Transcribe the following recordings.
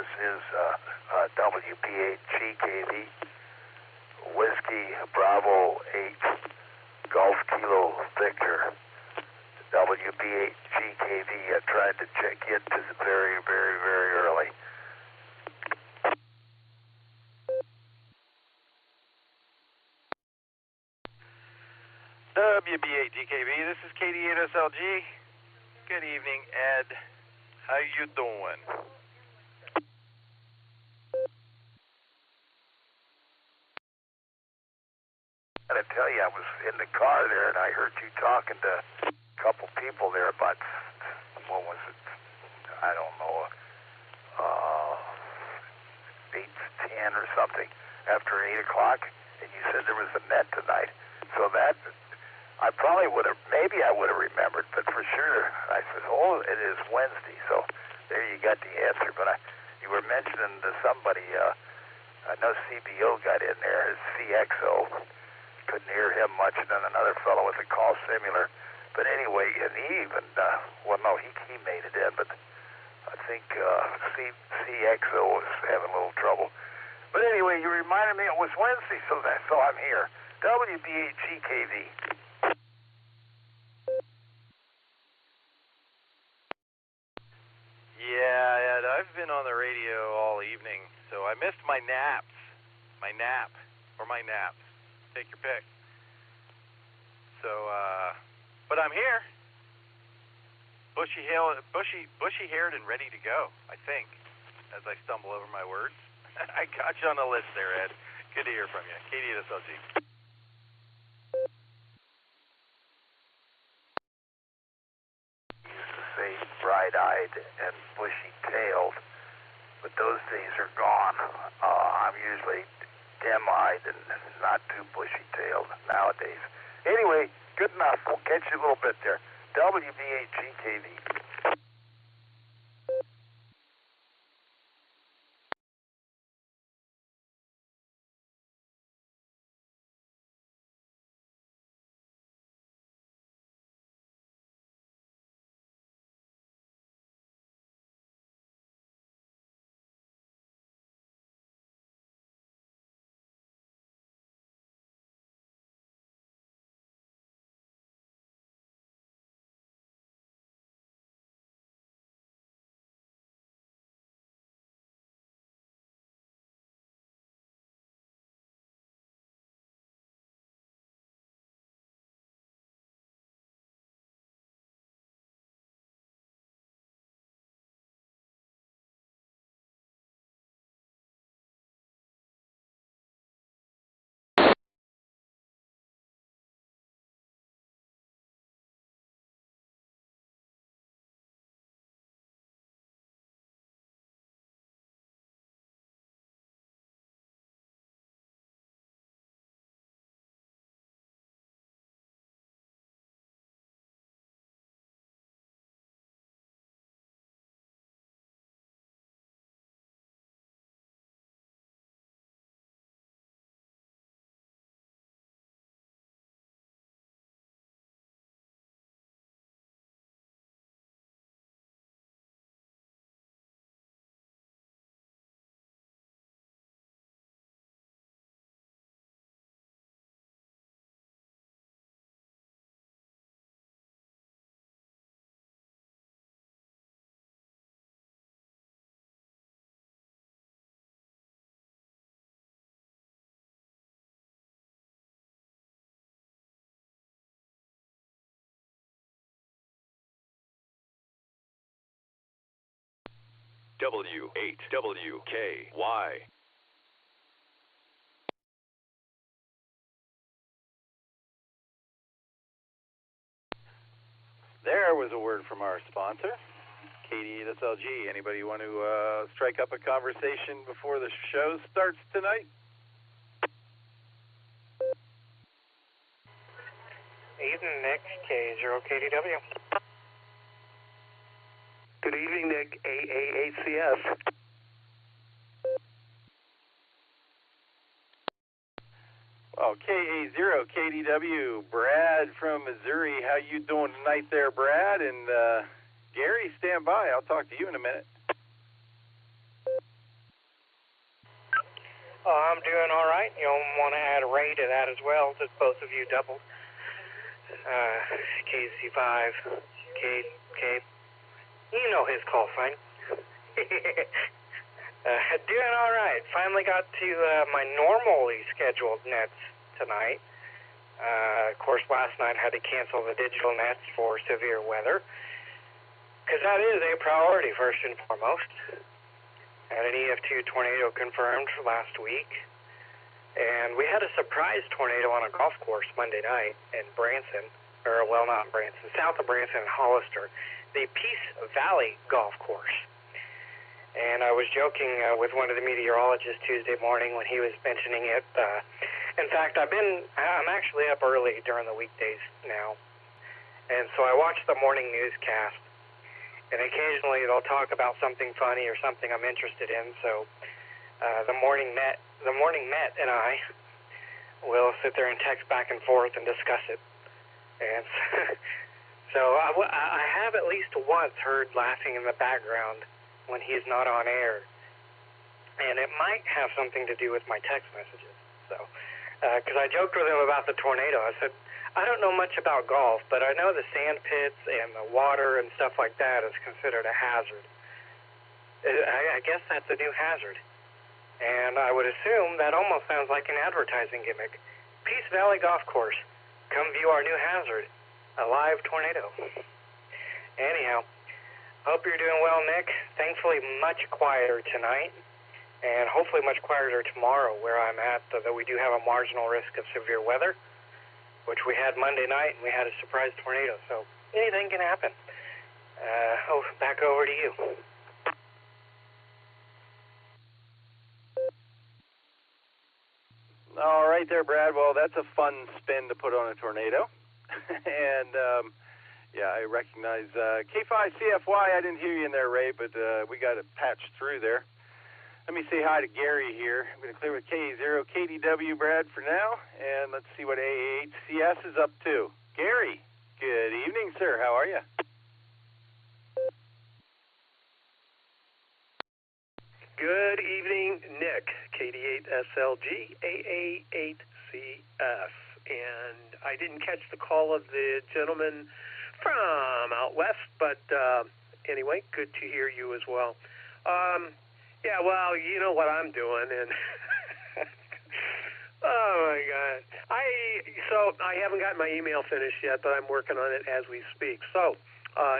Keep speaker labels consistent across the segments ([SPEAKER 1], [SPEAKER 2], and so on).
[SPEAKER 1] This is WPHGKV, Whiskey Bravo 8, Golf Kilo Victor. WPHGKV. I tried to check in very, very, very early.
[SPEAKER 2] WB8GKB, this is KD8SLG. Good evening, Ed. How you doing?
[SPEAKER 1] I gotta tell you, I was in the car there and I heard you talking to a couple people there about, what was it? I don't know, 8 to 10 or something after 8 o'clock, and you said there was a net tonight. So that, I probably would have, maybe I would have remembered, but for sure, I said, oh, it is Wednesday. So there you got the answer. But you were mentioning to somebody, I know CBO got in there, his CXO. Couldn't hear him much, and then another fellow with a call similar. But anyway, and he even, well, no, he made it in, but I think CXO was having a little trouble. But anyway, you reminded me it was Wednesday, so I'm here. WBHGKV.
[SPEAKER 2] Yeah, Ed, I've been on the radio all evening, so I missed my naps. My naps. Take your pick. So, but I'm here. Bushy-haired and ready to go, I think, as I stumble over my words. I got you on the list there, Ed. Good to hear from you. KD8SLG.
[SPEAKER 1] Used to say bright-eyed and bushy-tailed, but those days are gone. I'm usually dim-eyed and not too bushy-tailed nowadays. Anyway, good enough. We'll catch you a little bit there. WB8GKV.
[SPEAKER 3] W8WKY.
[SPEAKER 2] There was a word from our sponsor, KD8SLG. Anybody want to strike up a conversation before the show starts tonight?
[SPEAKER 4] Evening, Nick. K0KDW.
[SPEAKER 1] Good evening, Nick. AAACS.
[SPEAKER 2] Well, KA0KDW, Brad from Missouri. How you doing tonight there, Brad? And Gary, stand by. I'll talk to you in a minute.
[SPEAKER 4] I'm doing all right. You'll want to add Ray to that as well, since both of you doubled. KC5, K. You know his call sign. Doing all right. Finally got to my normally scheduled nets tonight. Of course, last night I had to cancel the digital nets for severe weather, because that is a priority first and foremost. Had an EF2 tornado confirmed for last week, and we had a surprise tornado on a golf course Monday night in Branson, or well, not Branson, south of Branson and Hollister, the Peace Valley golf course. And I was joking with one of the meteorologists Tuesday morning when he was mentioning it. In fact, I'm actually up early during the weekdays now, and so I watch the morning newscast. And occasionally they'll talk about something funny or something I'm interested in. So the morning Met and I will sit there and text back and forth and discuss it. And so I have at least once heard laughing in the background when he's not on air, and it might have something to do with my text messages. So because I joked with him about the tornado, I said, I don't know much about golf, but I know the sand pits and the water and stuff like that is considered a hazard. I guess that's a new hazard. And I would assume that almost sounds like an advertising gimmick. Peace Valley Golf Course. Come view our new hazard, a live tornado. Anyhow, hope you're doing well, Nick. Thankfully, much quieter tonight, and hopefully much quieter tomorrow where I'm at, though we do have a marginal risk of severe weather, which we had Monday night, and we had a surprise tornado, so anything can happen. Back over to you.
[SPEAKER 2] All right there, Brad. Well, that's a fun spin to put on a tornado. And, yeah, I recognize K5CFY. I didn't hear you in there, Ray, but we got it patched through there. Let me say hi to Gary here. I'm going to clear with K0KDW, Brad, for now, and let's see what AAHCS is up to. Gary, good evening, sir. How are you?
[SPEAKER 3] Good evening, Nick, KD8SLG, AA8CS. And I didn't catch the call of the gentleman from out west, but anyway, good to hear you as well. Yeah, well, you know what I'm doing, and oh my God, so I haven't got my email finished yet, but I'm working on it as we speak. So,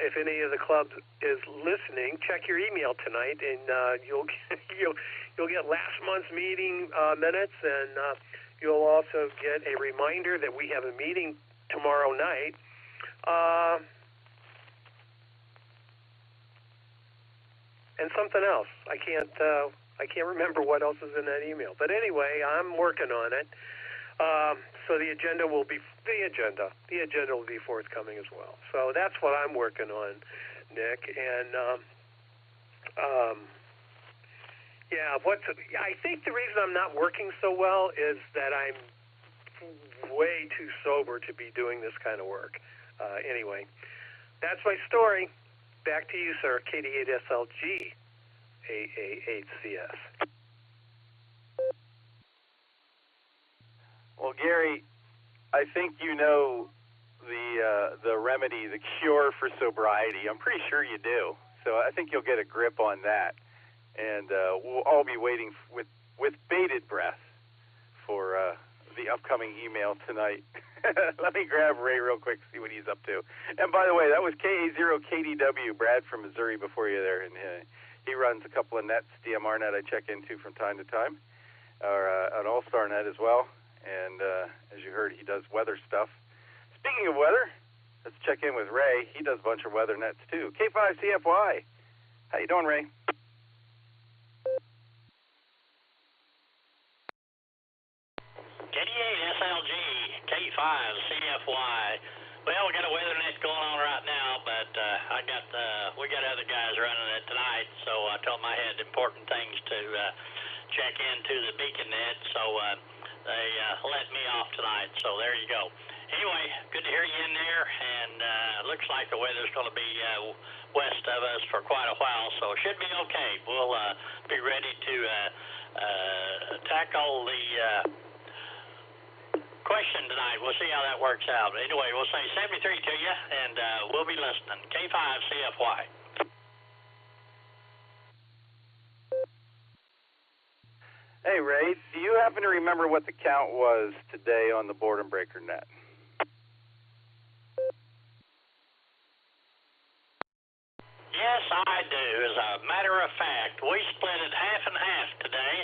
[SPEAKER 3] if any of the clubs is listening, check your email tonight, and you'll get last month's meeting minutes, and you'll also get a reminder that we have a meeting tomorrow night. And something else. I can't remember what else is in that email. But anyway, I'm working on it. So the agenda will be forthcoming as well. So that's what I'm working on, Nick. And yeah, I think the reason I'm not working so well is that I'm way too sober to be doing this kind of work. Anyway, that's my story. Back to you, sir. KD8SLG, AA8CS.
[SPEAKER 2] Well, Gary, I think you know the remedy, the cure for sobriety. I'm pretty sure you do. So I think you'll get a grip on that. And we'll all be waiting with bated breath for the upcoming email tonight. Let me grab Ray real quick, see what he's up to. And by the way, that was KA0KDW, Brad from Missouri before you there. And he runs a couple of nets, DMR net I check into from time to time, or an Allstar net as well. And as you heard, he does weather stuff. Speaking of weather, let's check in with Ray. He does a bunch of weather nets too. K5CFY. How you doing, Ray?
[SPEAKER 5] KD8SLG, K5CFY. Well, we got a weather net going on right now, but we got other guys running it tonight, so I told them I had important things to check into the beacon net, so they let me off tonight, so there you go. Anyway, good to hear you in there, and it looks like the weather's going to be west of us for quite a while, so it should be okay. We'll be ready to tackle the question tonight. We'll see how that works out. Anyway, we'll say 73 to you, and we'll be listening. K5CFY.
[SPEAKER 2] Hey, Ray, do you happen to remember what the count was today on the board and breaker net?
[SPEAKER 5] Yes, I do. As a matter of fact, we split it half and half today.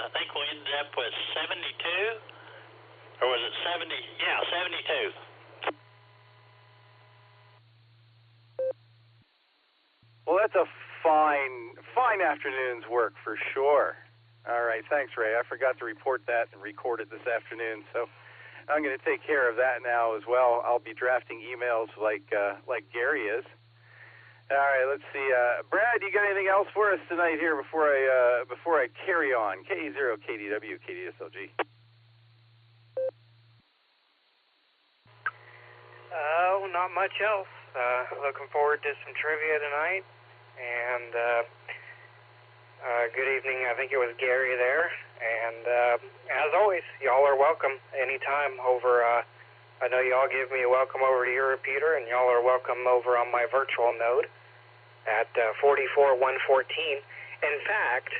[SPEAKER 5] I think we ended up with 72, or was it 70? Yeah, 72.
[SPEAKER 2] Well, that's a fine afternoon's work for sure. All right, thanks, Ray. I forgot to report that and record it this afternoon, so I'm going to take care of that now as well. I'll be drafting emails like Gary is. All right, let's see. Brad, you got anything else for us tonight here before I carry on? K0 KDW KDSLG.
[SPEAKER 4] Oh, not much else. Looking forward to some trivia tonight, and good evening. I think it was Gary there, and as always, y'all are welcome anytime over. I know y'all give me a welcome over to your repeater, and y'all are welcome over on my virtual node at 44114. In fact,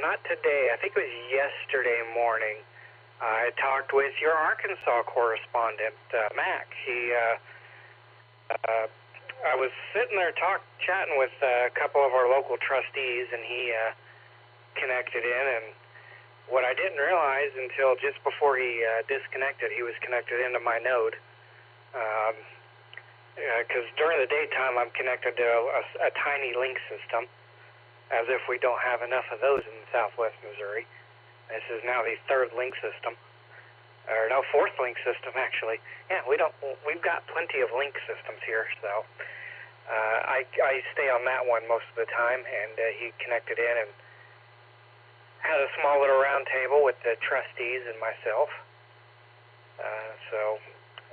[SPEAKER 4] not today. I think it was yesterday morning. I talked with your Arkansas correspondent, Mac. I was sitting there chatting with a couple of our local trustees, and he connected in. And what I didn't realize until just before he disconnected, he was connected into my node. Because during the daytime, I'm connected to a tiny link system, as if we don't have enough of those in Southwest Missouri. This is now the third link system, or no, fourth link system actually. Yeah, we've got plenty of link systems here, so I stay on that one most of the time, and he connected in and had a small little round table with the trustees and myself. So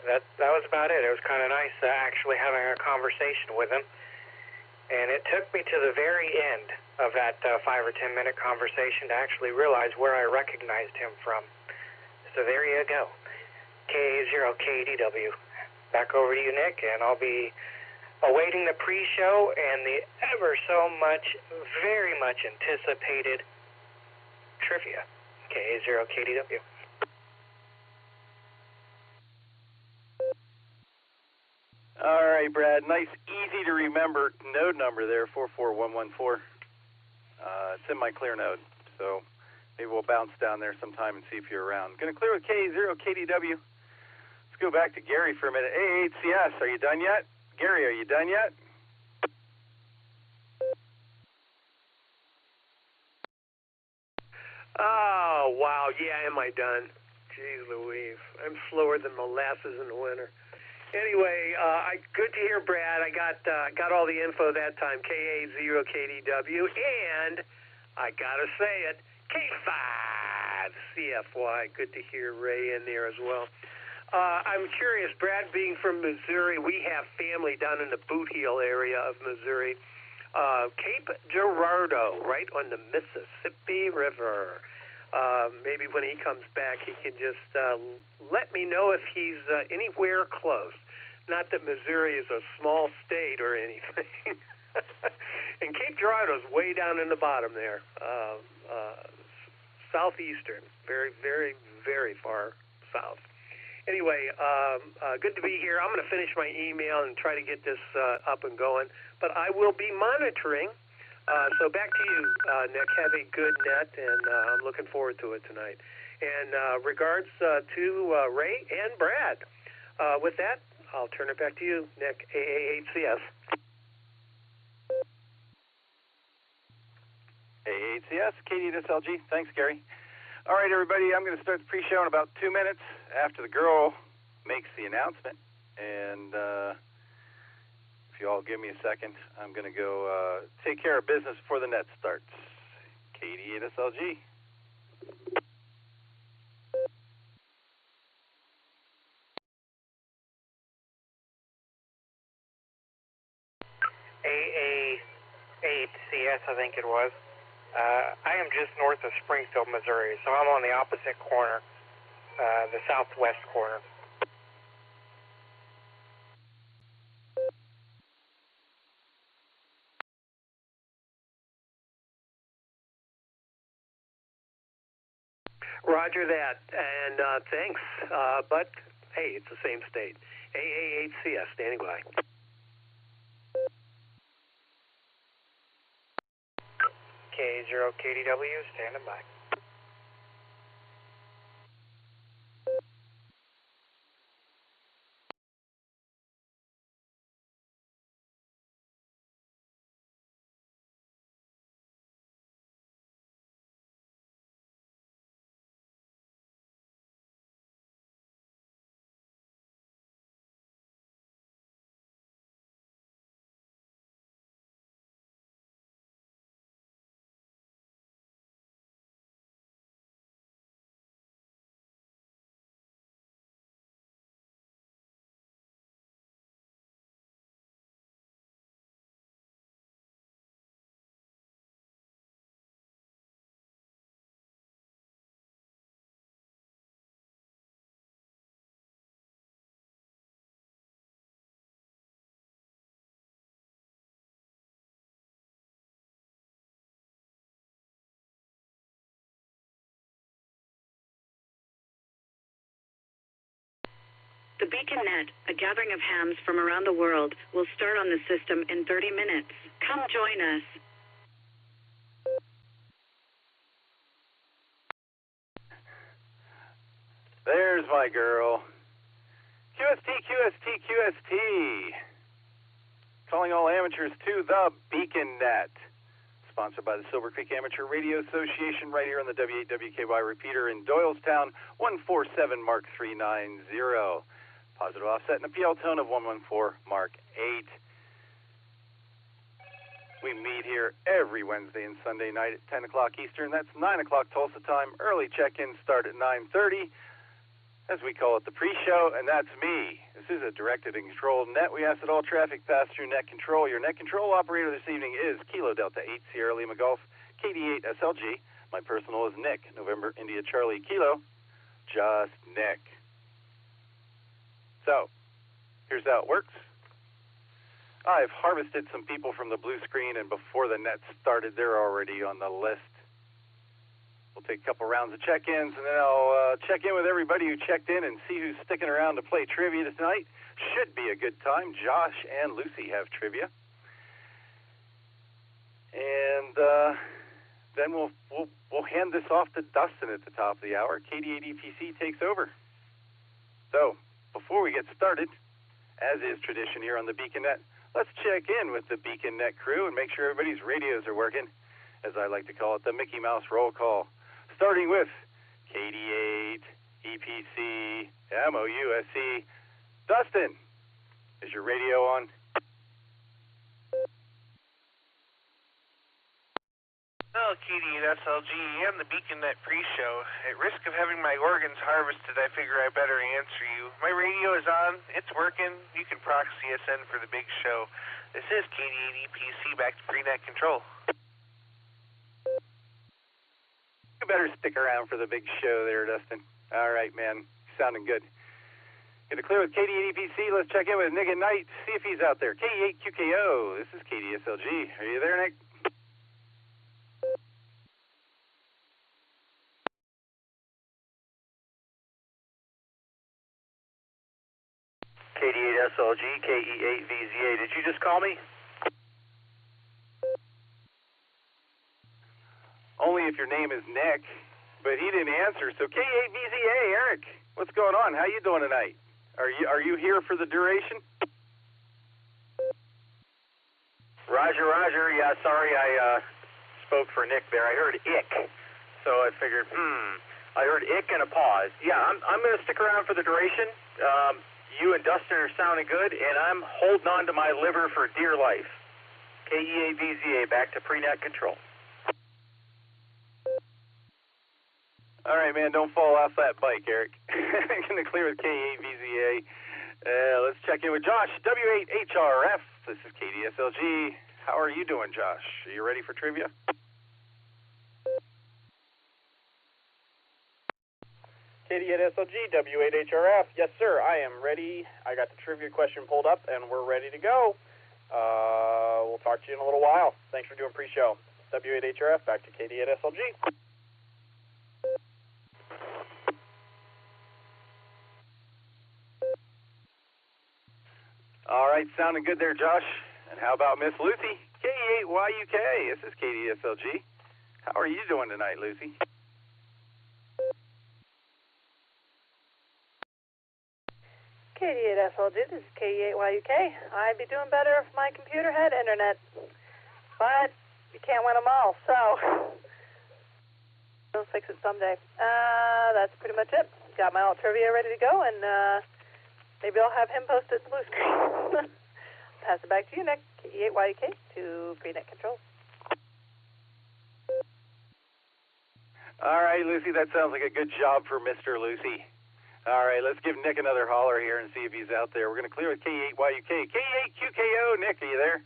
[SPEAKER 4] that was about it. It was kind of nice actually having a conversation with him, and it took me to the very end of that 5 or 10 minute conversation to actually realize where I recognized him from. So there you go. K0KDW. Back over to you, Nick, and I'll be awaiting the pre-show and the ever so much, very much anticipated trivia. K0KDW.
[SPEAKER 2] All right, Brad. Nice, easy to remember node number there, 44114. It's in my clear node, so maybe we'll bounce down there sometime and see if you're around. Going to clear with K0 KDW. Let's go back to Gary for a minute. Hey, HCS, are you done yet? Gary, are you done yet?
[SPEAKER 3] Oh, wow. Yeah, am I done? Jeez Louise. I'm slower than molasses in the winter. Anyway, good to hear, Brad. I got all the info that time, KA0KDW, and I got to say it, K5CFY. Good to hear Ray in there as well. I'm curious, Brad, being from Missouri, we have family down in the Boot Heel area of Missouri, Cape Girardeau, right on the Mississippi River. Maybe when he comes back, he can just let me know if he's anywhere close. Not that Missouri is a small state or anything. And Cape Girardeau is way down in the bottom there, southeastern, very, very, very far south. Anyway, good to be here. I'm going to finish my email and try to get this up and going. But I will be monitoring. So back to you, Nick. Have a good net, and I'm looking forward to it tonight. And regards to Ray and Brad. With that, I'll turn it back to you, Nick, AAHCS.
[SPEAKER 2] AAHCS, KDSLG. Thanks, Gary. All right, everybody, I'm going to start the pre-show in about 2 minutes after the girl makes the announcement. And if you all give me a second, I'm going to go take care of business before the net starts. KDSLG.
[SPEAKER 4] AA8CS, I think it was. I am just north of Springfield, Missouri, so I'm on the opposite corner, the southwest corner.
[SPEAKER 3] Roger that, and thanks. But hey, it's the same state. AA8CS, standing by.
[SPEAKER 4] K0KDW, standing by.
[SPEAKER 6] The Beacon Net, a gathering of hams from around the world, will start on the system in 30 minutes. Come join us.
[SPEAKER 2] There's my girl. QST, QST, QST. Calling all amateurs to the Beacon Net. Sponsored by the Silvercreek Amateur Radio Association right here on the W8WKY repeater in Doylestown, 147 Mark 390. Positive offset and a PL tone of 114 Mark 8. We meet here every Wednesday and Sunday night at 10 o'clock Eastern. That's 9 o'clock Tulsa time. Early check-ins start at 9:30, as we call it the pre-show, and that's me. This is a directed and controlled net. We ask that all traffic pass through net control. Your net control operator this evening is Kilo Delta 8 Sierra Lima Golf, KD8 SLG. My personal is Nick, November India Charlie Kilo, just Nick. So, here's how it works. I've harvested some people from the blue screen, and before the net started, they're already on the list. We'll take a couple rounds of check-ins, and then I'll check in with everybody who checked in and see who's sticking around to play trivia tonight. Should be a good time. Josh and Lucy have trivia. And then we'll hand this off to Dustin at the top of the hour. KD8EPC takes over. So, before we get started, as is tradition here on the Beacon Net, let's check in with the Beacon Net crew and make sure everybody's radios are working, as I like to call it, the Mickey Mouse roll call. Starting with KD8, EPC, MOUSC. Dustin, is your radio on?
[SPEAKER 7] Well, KD8 SLG and the Beacon Net pre-show. At risk of having my organs harvested, I figure I better answer you. My radio is on. It's working. You can proxy us in for the big show. This is KD8 EPC back to pre-net control.
[SPEAKER 2] You better stick around for the big show there, Dustin. All right, man. Sounding good. Get it clear with KD8 EPC. Let's check in with Nick at night. See if he's out there. KD8 QKO. This is KD SLG. Are you there, Nick?
[SPEAKER 1] KD8 SLG, KE8 VZA. Did you just call me?
[SPEAKER 2] Only if your name is Nick, but he didn't answer. So KE8 VZA, Eric, what's going on? How you doing tonight? Are you here for the duration?
[SPEAKER 1] Roger, Roger. Yeah, sorry I spoke for Nick there. I heard ick, so I figured, I heard ick and a pause. Yeah, I'm going to stick around for the duration. You and Dustin are sounding good, and I'm holding on to my liver for dear life. KE8 VZA, back to pre-net control.
[SPEAKER 2] All right, man, don't fall off that bike, Eric. Going to clear with KE8 VZA. Let's check in with Josh, W8HRF. This is KDSLG. How are you doing, Josh? Are you ready for trivia?
[SPEAKER 8] Katie at SLG, W8HRF. Yes, sir, I am ready. I got the trivia question pulled up, and we're ready to go. We'll talk to you in a little while. Thanks for doing pre-show. W8HRF, back to Katie at SLG.
[SPEAKER 2] All right, sounding good there, Josh. And how about Miss Lucy? K8YUK, this is Katie at SLG. How are you doing tonight, Lucy?
[SPEAKER 9] Katie at SLG, this is K8YUK. I'd be doing better if my computer had internet, but you can't win them all, so we'll fix it someday. That's pretty much it. Got my alt trivia ready to go, and maybe I'll have him post it to Blue Screen. Pass it back to you, Nick. K8YUK to Greennet Control.
[SPEAKER 2] All right, Lucy, that sounds like a good job for Mr. Lucy. All right, let's give Nick another holler here and see if he's out there. We're going to clear with K8YUK. K8QKO, Nick, are you there?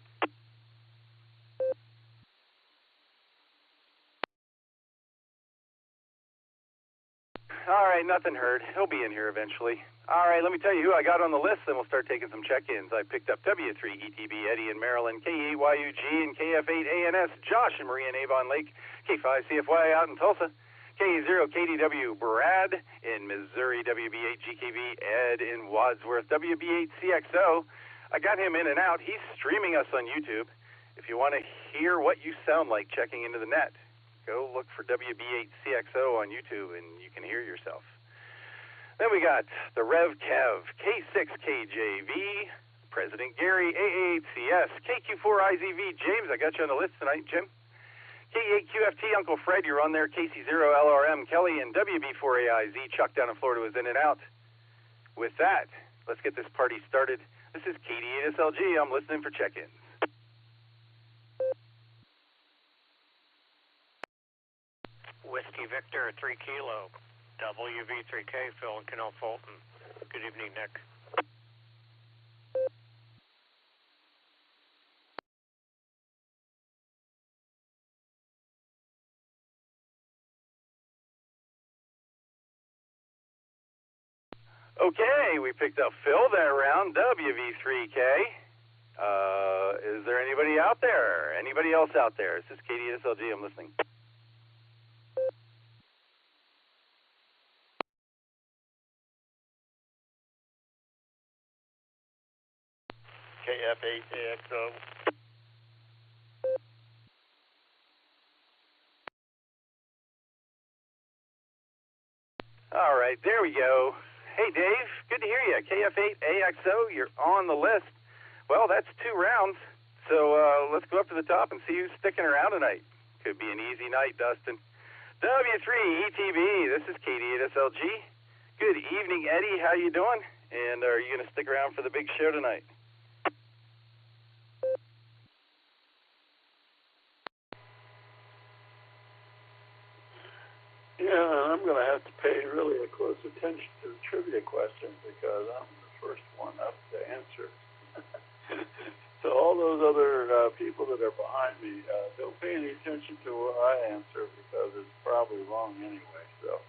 [SPEAKER 2] All right, nothing heard. He'll be in here eventually. All right, let me tell you who I got on the list, then we'll start taking some check-ins. I picked up W3ETB, Eddie in Maryland, K8YUG and KF8ANS, Josh and Maria in Avon Lake, K5CFY out in Tulsa, K0KDW, Brad in Missouri, WB8GKB, Ed in Wadsworth, WB8CXO. I got him in and out. He's streaming us on YouTube. If you want to hear what you sound like checking into the net, go look for WB8CXO on YouTube and you can hear yourself. Then we got the Rev Kev, K6KJV, President Gary, AA8CS, KQ4IZV, James, I got you on the list tonight, Jim. K8QFT, Uncle Fred, you're on there, KC0LRM, Kelly, and WB4AIZ, Chuck down in Florida was in and out. With that, let's get this party started. This is Katie at SLG, I'm listening for check-ins.
[SPEAKER 10] Whiskey Victor, 3 Kilo, WV3K, Phil and Canal Fulton. Good evening, Nick.
[SPEAKER 2] Okay, we picked up Phil that round, WV3K. Is there anybody out there? Anybody else out there? This is Katie at SLG, I'm listening.
[SPEAKER 10] KF8AXO.
[SPEAKER 2] All right, there we go. Hey, Dave, good to hear you. KF8AXO, you're on the list. Well, that's 2 rounds, so let's go up to the top and see who's sticking around tonight. Could be an easy night, Dustin. W3ETB, this is Katie at SLG. Good evening, Eddie. How you doing? And are you going to stick around for the big show tonight?
[SPEAKER 11] Yeah, I'm going to have to pay really a close attention to the trivia question because I'm the first one up to answer. So all those other people that are behind me, don't pay any attention to what I answer because it's probably wrong anyway. So,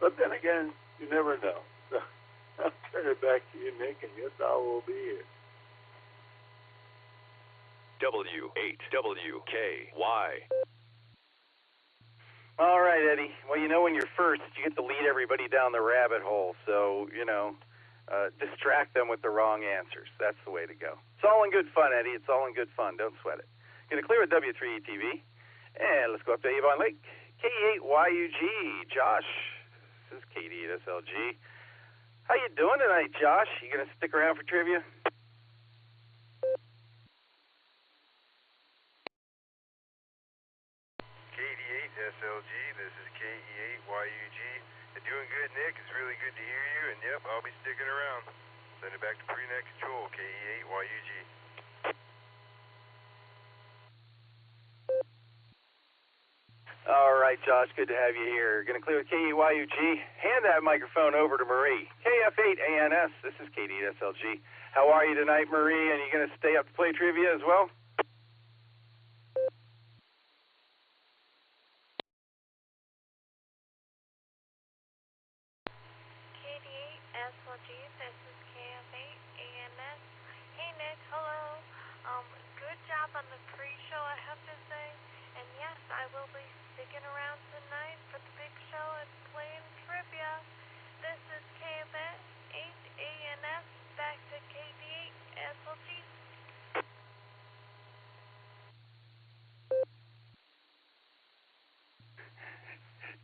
[SPEAKER 11] but then again, you never know. So I'll turn it back to you, Nick, and yes, I will be here.
[SPEAKER 12] W8WKY.
[SPEAKER 2] All right, Eddie. Well, you know when you're first, you get to lead everybody down the rabbit hole. So, distract them with the wrong answers. That's the way to go. It's all in good fun, Eddie. It's all in good fun. Don't sweat it. Going to clear with W3ETV. And let's go up to Avon Lake. K8YUG. Josh. This is Katie at SLG. How you doing tonight, Josh? You going to stick around for trivia?
[SPEAKER 13] SLG, this is KE8YUG. Doing good, Nick. It's really good to hear you, and yep, I'll be sticking around. Send it back to pre-net control, KE8YUG.
[SPEAKER 2] All right, Josh, good to have you here. Going to clear with KE8YUG. Hand that microphone over to Marie. KF8ANS, this is Katie at SLG. How are you tonight, Marie? And you going to stay up to play trivia as well?
[SPEAKER 12] on the pre-show, I have to say. And yes, I will be sticking around tonight for the big show and playing trivia. This is KF8ANS back to KD8SLG.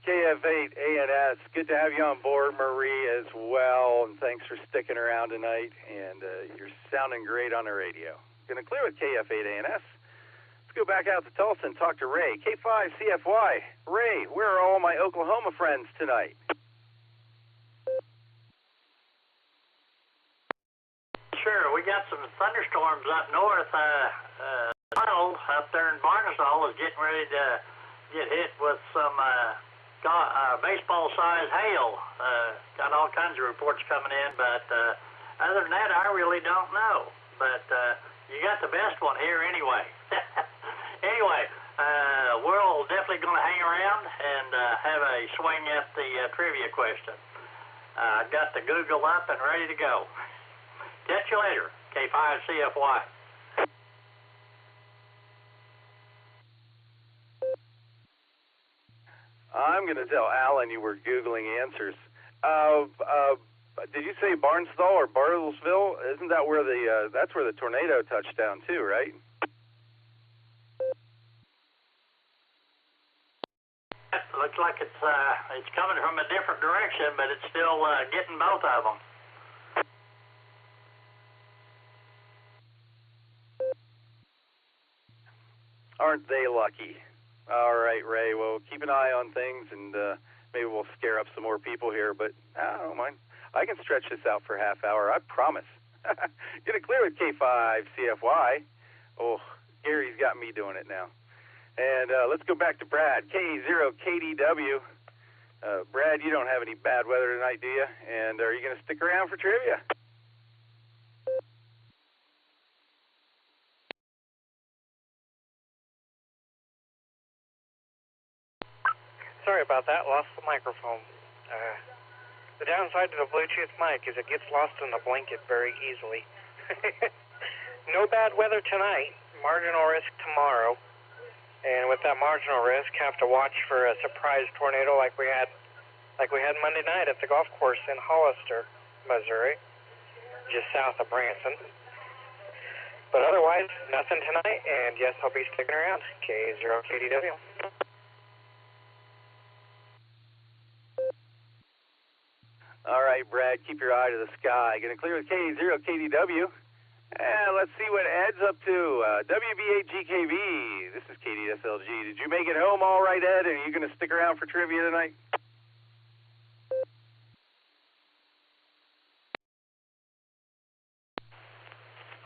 [SPEAKER 2] KF8ANS, good to have you on board, Marie, as well, and thanks for sticking around tonight, and you're sounding great on the radio. Going to clear with KF8ANS. Let's go back out to Tulsa and talk to Ray. K5CFY. Ray, where are all my Oklahoma friends tonight?
[SPEAKER 5] Sure, we got some thunderstorms up north. Donald up there in Barnesville is getting ready to get hit with some baseball-sized hail. Got all kinds of reports coming in, but other than that, I really don't know. But you got the best one here anyway. Anyway, we're definitely going to hang around and have a swing at the trivia question. I got the Google up and ready to go. Catch you later, K5CFY.
[SPEAKER 2] I'm going to tell Alan you were Googling answers. Did you say Barnesville or Bartlesville? Isn't that where that's where the tornado touched down too, right?
[SPEAKER 5] Looks like it's coming from a different direction, but it's still getting both of them.
[SPEAKER 2] Aren't they lucky? All right, Ray. Well, keep an eye on things, and maybe we'll scare up some more people here, but I don't mind. I can stretch this out for a half hour, I promise. Get it clear with K5CFY. Oh, Gary's got me doing it now. And let's go back to Brad, K0KDW. Brad, you don't have any bad weather tonight, do you? And are you going to stick around for trivia?
[SPEAKER 4] Sorry about that, lost the microphone. The downside to the Bluetooth mic is it gets lost in the blanket very easily. No bad weather tonight, marginal risk tomorrow. And with that marginal risk, have to watch for a surprise tornado like we had Monday night at the golf course in Hollister, Missouri, just south of Branson. But otherwise, nothing tonight, and yes, I'll be sticking around. K0KDW.
[SPEAKER 2] All right, Brad, keep your eye to the sky. Going to clear with K0KDW. And let's see what Ed's up to. WB8GKV. This is KDSLG. Did you make it home all right, Ed? And are you going to stick around for trivia tonight?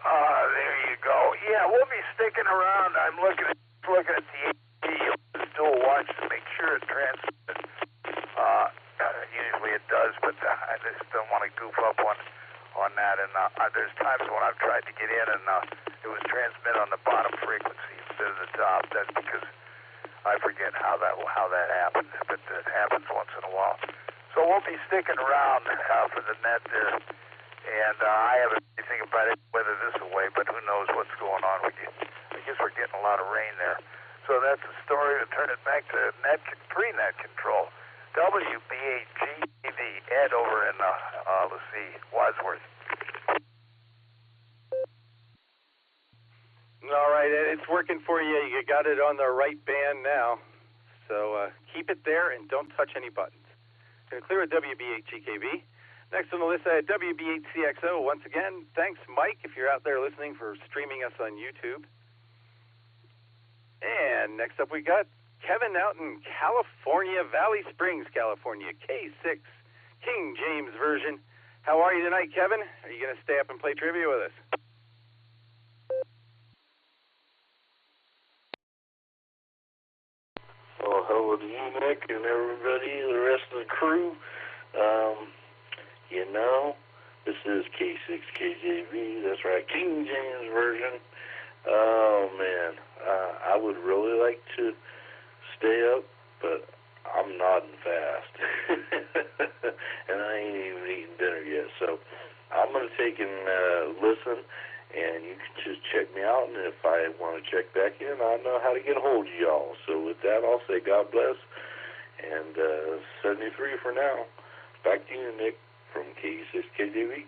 [SPEAKER 1] There you go. Yeah, we'll be sticking around. I'm looking at the dual watch to make sure it transmits. Usually it does, but I just don't want to goof up on that. And there's times when I've tried to get in and it was transmit on the bottom frequency instead of the top. That's because I forget how that happens, but it happens once in a while. So we'll be sticking around for the net there. And I haven't anything about it, whether this away, but who knows what's going on with you. I guess we're getting a lot of rain there. So that's the story. To turn it back to pre-net control. WB8GKV, Ed over in, let's see, Wadsworth.
[SPEAKER 2] All right, Ed, it's working for you. You got it on the right band now. So keep it there and don't touch any buttons. Going to clear with WB8GKV. Next on the list, I had WB8CXO. Once again, thanks, Mike, if you're out there listening, for streaming us on YouTube. And next up, we got Kevin out in California, Valley Springs, California, K6, King James version. How are you tonight, Kevin? Are you going to stay up and play trivia with us?
[SPEAKER 11] Well, hello to you, Nick, and everybody, the rest of the crew. You know, this is K6KJV, that's right, King James version. Oh, man, I would really like to stay up, but I'm nodding fast. And I ain't even eaten dinner yet, so I'm going to take and listen
[SPEAKER 14] And you can just check me out, and if I want to check back in, I know how to get a hold of y'all. So with that, I'll say God bless, and 73 for now. Back to you, Nick, from KE6KJV.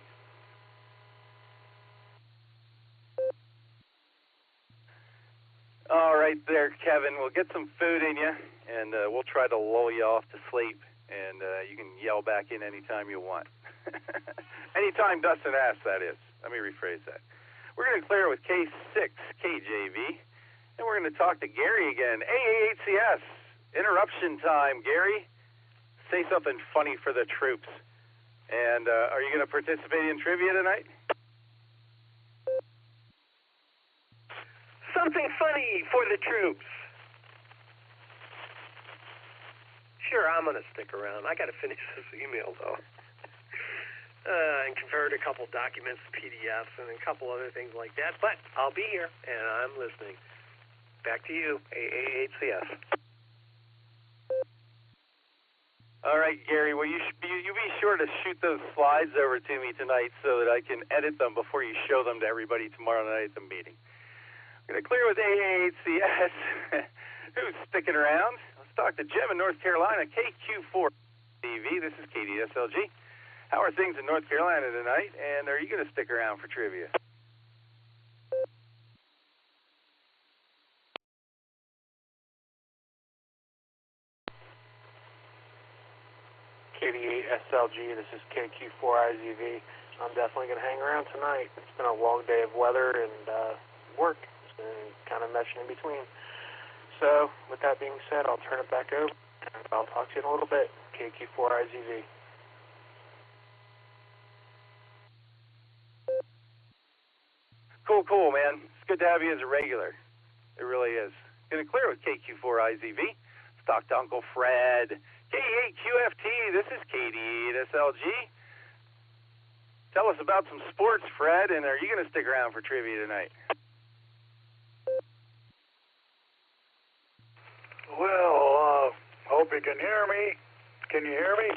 [SPEAKER 2] All right there, Kevin. We'll get some food in you, and we'll try to lull you off to sleep, and you can yell back in anytime you want. Anytime Dustin asks, that is. Let me rephrase that. We're going to clear with K6KJV, and we're going to talk to Gary again. AAHCS, interruption time, Gary. Say something funny for the troops. And are you going to participate in trivia tonight?
[SPEAKER 3] Something funny for the troops. Sure, I'm going to stick around. I got to finish this email, though. And convert a couple documents to PDFs and a couple other things like that. But I'll be here, and I'm listening. Back to you, AAHCS.
[SPEAKER 2] All right, Gary. Well, you be sure to shoot those slides over to me tonight so that I can edit them before you show them to everybody tomorrow night at the meeting. I'm going to clear with AAHCS. Who's sticking around? Let's talk to Jim in North Carolina, KQ4 TV. This is KDSLG. How are things in North Carolina tonight, and are you going to stick around for trivia?
[SPEAKER 10] KD8SLG, this is KQ4IZV. I'm definitely going to hang around tonight. It's been a long day of weather and work and kind of meshing in between. So, with that being said, I'll turn it back over, and I'll talk to you in a little bit. KQ4IZV.
[SPEAKER 2] Cool, man. It's good to have you as a regular. It really is. Going to clear with KQ4IZV. Let's talk to Uncle Fred. K8QFT, this is KD8SLG. Tell us about some sports, Fred, and are you going to stick around for trivia tonight?
[SPEAKER 11] Well, hope you can hear me. Can you hear me?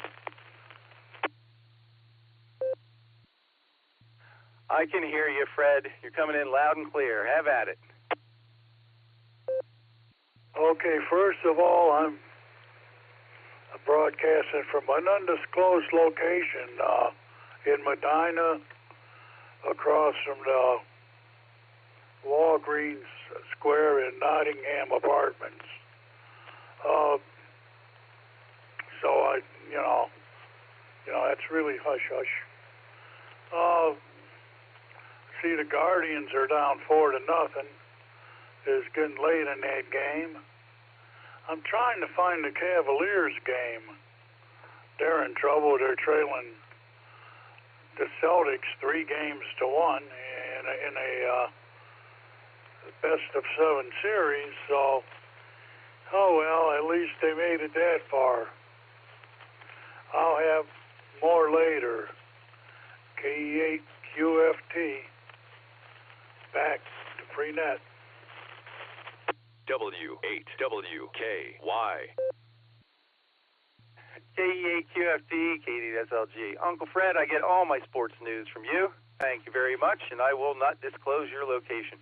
[SPEAKER 2] I can hear you, Fred. You're coming in loud and clear. Have at it.
[SPEAKER 11] Okay, first of all, I'm broadcasting from an undisclosed location in Medina, across from the Walgreens Square in Nottingham Apartments. So that's really hush-hush. See, the Guardians are down 4-0. It's getting late in that game. I'm trying to find the Cavaliers game. They're in trouble. They're trailing the Celtics 3-1 in a best-of-7 series. So, oh well, at least they made it that far. I'll have more later. KE8QFT. Back to Freenet.
[SPEAKER 15] W8WKY.
[SPEAKER 2] KE8QFT, KDSLG. Uncle Fred, I get all my sports news from you. Thank you very much, and I will not disclose your location.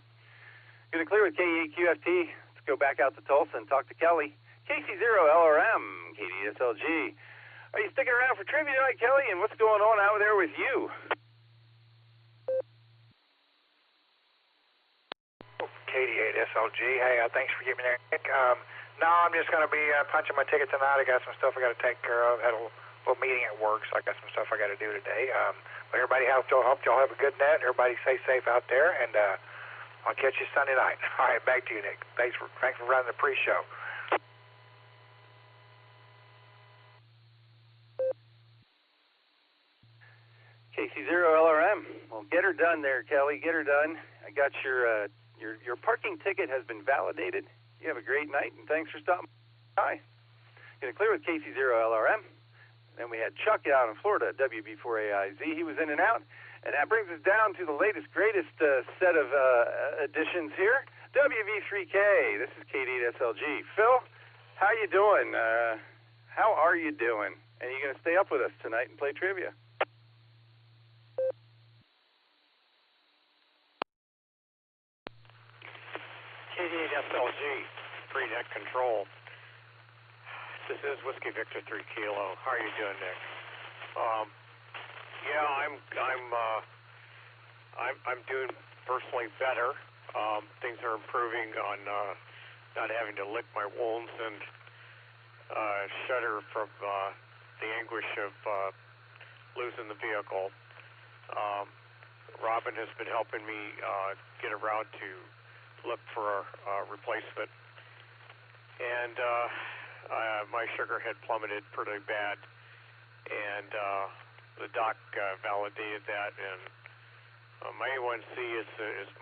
[SPEAKER 2] Going to clear with KE8QFT. Let's go back out to Tulsa and talk to Kelly. KC0LRM, KDSLG. Are you sticking around for trivia tonight, Kelly? And what's going on out there with you?
[SPEAKER 16] KD8SLG. Hey, thanks for giving me that, Nick. No, I'm just going to be punching my ticket tonight. I got some stuff I got to take care of. Had a little meeting at work, so I got some stuff I got to do today. But everybody, hope y'all have a good night. Everybody stay safe out there, and I'll catch you Sunday night. All right, back to you, Nick. Thanks for running the pre-show.
[SPEAKER 2] KC0LRM. Well, get her done there, Kelly. Get her done. I got your parking ticket has been validated. You have a great night, and thanks for stopping by. Going to clear with KC0LRM. Then we had Chuck out in Florida, WB4AIZ. He was in and out. And that brings us down to the latest, greatest set of additions here. WV3K. This is KD8SLG. Phil, how you doing? How are you doing? And you going to stay up with us tonight and play trivia?
[SPEAKER 15] KD8 SLG, pre-net control. This is Whiskey Victor 3 Kilo. How are you doing, Nick? Yeah, I'm doing personally better. Things are improving on not having to lick my wounds and shudder from the anguish of losing the vehicle. Robin has been helping me get around to look for a replacement, and my sugar had plummeted pretty bad, and the doc validated that, and my A1C is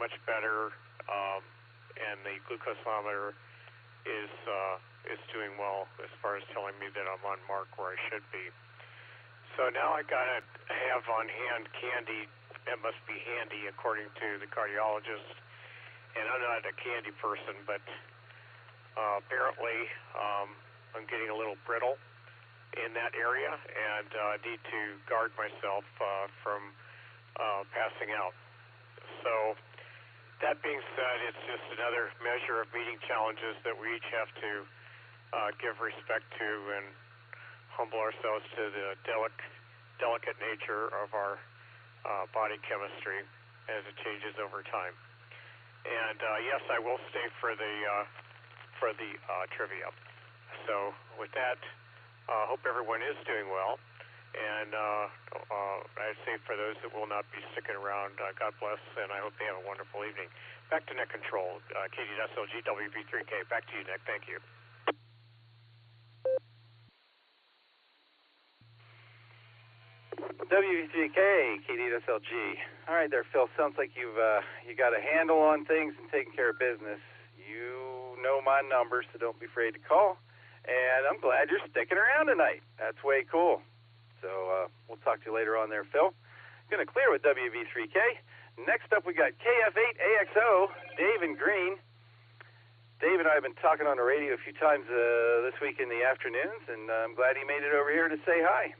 [SPEAKER 15] much better, and the glucosometer is doing well as far as telling me that I'm on mark where I should be. So now I gotta have on hand candy. That must be handy according to the cardiologist. And I'm not a candy person, but apparently I'm getting a little brittle in that area, and need to guard myself from passing out. So that being said, it's just another measure of meeting challenges that we each have to give respect to and humble ourselves to the delicate nature of our body chemistry as it changes over time. And yes, I will stay for the trivia. So with that, hope everyone is doing well. And I'd say for those that will not be sticking around, God bless, and I hope they have a wonderful evening. Back to Net Control, KD.SLG, WB3K. Back to you, Nick. Thank you.
[SPEAKER 2] WV3K, KD.SLG. All right there, Phil. Sounds like you got a handle on things and taking care of business. You know my number, so don't be afraid to call. And I'm glad you're sticking around tonight. That's way cool. So we'll talk to you later on there, Phil. Going to clear with WV3K. Next up, we got KF8AXO, Dave in Green. Dave and I have been talking on the radio a few times this week in the afternoons, and I'm glad he made it over here to say hi.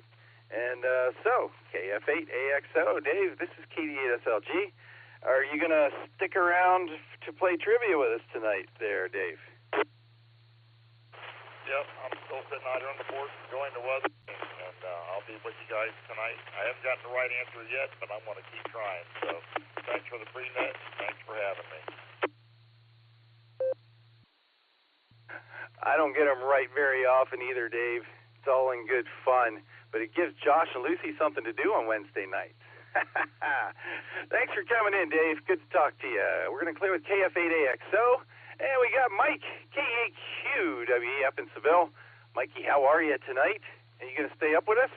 [SPEAKER 2] And so, KF8AXO, Dave, this is KD8SLG. Are you going to stick around to play trivia with us tonight there, Dave?
[SPEAKER 17] Yep, I'm still sitting out here on the board enjoying the weather, and I'll be with you guys tonight. I haven't gotten the right answer yet, but I'm going to keep trying. So thanks for the pre-net. Thanks for having me.
[SPEAKER 2] I don't get them right very often either, Dave. It's all in good fun, but it gives Josh and Lucy something to do on Wednesday nights. Thanks for coming in, Dave. Good to talk to you. We're going to clear with KF8AXO. And we got Mike, KAQWE up in Seville. Mikey, how are you tonight? Are you going to stay up with us?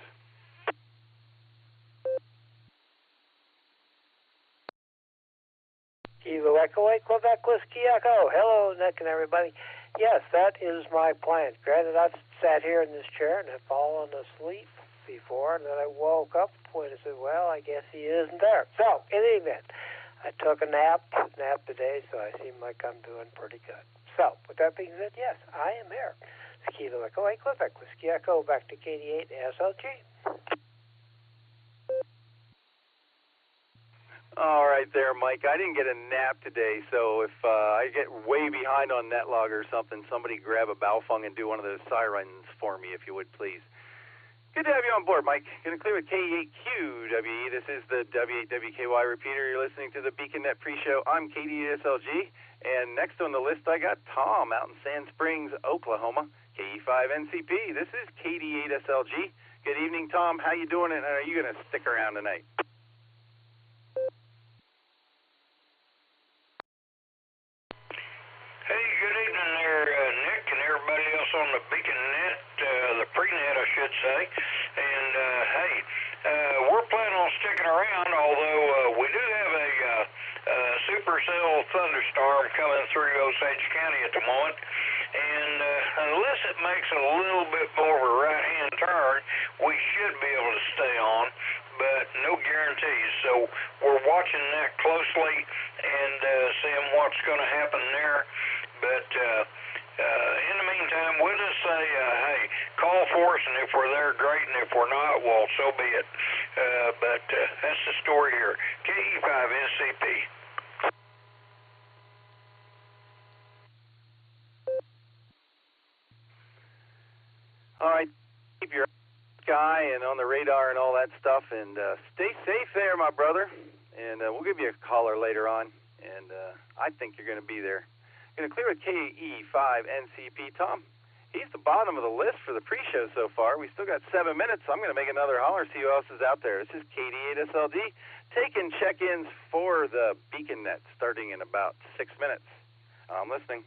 [SPEAKER 18] Kilo Echolink, Quebec Whiskey Echo. Hello, Nick and everybody. Yes, that is my plan. Granted, I've sat here in this chair and have fallen asleep before, and then I woke up when I said, well, I guess he isn't there. So, in any event, I took a nap today, so I seem like I'm doing pretty good. So, with that being said, yes, I am here. It's Kilo Echo, Quebec Whiskey Echo, back to KD8 SLG.
[SPEAKER 2] All right there, Mike. I didn't get a nap today, so if I get way behind on NetLog or something, somebody grab a Baofeng and do one of those sirens for me, if you would, please. Good to have you on board, Mike. Going to clear with K8QWE. This is the W8WKY repeater. You're listening to the BeaconNet pre-show. I'm KD8SLG, and next on the list I got Tom out in Sand Springs, Oklahoma, KE5NCP. This is KD8SLG. Good evening, Tom. How you doing, and are you going to stick around tonight?
[SPEAKER 19] Hey, good evening there, Nick, and everybody else on the BeaconNet, the pre-net, I should say. And, hey, we're planning on sticking around, although we do have a supercell thunderstorm coming through Osage County at the moment. And unless it makes a little bit more of a right-hand turn, we should be able to stay on, but no guarantees. So we're watching that closely and seeing what's going to happen there. But in the meantime, we'll just say, hey, call for us, and if we're there, great, and if we're not, well, so be it. But that's the story here. KE5NCP.
[SPEAKER 2] All right, keep your sky and on the radar and all that stuff, and stay safe there, my brother. And we'll give you a caller later on, and I think you're going to be there. Going to clear with KE5NCP, Tom. He's the bottom of the list for the pre-show so far. We still got 7 minutes, so I'm going to make another holler, see who else is out there. This is KD8SLD, taking check-ins for the Beacon Net, starting in about 6 minutes. I'm listening.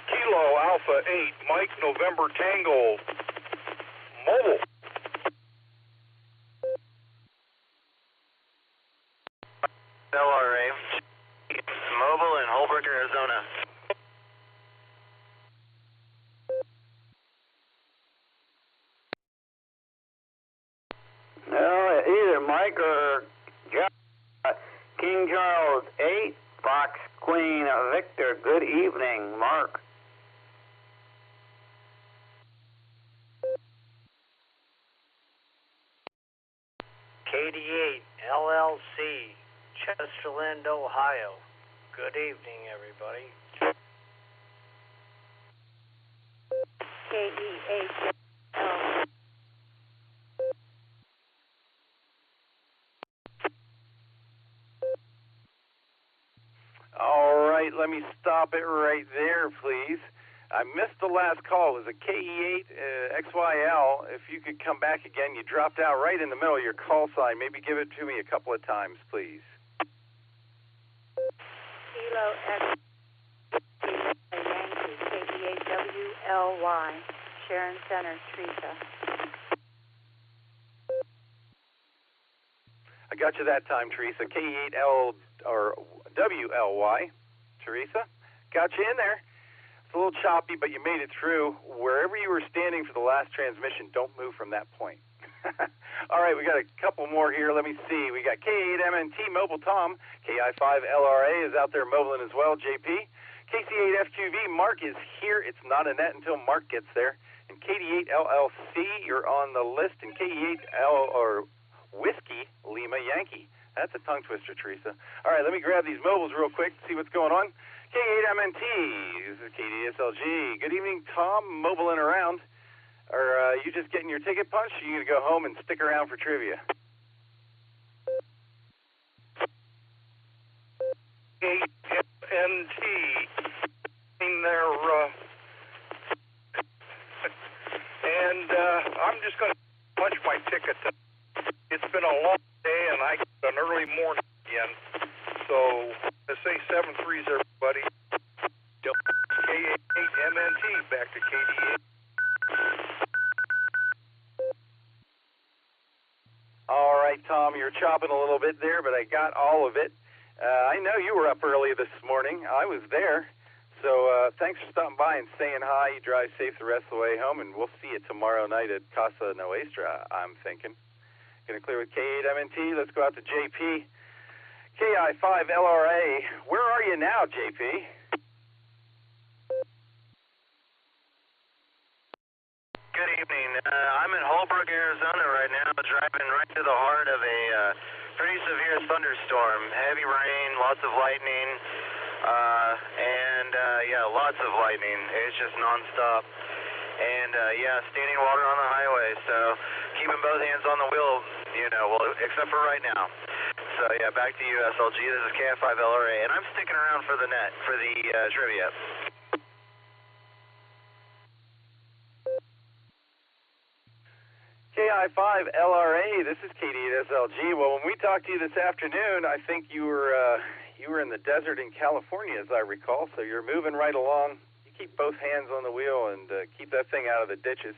[SPEAKER 20] Kilo Alpha 8, Mike November Tango, mobile.
[SPEAKER 21] LRA, mobile in Holbrook, Arizona.
[SPEAKER 22] Well, either Mike or King Charles 8, Fox Queen Victor. Good evening, Mark.
[SPEAKER 18] KD8 LLC, Chesterland, Ohio. Good evening, everybody.
[SPEAKER 9] KE8
[SPEAKER 2] All right, let me stop it right there, please. I missed the last call. It was a KE8 XYL. If you could come back again, you dropped out right in the middle of your call sign. Maybe give it to me a couple of times, please.
[SPEAKER 9] Kilo X Yankee, KE8WLY, Sharon Center, Teresa.
[SPEAKER 2] I got you that time, Teresa. KE8L or WLY, Teresa. Got you in there. It's a little choppy, but you made it through. Wherever you were standing for the last transmission, don't move from that point. All right, we got a couple more here. Let me see. We got K8MNT Mobile Tom. KI5LRA is out there mobiling as well, JP. KC8FQV, Mark is here. It's not a net until Mark gets there. And KD8LLC, you're on the list. And KE8L or Whiskey Lima Yankee. That's a tongue twister, Teresa. All right, let me grab these mobiles real quick, see what's going on. K8MNT, this is KDSLG. Good evening, Tom, mobiling around. Are you just getting your ticket punched, or are you going to go home and stick around for trivia?
[SPEAKER 20] KNT in there, and I'm just going to punch my ticket. It's been a long day, and I got an early morning again. So, let's say 7-3s, everybody. K8MNT, back to KD8.
[SPEAKER 2] All right, Tom, you're chopping a little bit there, but I got all of it. I know you were up early this morning. I was there. So thanks for stopping by and saying hi. You drive safe the rest of the way home, and we'll see you tomorrow night at Casa Nuestra, I'm thinking. Going to clear with K8MNT. Let's go out to JP. KI5LRA. Where are you now, JP?
[SPEAKER 21] Good evening. I'm in Holbrook, Arizona right now, driving right to the heart of a pretty severe thunderstorm. Heavy rain, lots of lightning, and lots of lightning. It's just nonstop. And standing water on the highway, so keeping both hands on the wheel, except for right now. So back to you, SLG. This is KF5LRA, and I'm sticking around for the net, for the trivia.
[SPEAKER 2] KI5LRA, this is KD8SLG. Well, when we talked to you this afternoon, I think you were in the desert in California, as I recall, so you're moving right along. You keep both hands on the wheel and keep that thing out of the ditches.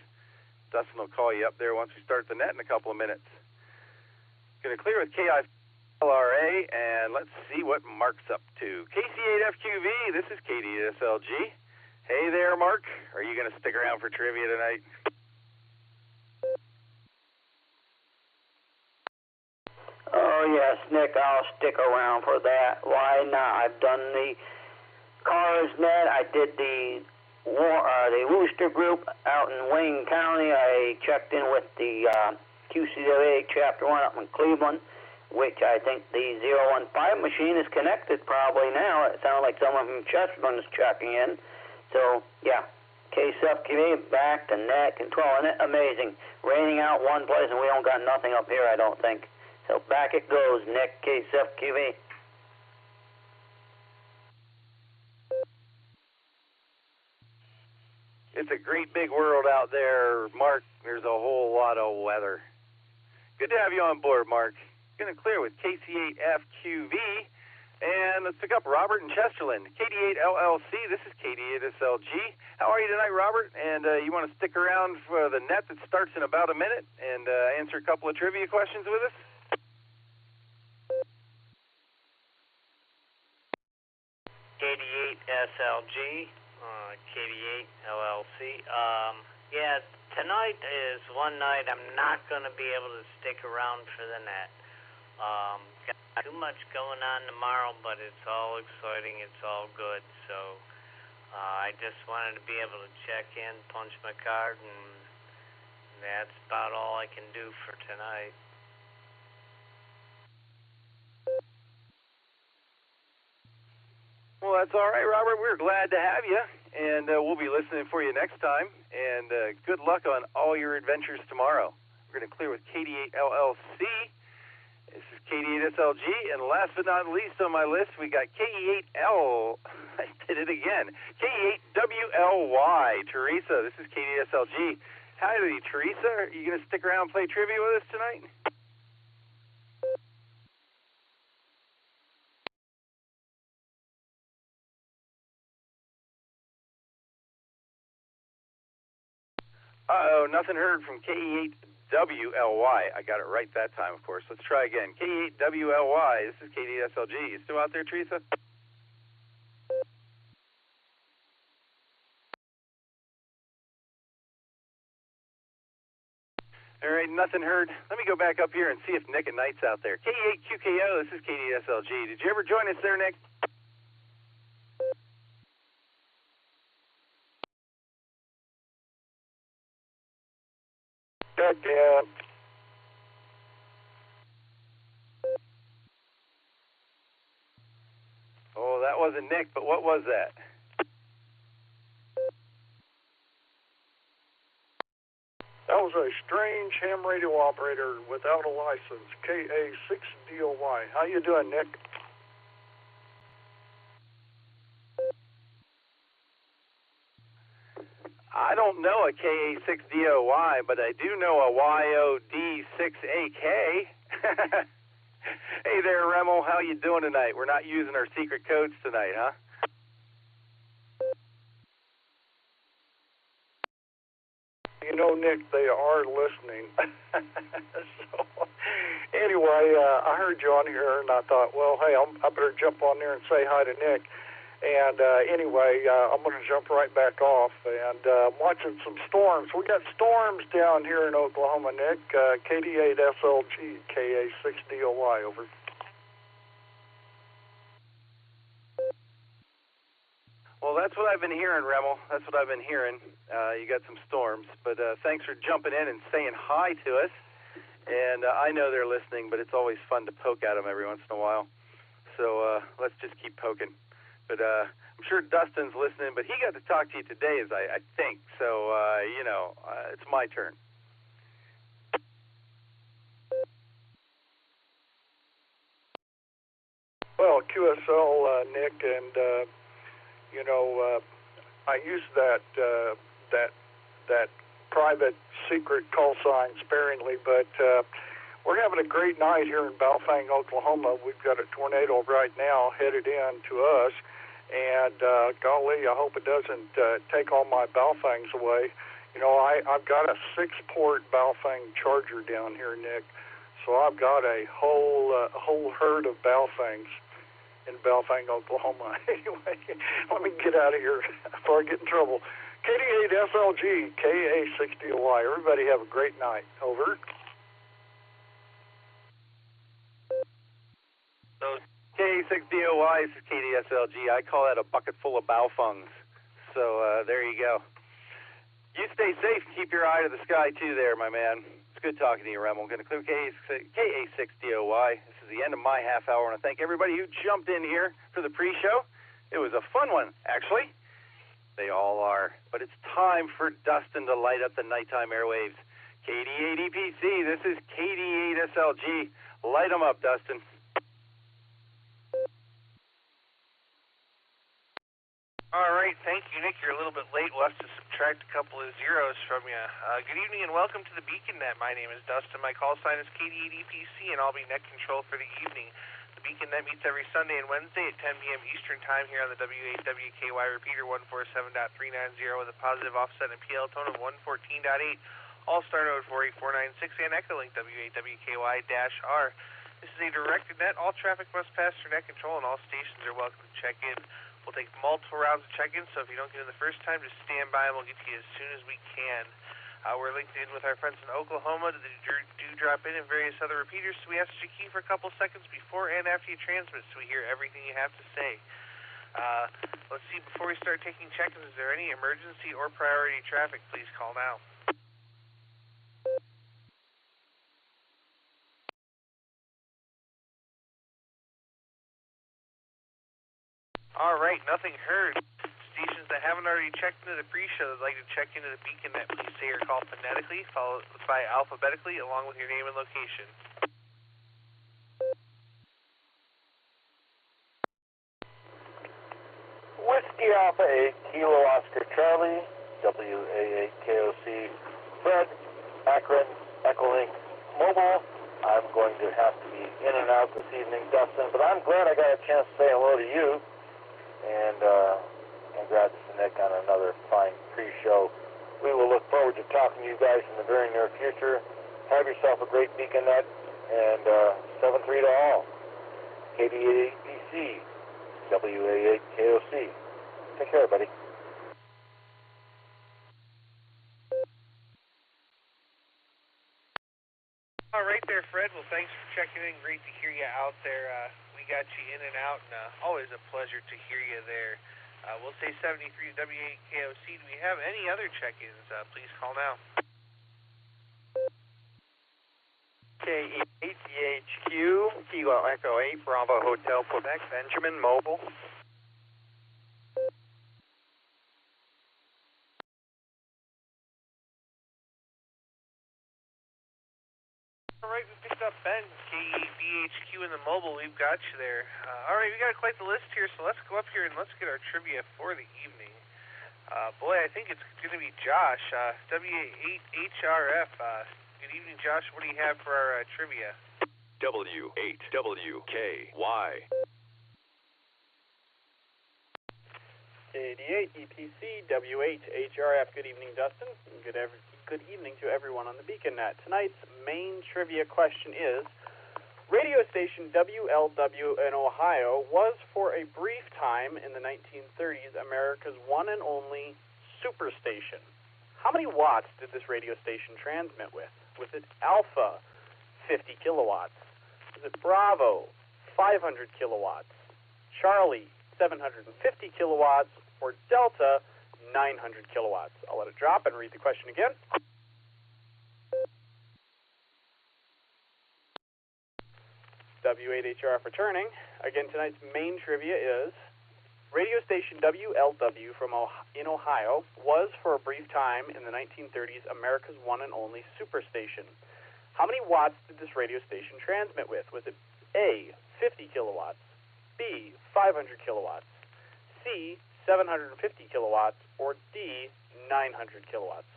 [SPEAKER 2] Dustin will call you up there once we start the net in a couple of minutes. Going to clear with KI5LRA, and let's see what Mark's up to. KC8FQV, this is KD8SLG. Hey there, Mark. Are you going to stick around for trivia tonight?
[SPEAKER 22] Oh, yes, Nick, I'll stick around for that. Why not? I've done the Cars Net. I did the Wooster Group out in Wayne County. I checked in with the QCWA Chapter 1 up in Cleveland, which I think the 015 machine is connected probably now. It sounds like someone from Chesterland is checking in. So, yeah, KSFQV back to net control. Isn't it amazing? Raining out one place and we don't got nothing up here, I don't think. So back it goes, Nick, KSFQV.
[SPEAKER 2] It's a great big world out there, Mark. There's a whole lot of weather. Good to have you on board, Mark. Going to clear with KC8FQV. And let's pick up Robert in Chesterland. KD8LLC, this is KD8SLG. How are you tonight, Robert? And you want to stick around for the net that starts in about a minute and answer a couple of trivia questions with us?
[SPEAKER 6] KD8SLG, KD8LLC. Yeah, tonight is one night I'm not going to be able to stick around for the net. Got too much going on tomorrow, but it's all exciting, it's all good, so I just wanted to be able to check in, punch my card, and that's about all I can do for tonight.
[SPEAKER 2] Well, that's all right, Robert. We're glad to have you, and we'll be listening for you next time, and good luck on all your adventures tomorrow. We're going to clear with KD8LLC. This is KD8SLG, and last but not least on my list, we got KE8L. I did it again. KE8WLY. Teresa, this is KD8SLG. Howdy, Teresa. Are you going to stick around and play trivia with us tonight? Uh-oh, nothing heard from KE8WLY. I got it right that time, of course. Let's try again. KE8WLY. This is KD8SLG. You still out there, Teresa? All right, nothing heard. Let me go back up here and see if Nick and Knight's out there. KE8QKO. This is KD8SLG. Did you ever join us there, Nick?
[SPEAKER 11] Yeah.
[SPEAKER 2] Oh, that wasn't Nick, but what was that?
[SPEAKER 11] That was a strange ham radio operator without a license, KA6DOY. How you doing, Nick?
[SPEAKER 2] I don't know a KA6DOY, but I do know a YOD6AK. Hey there, Remmel. How you doing tonight? We're not using our secret codes tonight, huh?
[SPEAKER 11] You know, Nick, they are listening. So, anyway, I heard you on here, and I thought, well, hey, I better jump on there and say hi to Nick. And anyway, I'm going to jump right back off. And I'm watching some storms. We got storms down here in Oklahoma, Nick. KD8SLG, KA6DOY, over.
[SPEAKER 2] Well, that's what I've been hearing, Remmel. That's what I've been hearing. You got some storms. But thanks for jumping in and saying hi to us. And I know they're listening, but it's always fun to poke at them every once in a while. So let's just keep poking. But I'm sure Dustin's listening, but he got to talk to you today, as I think. So, you know, it's my turn.
[SPEAKER 11] Well, QSL, Nick, and, you know, I use that private secret call sign sparingly, but we're having a great night here in Balfang, Oklahoma. We've got a tornado right now headed in to us. And, golly, I hope it doesn't take all my Balfangs away. You know, I've got a 6-port Balfang charger down here, Nick. So I've got a whole herd of Balfangs in Balfang, Oklahoma. Anyway, let me get out of here before I get in trouble. KD8SLG, KA6DOY. Everybody have a great night. Over.
[SPEAKER 2] KA6DOY, this is KDSLG. I call that a bucket full of Balfungs. So there you go. You stay safe and keep your eye to the sky, too, there, my man. It's good talking to you, Remmel. I'm going to clear KA6DOY. This is the end of my half hour. I want to thank everybody who jumped in here for the pre-show. It was a fun one, actually. They all are. But it's time for Dustin to light up the nighttime airwaves. KD8EPC, this is KD8SLG. Light them up, Dustin.
[SPEAKER 7] All right, thank you, Nick. You're a little bit late. We'll have to subtract a couple of zeros from you. Good evening and welcome to the Beacon Net. My name is Dustin. My call sign is KD8EPC, and I'll be net control for the evening. The Beacon Net meets every Sunday and Wednesday at 10 p.m. Eastern Time here on the W8WKY repeater 147.390 with a positive offset and PL tone of 114.8. Allstar Node 48496 and Echolink W8WKY-R. This is a directed net. All traffic must pass through net control, and all stations are welcome to check in. We'll take multiple rounds of check-in, so if you don't get in the first time, just stand by and we'll get to you as soon as we can. We're linked in with our friends in Oklahoma that do drop in and various other repeaters, so we ask you to key for a couple seconds before and after you transmit so we hear everything you have to say. Let's see, before we start taking check-ins, is there any emergency or priority traffic? Please call now. All right, nothing heard. Stations that haven't already checked into the pre-show that would like to check into the Beacon Net, please say your call phonetically, followed by alphabetically, along with your name and location.
[SPEAKER 17] Whiskey Alpha 8, Kilo Oscar Charlie, WA8KOC, Fred, Akron, Echolink, Mobile. I'm going to have to be in and out this evening, Dustin, but I'm glad I got a chance to say hello to you. And congrats to Nick on another fine pre-show. We will look forward to talking to you guys in the very near future. Have yourself a great Beacon Net, and 7-3 to all. KD8EPC, WA8KOC. Take care, buddy.
[SPEAKER 7] All right there, Fred. Well, thanks for checking in. Great to hear you out there. We got you in and out, and always a pleasure to hear you there. We'll say 73 W8KOC. Do we have any other check-ins? Please call now.
[SPEAKER 2] KE8DHQ, Kilo Echo 8, Bravo Hotel, Quebec, Benjamin, Mobile.
[SPEAKER 7] All right, we picked up Ben, KEBHQ in the mobile. We've got you there. All right, we got quite the list here, so let's go up here and let's get our trivia for the evening. Boy, I think it's going to be Josh, W8HRF. Good evening, Josh. What do you have for our trivia?
[SPEAKER 8] W8WKY.
[SPEAKER 23] KD8EPC, W8HRF. Good evening, Dustin. Good evening to everyone on the Beacon Net. Tonight's main trivia question is, radio station WLW in Ohio was for a brief time in the 1930s America's one and only superstation. How many watts did this radio station transmit with? Was it Alpha, 50 kilowatts? Was it Bravo, 500 kilowatts? Charlie, 750 kilowatts? Or Delta, 900 kilowatts? I'll let it drop and read the question again. W8HRF returning. Again, tonight's main trivia is, radio station WLW in Ohio was for a brief time in the 1930s America's one and only superstation. How many watts did this radio station transmit with? Was it A, 50 kilowatts, B, 500 kilowatts, C, 750 kilowatts, or D, 900 kilowatts?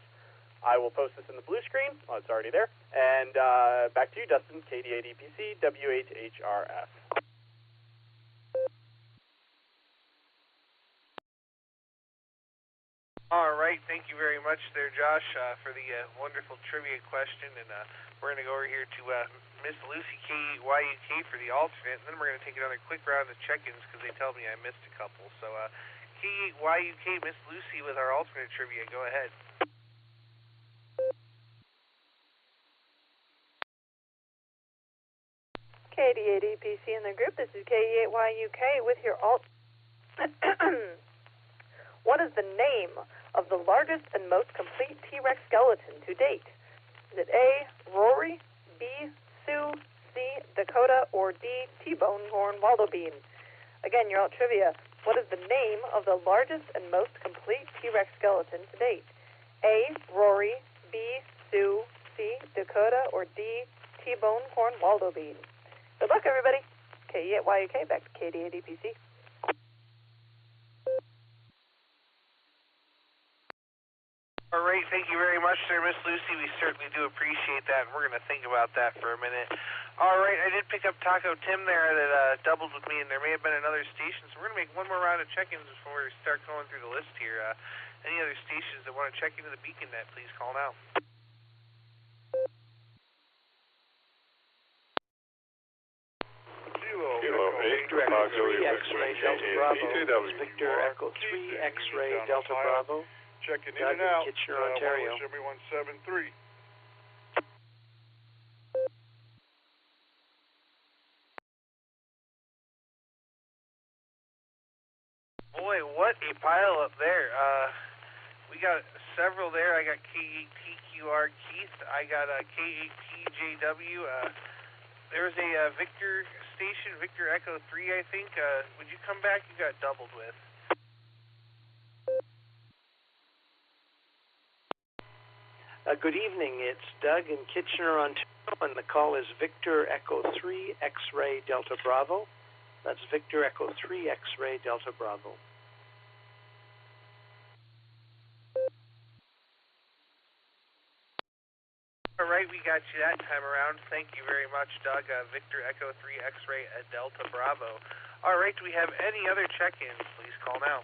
[SPEAKER 23] I will post this in the blue screen. Well, it's already there. And back to you, Dustin, KD8EPC, W8HRF.
[SPEAKER 7] All right, thank you very much there, Josh, for the wonderful trivia question. And we're going to go over here to Miss Lucy KYUK for the alternate, and then we're going to take another quick round of check-ins because they tell me I missed a couple. So KYUK, Miss Lucy with our alternate trivia. Go ahead.
[SPEAKER 9] KD8EPC in the group. This is KE8YUK with your alt. What is the name of the largest and most complete T-Rex skeleton to date? Is it A, Rory, B, Sue, C, Dakota, or D, T-Bone Horn Waldo Bean? Again, your alt trivia. What is the name of the largest and most complete T-Rex skeleton to date? A. Rory, B. Sue, C. Dakota, or D. T-Bone Corn Waldo Bean? Good luck, everybody. KE8YUK, back to KD8EPC.
[SPEAKER 7] All right, thank you very much, sir, Miss Lucy. We certainly do appreciate that, and we're going to think about that for a minute. All right, I did pick up Taco Tim there that doubled with me, and there may have been another station, so we're going to make one more round of check-ins before we start going through the list here. Any other stations that want to check into the Beacon Net, please call now.
[SPEAKER 8] Victor Echo 3 X-Ray Delta Bravo. Victor Echo 3 X-Ray Delta Bravo.
[SPEAKER 20] Checking in and out.
[SPEAKER 8] Kitchener, Ontario.
[SPEAKER 20] Everyone 173.
[SPEAKER 7] Boy, what a pile up there. We got several there. I got K8TQR Keith. I got K8TJW. There's a Victor station, Victor Echo 3, I think. Would you come back? You got doubled with.
[SPEAKER 8] Good evening. It's Doug in Kitchener, Ontario, and the call is Victor Echo 3 X-Ray Delta Bravo. That's Victor Echo 3 X-Ray Delta Bravo.
[SPEAKER 7] All right, we got you that time around. Thank you very much, Doug. Victor Echo 3 X-Ray Delta Bravo. All right, do we have any other check-ins? Please call now.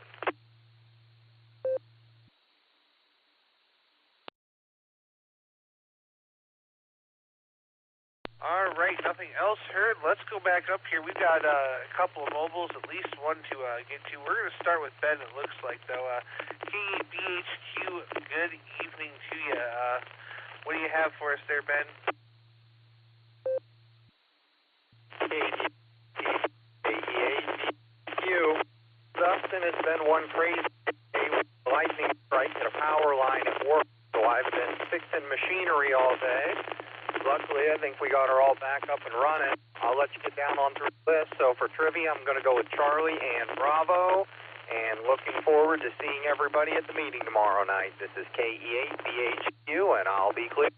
[SPEAKER 7] All right, nothing else heard. Let's go back up here. We've got a couple of mobiles, at least one to get to. We're going to start with Ben, it looks like, though. KBHQ, good evening to you. What do you have for us there, Ben?
[SPEAKER 12] KBHQ. Dustin, has been one crazy day with a lightning strike at a power line at work, so I've been fixing machinery all day. Luckily, I think we got her all back up and running. I'll let you get down on through the list. So for trivia, I'm going to go with Charlie and Bravo, and looking forward to seeing everybody at the meeting tomorrow night. This is KE8BHQ, and I'll be clear.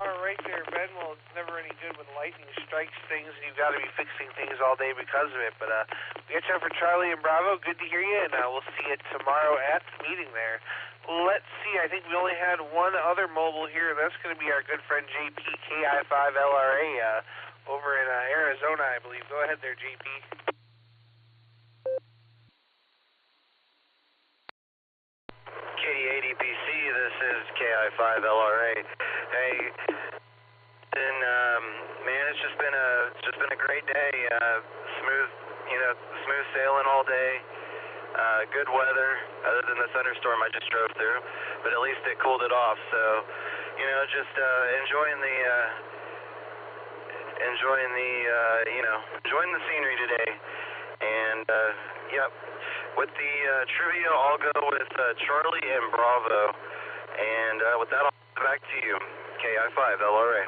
[SPEAKER 7] All right there, Ben. Well, it's never any good when lightning strikes things, and you've got to be fixing things all day because of it. But we got you for Charlie and Bravo. Good to hear you, and we'll see you tomorrow at the meeting there. Let's see. I think we only had one other mobile here. That's going to be our good friend JP, KI5LRA, over in Arizona, I believe. Go ahead there, JP.
[SPEAKER 21] KD8EPC, this is KI5LRA. Hey, and man, it's just been a great day. Smooth sailing all day. Good weather, other than the thunderstorm I just drove through, but at least it cooled it off. So, just enjoying the scenery today. And yep. With the trivia, I'll go with Charlie and Bravo. And with that, I'll back to you. KI5LRA.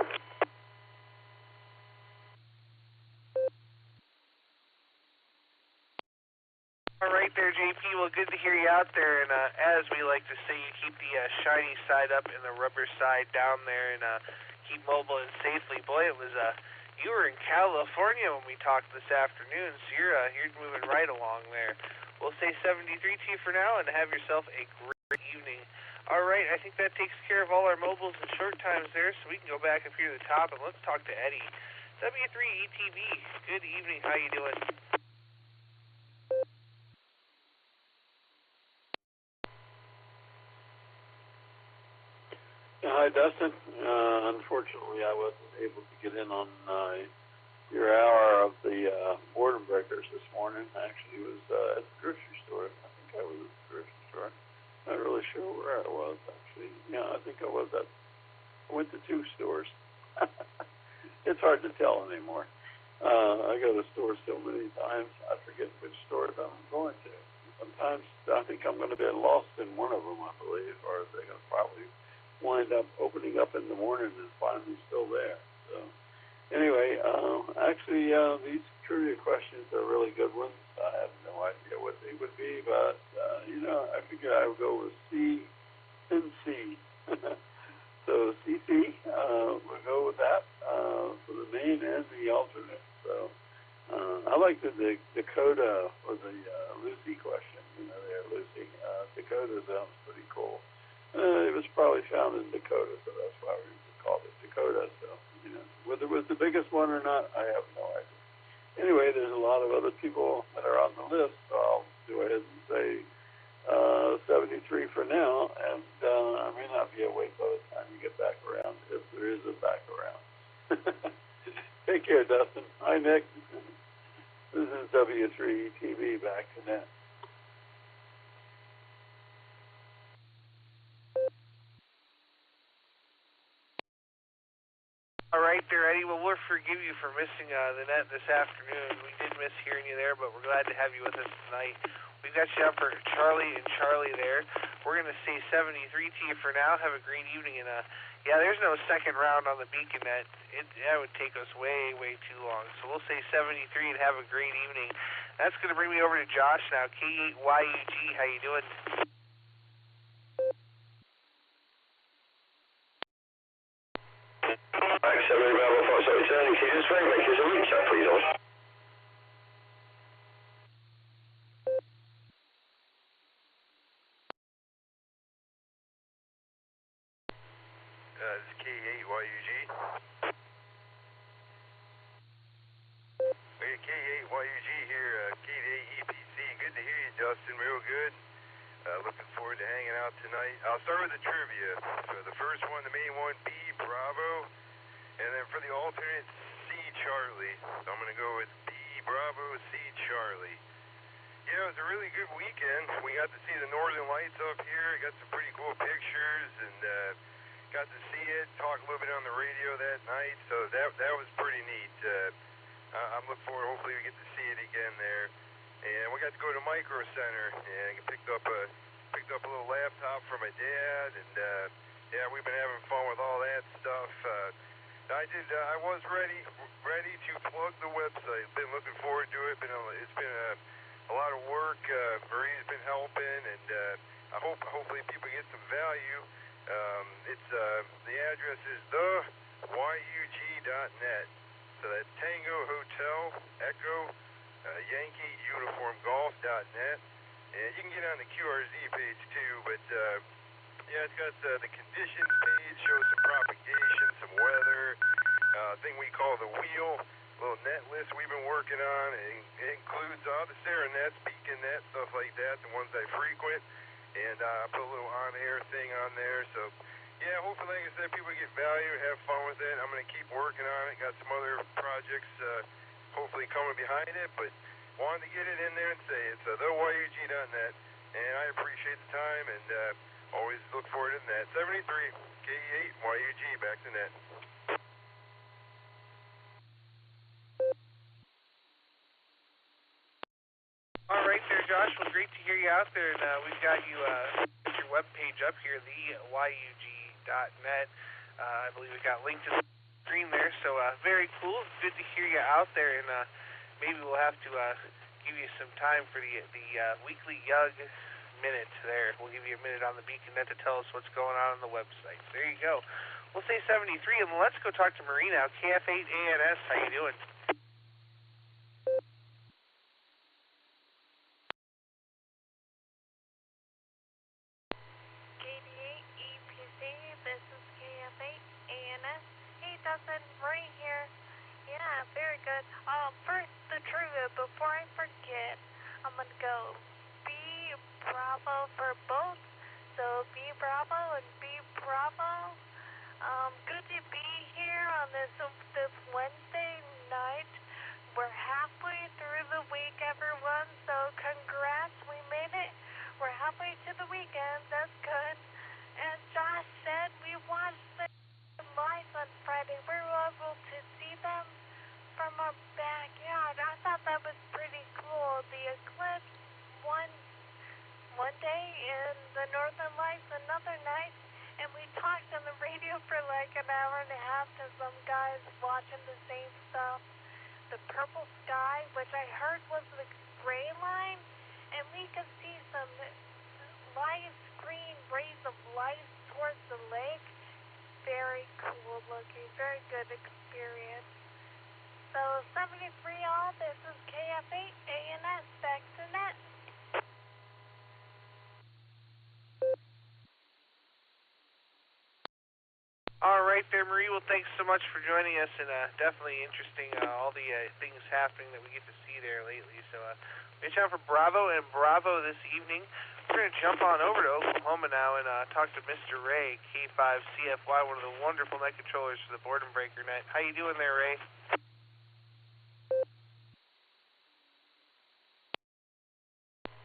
[SPEAKER 7] All right there, JP. Well, good to hear you out there. And as we like to say, you keep the shiny side up and the rubber side down there, and keep mobile and safely. Boy, it was you were in California when we talked this afternoon, so you're moving right along there. We'll say 73 to you for now, and have yourself a great evening. All right, I think that takes care of all our mobiles and short times there, so we can go back up here to the top, and let's talk to Eddie. W3ETB, good evening. How you doing?
[SPEAKER 11] Hi, Dustin. Unfortunately, I wasn't able to get in on your hour of the boredom breakers this morning. I actually was at the grocery store. I think I was at the grocery store. Not really sure where I was, actually. Yeah, I think I was at... I went to 2 stores. It's hard to tell anymore. I go to stores so many times, I forget which stores I'm going to. Sometimes I think I'm going to be lost in one of them, I believe, or they're going to probably wind up opening up in the morning and find me still there. So Anyway, actually, these trivia questions are really good ones. I have no idea what they would be, but, I figured I would go with C and C. So CC, we'll go with that for the main and the alternate. So I like the Dakota or the Lucy question. Lucy. Dakota sounds pretty cool. It was probably found in Dakota, so that's why we called it Dakota. So, whether it was the biggest one or not, I have no idea. Anyway, there's a lot of other people that are on the list, so I'll go ahead and say 73 for now, and I may not be awake by the time you get back around, if there is a back around. Take care, Dustin. Hi, Nick. This is W3TV, back to net.
[SPEAKER 7] All right there, Eddie. Well, we'll forgive you for missing the net this afternoon. We did miss hearing you there, but we're glad to have you with us tonight. We've got you up for Charlie and Charlie there. We're going to say 73 to you for now. Have a great evening. And, there's no second round on the Beacon net. That would take us way, way too long. So we'll say 73 and have a great evening. That's going to bring me over to Josh now. K8YUG, how you doing?
[SPEAKER 4] Can you just ring me? There's a reach up, please, on.
[SPEAKER 5] This is K8YUG. K8YUG here, K8EPC. Good to hear you, Dustin. Real good. Looking forward to hanging out tonight. I'll start with the trivia. So the first one, the main one, B, Bravo. And then for the alternate, C, Charlie. So I'm going to go with B, Bravo, C, Charlie. Yeah, it was a really good weekend. We got to see the Northern Lights up here. Got some pretty cool pictures and got to see it, talk a little bit on the radio that night. So that was pretty neat. I'm looking forward. Hopefully we get to see it again there. And we got to go to Micro Center and picked up a little laptop for my dad. And we've been having fun with all that stuff. I was ready to plug the website. Been looking forward to it. It's been a lot of work. Marie's been helping, and hopefully people get some value. It's the address is theyug.net. So that's Tango Hotel Echo Yankee Uniform Golf.net, and you can get on the QRZ page too. But it's got the conditions page, shows some propagation, some weather, thing we call the wheel, little net list we've been working on. It includes all the Sarah nets, Beacon net, stuff like that, the ones I frequent, and I put a little on-air thing on there. So hopefully, like I said, people get value, have fun with it. I'm going to keep working on it. Got some other projects hopefully coming behind it, but wanted to get it in there and say it's theyug.net, and I appreciate the time and always look forward to that. 73 K8YUG, back to net.
[SPEAKER 7] All right there, Josh. Well, great to hear you out there. And we've got you your webpage up here, theyug.net. I believe we got linked to the screen there. So very cool. Good to hear you out there. And maybe we'll have to give you some time for the weekly YUG minute there. We'll give you a minute on the Beacon Net to tell us what's going on the website. So there you go. We'll say 73, and let's go talk to Marie now. KF8ANS, how you doing?
[SPEAKER 13] This is KF8ANS. Hey, Dustin, Marie here. Yeah, very good. First, the trivia. Before I forget, I'm going to go B, Bravo for both. So B, Bravo, and B, Bravo. Good to be here on this Wednesday night. We're halfway through the week, everyone, so congrats. We made it. We're halfway to the weekend. That's good. And Josh said we watched the lights on Friday. We were able to see them from our backyard. I thought that was pretty cool. The eclipse one day and the northern lights another night, and we talked on the radio for like an hour and a half to some guys watching the same stuff. The purple sky, which I heard was the gray line, and we could see some light green rays of light towards the lake. Very cool looking, very good experience. So 73 all, this is KF8 ANS, back to net.
[SPEAKER 7] All right there, Marie. Well, thanks so much for joining us, and definitely interesting, all the things happening that we get to see there lately. So it's time for Bravo and Bravo this evening. We're going to jump on over to Oklahoma now and talk to Mr. Ray, K5CFY, one of the wonderful net controllers for the Boredom Breaker net. How you doing there, Ray?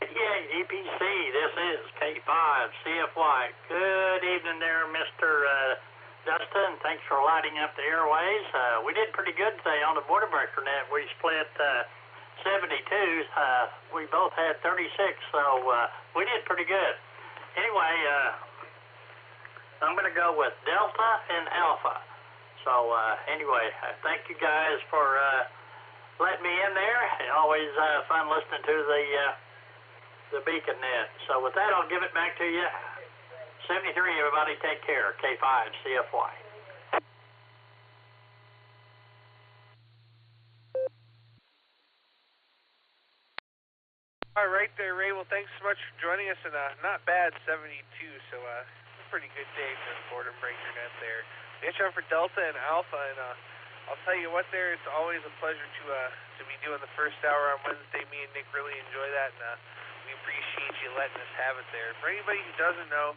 [SPEAKER 1] Yeah, EPC, this is K5CFY. Good evening there, Mr. Dustin. Thanks for lighting up the airways. We did pretty good today on the Boredom Breaker net. We split 72s. We both had 36, so we did pretty good. Anyway, I'm going to go with Delta and Alpha. So anyway, thank you guys for letting me in there. Always fun listening to the Beacon net. So with that, I'll give it back to you. 73, everybody take care. K5CFY.
[SPEAKER 7] All right there, Ray. Well, thanks so much for joining us, and not bad, 72, so it's a pretty good day for the Boredom Breaker net there. It's time for Delta and Alpha, and I'll tell you what there, it's always a pleasure to be doing the first hour on Wednesday. Me and Nick really enjoy that, and we appreciate you letting us have it there. For anybody who doesn't know,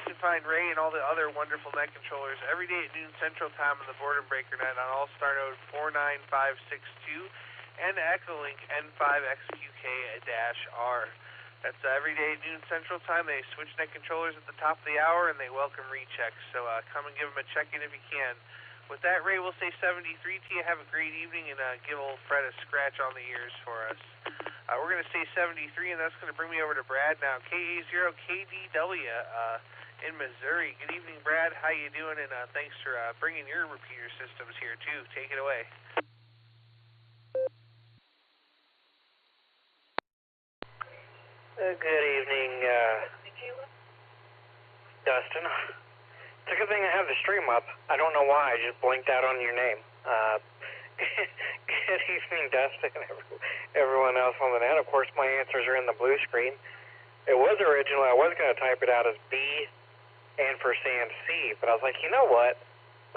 [SPEAKER 7] you can find Ray and all the other wonderful net controllers every day at noon Central Time on the Boredom Breaker net on Allstar Node 49562 and Echolink N5XQK-R. That's every day at noon Central Time. They switch net controllers at the top of the hour, and they welcome rechecks. So come and give them a check-in if you can. With that, Ray, we'll say 73 to you. Have a great evening, and give old Fred a scratch on the ears for us. We're going to say 73, and that's going to bring me over to Brad now. KA0KDW in Missouri. Good evening, Brad. How you doing? And thanks for bringing your repeater systems here, too. Take it away.
[SPEAKER 3] Good evening, Dustin. It's a good thing I have the stream up. I don't know why, I just blinked out on your name. Good evening, Dustin, and everyone else on the net. Of course, my answers are in the blue screen. It was originally, I was going to type it out as B and for Sam C, but I was like, you know what?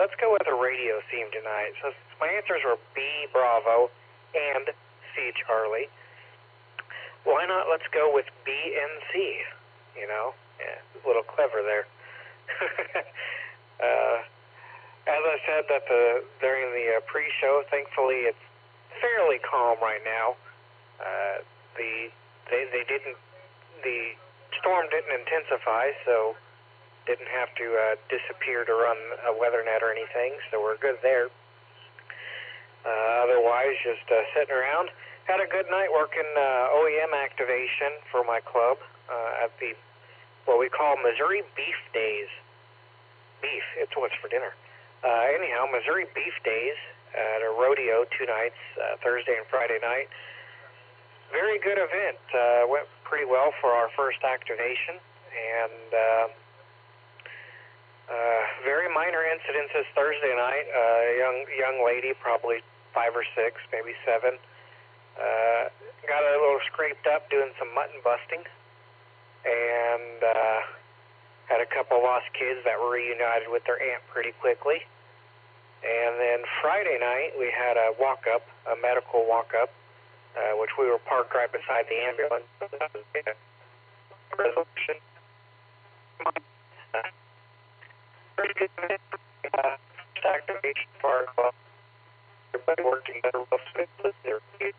[SPEAKER 3] Let's go with a radio theme tonight. So my answers were B, Bravo, and C, Charlie. Why not let's go with B and C, you know? Yeah, a little clever there. As I said that during the pre-show, thankfully it's fairly calm right now. The storm didn't intensify, so didn't have to disappear to run a weather net or anything, so we're good there. Otherwise, just sitting around. Had a good night working OEM activation for my club at the what we call Missouri Beef Days. Beef, it's what's for dinner. Anyhow, Missouri Beef Days at a rodeo 2 nights, Thursday and Friday night. Very good event. Went pretty well for our first activation, and very minor incidences Thursday night. A young lady, probably 5 or 6, maybe 7. Got a little scraped up doing some mutton busting, and had a couple lost kids that were reunited with their aunt pretty quickly. And then Friday night we had a walk-up, a medical walk-up, which we were parked right beside the ambulance. Resolution. Pretty good activation for our club. Everybody worked together real smoothly.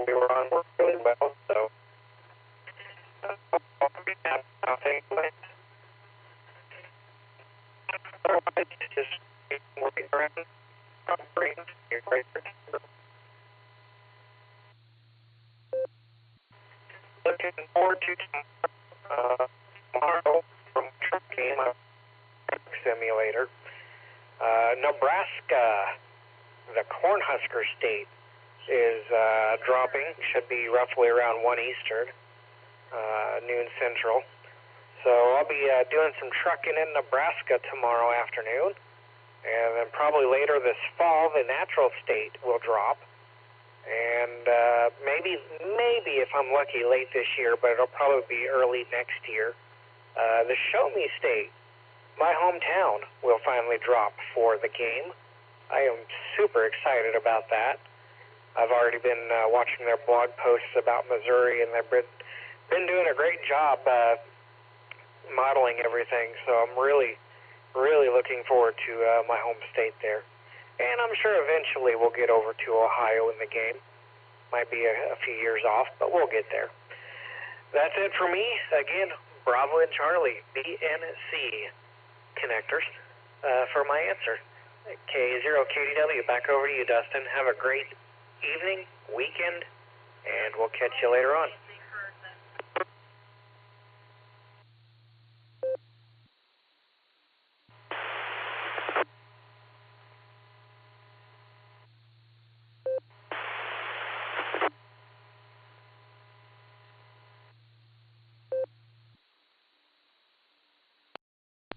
[SPEAKER 3] We were on work really well, so how things went. Otherwise, just working around, you're great for looking forward to tomorrow from truck game. I'm simulator. Nebraska, the Cornhusker state, is dropping. Should be roughly around 1 Eastern, noon Central. So I'll be doing some trucking in Nebraska tomorrow afternoon. And then probably later this fall, the natural state will drop. And maybe if I'm lucky, late this year, but it'll probably be early next year. The Show Me State, my hometown, will finally drop for the game. I am super excited about that. I've already been watching their blog posts about Missouri, and they've been doing a great job modeling everything. So I'm really looking forward to my home state there. And I'm sure eventually we'll get over to Ohio in the game. Might be a few years off, but we'll get there. That's it for me. Again, Bravo and Charlie, BNC connectors, for my answer. K0KDW, back over to you, Dustin. Have a great evening, weekend, and we'll catch you later on.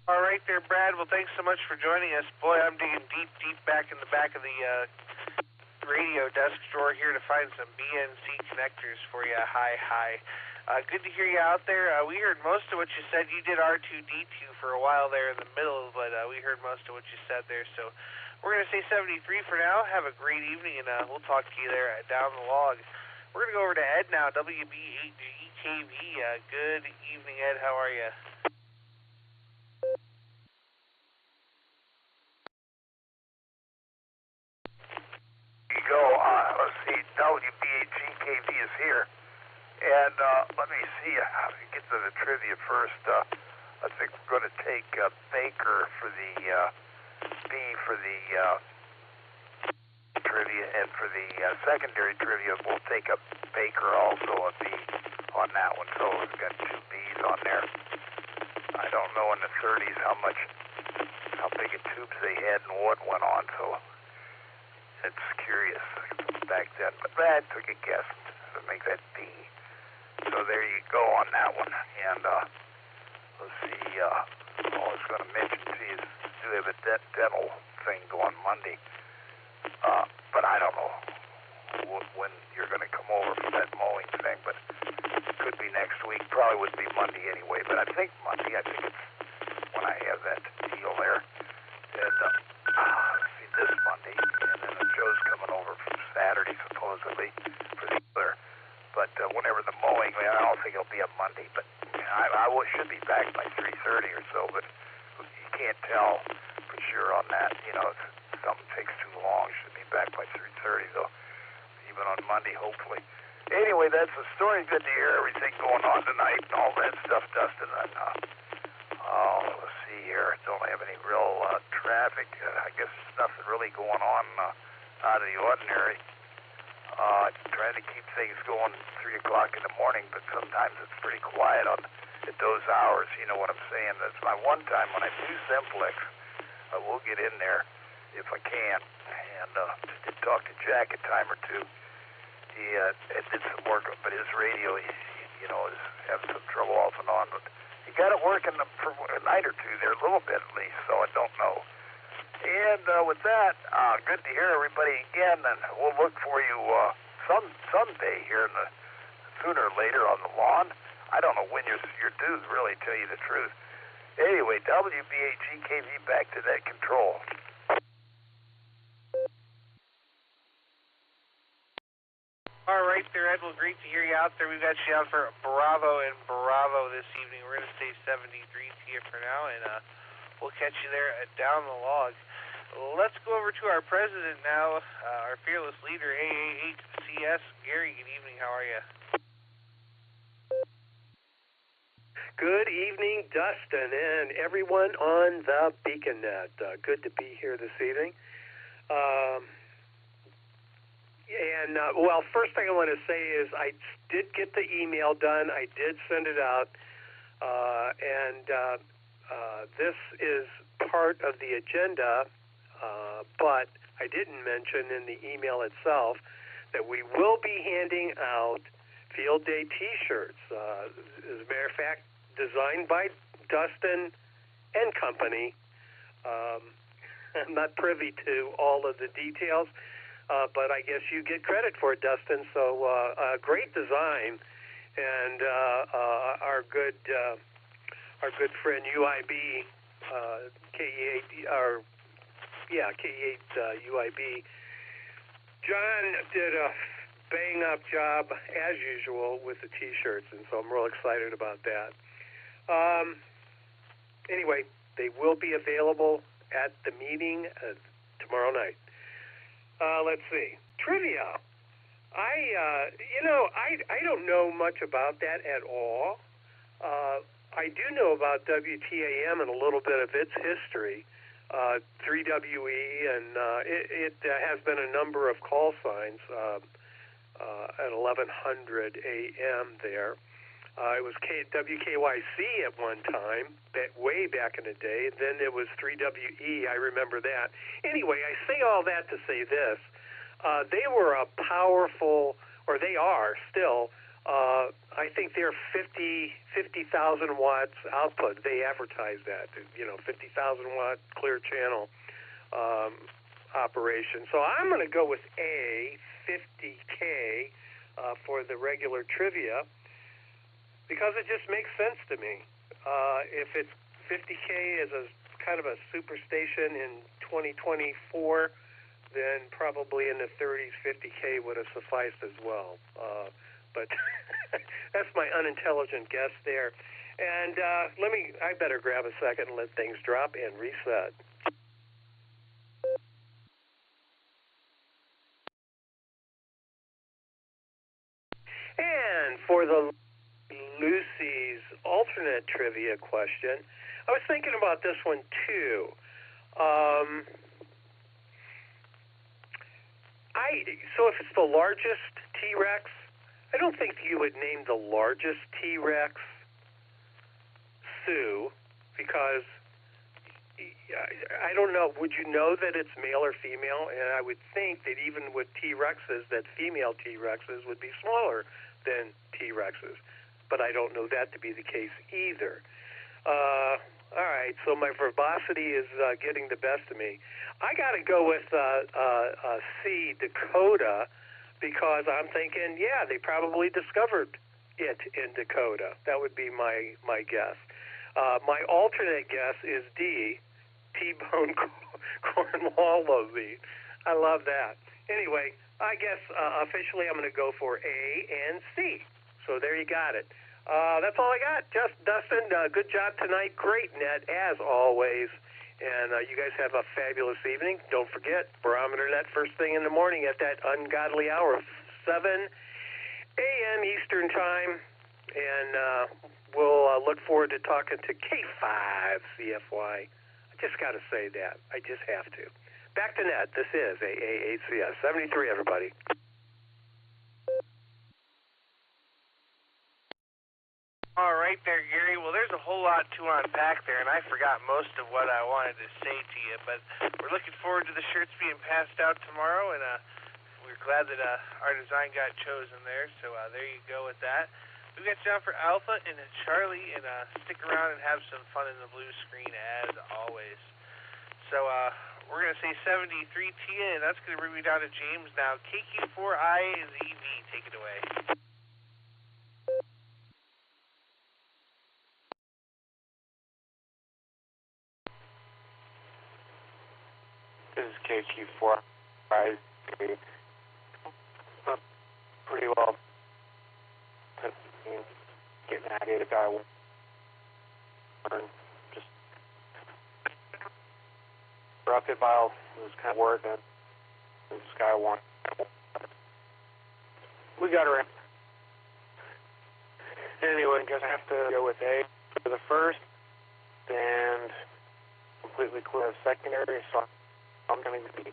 [SPEAKER 7] All right there, Brad. Well, thanks so much for joining us. Boy, I'm digging deep back in the back of the radio desk drawer here to find some BNC connectors for you. Hi. Good to hear you out there. We heard most of what you said. You did R2D2 for a while there in the middle, but we heard most of what you said there. So we're going to say 73 for now. Have a great evening, and we'll talk to you there down the log. We're going to go over to Ed now, WB8GKV. Good evening, Ed. How are you?
[SPEAKER 10] Go. Let's see, WB8GKV is here. And let me see how to get to the trivia first. I think we're going to take Baker for the B for the trivia, and for the secondary trivia, we'll take a Baker also a B on that one. So we've got 2 Bs on there. I don't know in the 30s how big a tubes they had and what went on, so it's curious back then. But I took a guess to make that B. So there you go on that one. And let's see, all I was going to mention to you is do have a dental thing going Monday. But I don't know when you're going to come over for that mowing thing, but it could be next week. Probably would be Monday anyway, but I think Monday. I think it's when I have that deal there. And see, this Monday, and then Joe's coming over from Saturday, supposedly, for the other. But whenever the mowing, I don't think it'll be a Monday, but I should be back by 3:30 or so, but you can't tell for sure on that. You know, if something takes too long, should be back by 3:30, though, even on Monday, hopefully. Anyway, that's the story. Good to hear everything going on tonight and all that stuff, Dustin. And, let's see here. Don't have any real traffic. I guess nothing really going on out of the ordinary. Trying to keep things going 3 o'clock in the morning, but sometimes it's pretty quiet at those hours. You know what I'm saying? That's my one time when I do Simplex. I will get in there if I can, and did talk to Jack a time or two. He did some work, but his radio, you know, is having some trouble off and on. But he got it working for a night or two there, a little bit at least. So I don't know. And with that, good to hear everybody again, and we'll look for you someday here sooner or later on the lawn. I don't know when you're due, really, tell you the truth. Anyway, WB8GKV back to that control.
[SPEAKER 7] All right there, Ed. Well, great to hear you out there. We've got you out for Bravo and Bravo this evening. We're going to stay 73 to you for now, and we'll catch you there down the log. Let's go over to our president now, our fearless leader, AA8CS. Gary, good evening. How are you?
[SPEAKER 14] Good evening, Dustin, and everyone on the BeaconNet. Good to be here this evening. Well, first thing I want to say is I did get the email done. I did send it out, and this is part of the agenda, but I didn't mention in the email itself that we will be handing out Field Day T-shirts. As a matter of fact, designed by Dustin and company. I'm not privy to all of the details, but I guess you get credit for it, Dustin. So great design, and our good friend UIB, KE8, KE8 UIB. John did a bang-up job, as usual, with the T-shirts, and so I'm real excited about that. Anyway, they will be available at the meeting tomorrow night. Let's see. Trivia. I don't know much about that at all. I do know about WTAM and a little bit of its history. 3WE, and it has been a number of call signs at 1100 a.m. there. It was WKYC at one time, way back in the day. Then it was 3WE. I remember that. Anyway, I say all that to say this. They were a powerful, or they are still, I think they're 50,000 watts output. They advertise that, 50,000 watt clear channel operation. So I'm going to go with A, 50K for the regular trivia, because it just makes sense to me. If it's 50K as a kind of a superstation in 2024, then probably in the 30s, 50K would have sufficed as well. But that's my unintelligent guess there. And I better grab a second and let things drop and reset. And for the Lucy's alternate trivia question, I was thinking about this one too. So if it's the largest T-Rex, I don't think you would name the largest T-Rex Sue, because I don't know. Would you know that it's male or female? And I would think that even with T-Rexes, that female T-Rexes would be smaller than T-Rexes. But I don't know that to be the case either. All right, so my verbosity is getting the best of me. I got to go with C, Dakota, because I'm thinking, yeah, they probably discovered it in Dakota. That would be my guess. My alternate guess is D, T-bone Cornwall-Lobie. I love that. Anyway, I guess officially I'm going to go for A and C. So there you got it. That's all I got. Just Dustin, good job tonight. Great net, as always. And you guys have a fabulous evening. Don't forget, barometer net first thing in the morning at that ungodly hour of 7 a.m. Eastern Time. And we'll look forward to talking to K5 CFY. I just got to say that. I just have to. Back to net. This is AA8CS 73, everybody.
[SPEAKER 7] All right there, Gary. Well, there's a whole lot to unpack there, and I forgot most of what I wanted to say to you, but we're looking forward to the shirts being passed out tomorrow, and we're glad that our design got chosen there, so there you go with that. We got down for Alpha and Charlie, and stick around and have some fun in the blue screen, as always. So we're going to say 73T, and that's going to bring me down to James now. KQ4IZV, take it away.
[SPEAKER 15] This is KQ4. Pretty well. Getting an idea of guy just rocket valve was kind of working. The Sky One. We got her in. Anyway, I guess I have to go with A for the first and completely clear of secondary, so I'm going to be.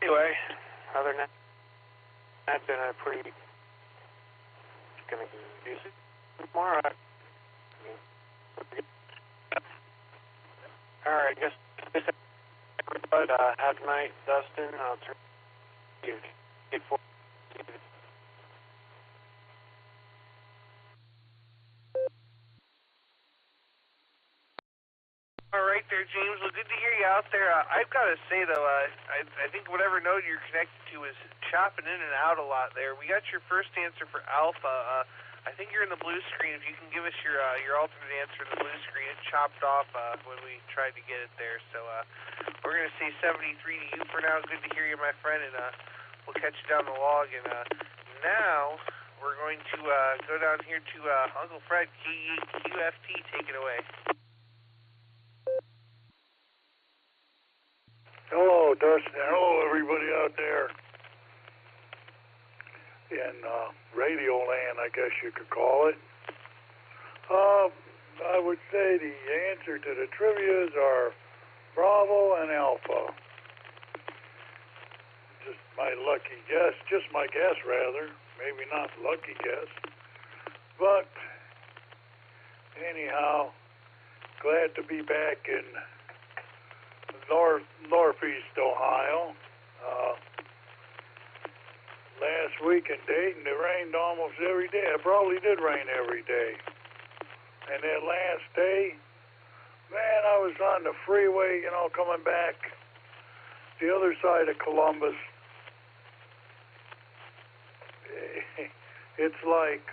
[SPEAKER 15] Anyway, other than that, I've been a pretty. Going to use it tomorrow. All right, just everybody, have a night, Dustin. I'll turn you.
[SPEAKER 7] All right there, James. Well, good to hear you out there. I've got to say, though, I think whatever node you're connected to is chopping in and out a lot there. We got your first answer for Alpha. I think you're in the blue screen. If you can give us your alternate answer in the blue screen, it chopped off when we tried to get it there. So we're going to say 73 to you for now. Good to hear you, my friend, and we'll catch you down the log. And now we're going to go down here to Uncle Fred, QFT. Take it away.
[SPEAKER 11] Hello, Dustin. Hello, everybody out there in radio land, I guess you could call it. I would say the answer to the trivias are Bravo and Alpha. Just my lucky guess, just my guess, rather. Maybe not lucky guess. But anyhow, glad to be back in Northeast Ohio. Last week in Dayton, it rained almost every day. It probably did rain every day. And that last day, man, I was on the freeway, coming back the other side of Columbus. It's like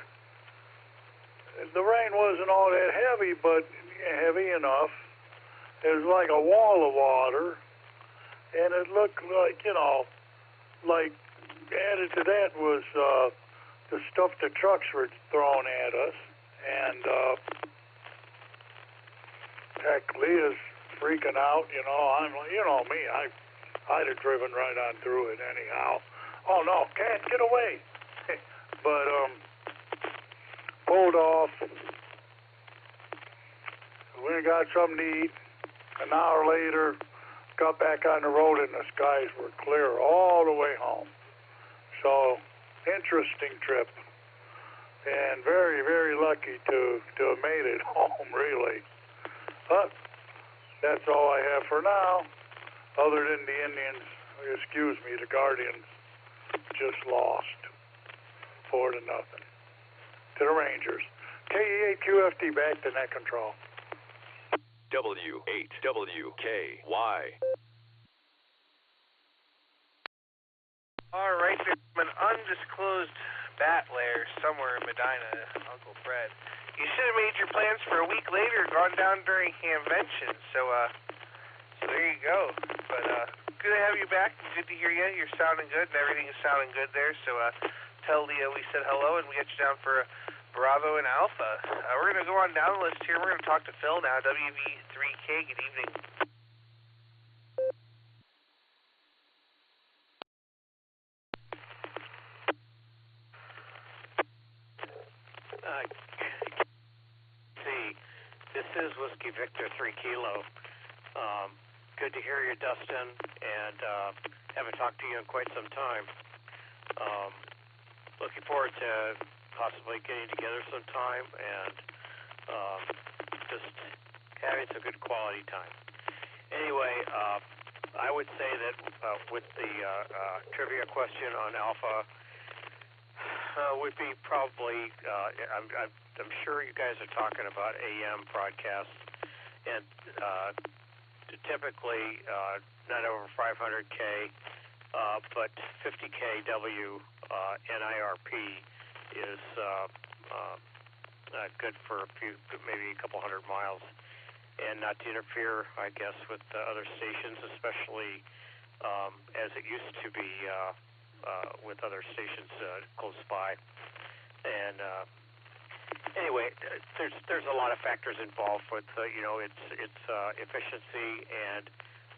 [SPEAKER 11] the rain wasn't all that heavy, but heavy enough. It was like a wall of water, and it looked like, like added to that was the stuff the trucks were throwing at us. And heck, Leah's freaking out, I'm, me, I'd have driven right on through it anyhow. Oh no, can't get away. But pulled off. We got something to eat. An hour later, got back on the road and the skies were clear all the way home. So, interesting trip. And very, very lucky to have made it home, really. But that's all I have for now. Other than the Indians, excuse me, the Guardians just lost 4-0 to the Rangers. KE8QFT back to net control.
[SPEAKER 16] W8WKY.
[SPEAKER 7] All right, there's an undisclosed bat lair somewhere in Medina, Uncle Fred. You should have made your plans for a week later, gone down during convention. So there you go. But good to have you back. Good to hear you. You're sounding good, and everything is sounding good there. So tell Leah we said hello, and we get you down for Bravo and Alpha. We're going to go on down the list here. We're going to talk to Phil now, WV3K. Good evening.
[SPEAKER 18] This is Whiskey Victor 3 Kilo. Good to hear you, Dustin, and haven't talked to you in quite some time. Looking forward to possibly getting together sometime and just having some good quality time. Anyway, I would say that with the trivia question on Alpha, would be probably, I'm sure you guys are talking about AM broadcasts, and typically not over 500K, but 50 kW NIRP is good for maybe a couple hundred miles, and not to interfere, I guess, with other stations, especially as it used to be with other stations close by. And anyway, there's a lot of factors involved with its efficiency, and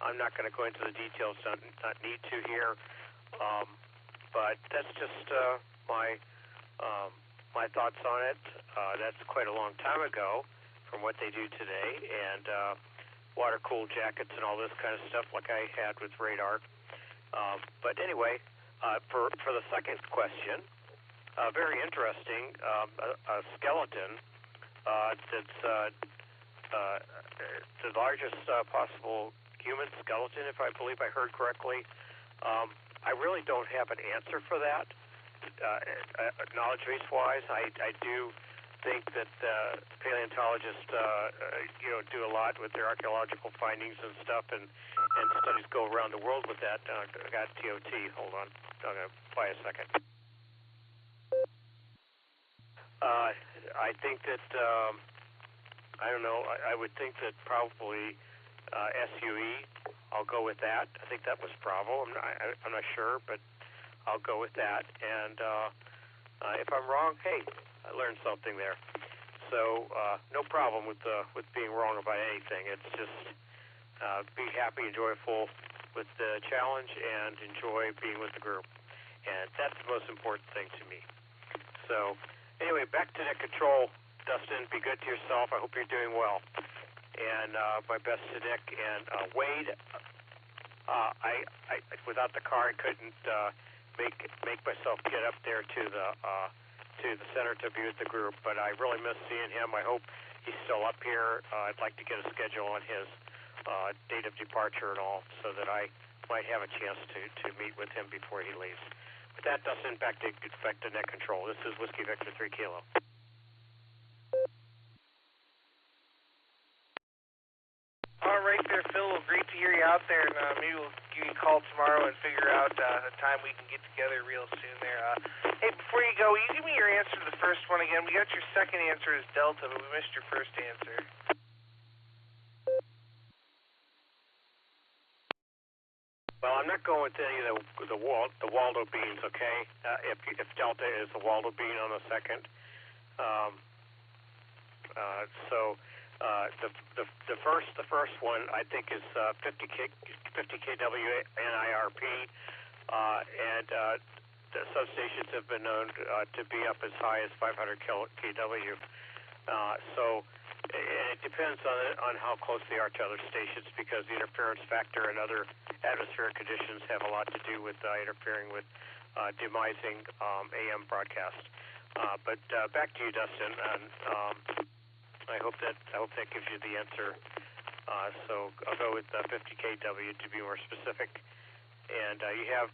[SPEAKER 18] I'm not going to go into the details. Not need to here, but that's just my thoughts on it. That's quite a long time ago from what they do today, and water-cooled jackets and all this kind of stuff like I had with radar. But anyway, for the second question, very interesting, a skeleton that's the largest possible human skeleton, if I believe I heard correctly. I really don't have an answer for that, knowledge base-wise. I do think that paleontologists, do a lot with their archaeological findings and stuff, and studies go around the world with that. I got TOT. Hold on. I'm going to buy a second. I think that, I don't know, I would think that probably SUE, I'll go with that. I think that was Bravo. I'm not sure, but I'll go with that. And if I'm wrong, hey, I learned something there. So no problem with being wrong about anything. It's just be happy and joyful with the challenge and enjoy being with the group. And that's the most important thing to me. So anyway, back to net control. Dustin, be good to yourself. I hope you're doing well. And my best to Nick and Wade. I without the car, I couldn't make myself get up there to the center to be with the group. But I really miss seeing him. I hope he's still up here. I'd like to get a schedule on his date of departure and all, so that I might have a chance to meet with him before he leaves. With that, Dustin, back to net control. This is Whiskey Victor 3 Kilo.
[SPEAKER 7] All right there, Phil. Well, great to hear you out there, and maybe we'll give you a call tomorrow and figure out a time we can get together real soon there. Hey, before you go, will you give me your answer to the first one again? We got your second answer as Delta, but we missed your first answer.
[SPEAKER 18] Well, I'm not going with any of the Waldo beans, okay? If Delta is the Waldo bean on the second. The first one I think is 50 kW NIRP, and the substations have been known to be up as high as 500 kW. So it depends on how close they are to other stations, because the interference factor and other atmospheric conditions have a lot to do with interfering with demising AM broadcast. But back to you, Dustin. And I hope that gives you the answer. So I'll go with 50 kW to be more specific. And you have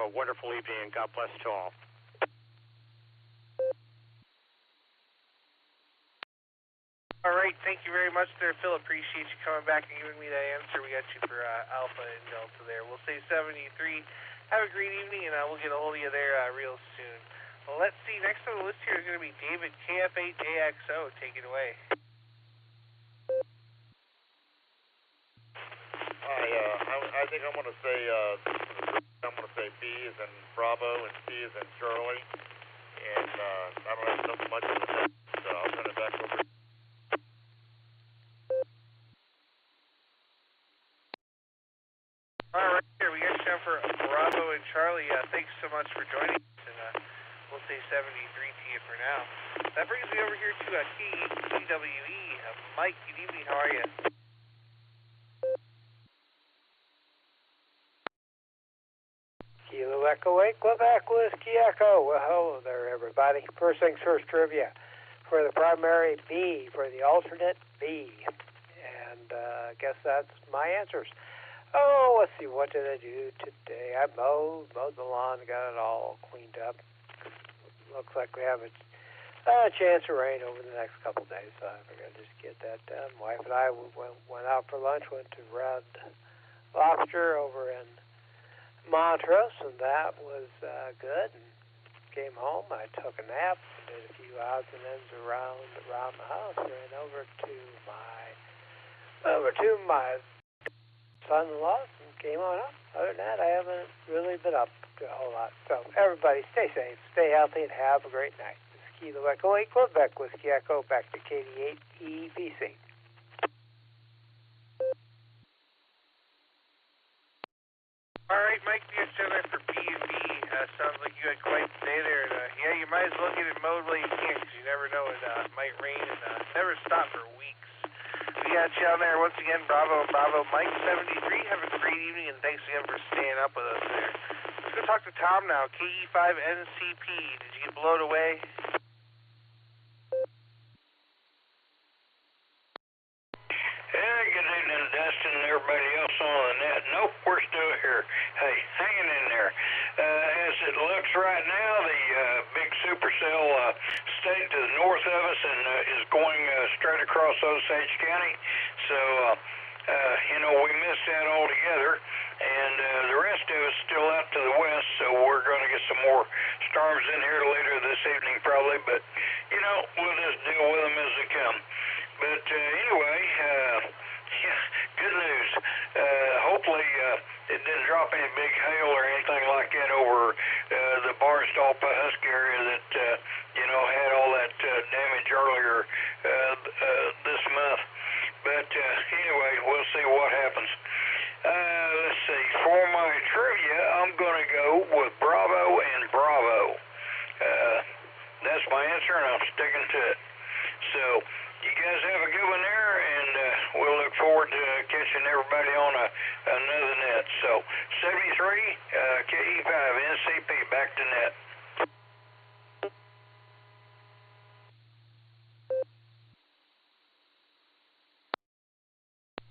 [SPEAKER 18] a wonderful evening, and God bless to all.
[SPEAKER 7] All right, thank you very much there, Phil. Appreciate you coming back and giving me that answer. We got you for Alpha and Delta there. We'll say 73. Have a great evening, and we'll get a hold of you there real soon. Well, let's see. Next on the list here is going to be David, KF8AXO. Take it away.
[SPEAKER 6] Hi, I think I'm going to say B as in Bravo and C as in Charlie, and I don't have so much of it, so I'll turn it back over.
[SPEAKER 7] All right, here we got you down for Bravo and Charlie. Thanks so much for joining us, and we'll say 73 to you for now. That brings me over here to KEWE. Mike, good evening. How are you?
[SPEAKER 19] Kilo Echo 8, Quebec Whiskey Echo. Well, hello there, everybody. First things first, trivia. For the primary, B. For the alternate, B. And I guess that's my answers. Oh, let's see, what did I do today? I mowed the lawn, got it all cleaned up. Looks like we have a chance of rain over the next couple of days, so I figured I'd just get that done. Wife and I went out for lunch, went to Red Lobster over in Montrose, and that was good. And came home, I took a nap, did a few odds and ends around the house, ran over to my son-in-law and came on up. Other than that, I haven't really been up to a whole lot. So everybody, stay safe, stay healthy, and have a great night. This is Kilo Echo 8, Quebec Whiskey Echo, back to KD8 EPC.
[SPEAKER 7] All right, Mike, the agenda for B&B. Sounds like you had quite the day there. And, yeah, you might as well get it mowed while you can, because you never know. It might rain and never stop for weeks. We got you on there once again. Bravo, Mike 73. Have a great evening, and thanks again for staying up with us there. Let's go talk to Tom now. KE5NCP. Did you get blown away?
[SPEAKER 2] cell state to the north of us and is going straight across Osage County. So, we missed that altogether. And the rest of us still out to the west, so we're going to get some more storms in here later this evening probably. But, we'll just deal with them as they come. But anyway, good news. Hopefully it didn't drop any big hail or anything like that over the Barstow Husky area that, had all that damage earlier this month. But anyway, we'll see what happens. Let's see. For my trivia, I'm going to go with Bravo and Bravo. That's my answer, and I'm sticking to it. So, you guys have a good one there, and we'll look forward to catching everybody on another net. So, 73, KE5, NCP, back to net.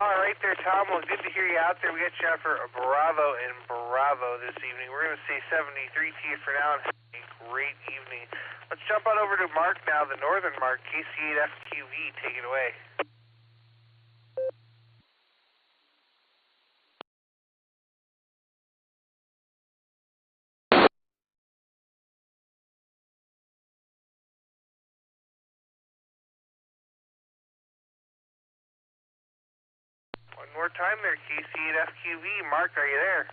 [SPEAKER 7] All right there, Tom. Well, good to hear you out there. We got you out for Bravo and Bravo this evening. We're going to say 73 to you for now, and have a great evening. Let's jump on over to Mark now, the northern Mark, KC8FQV. Take it away. One more time there, KC8FQV. Mark, are you there?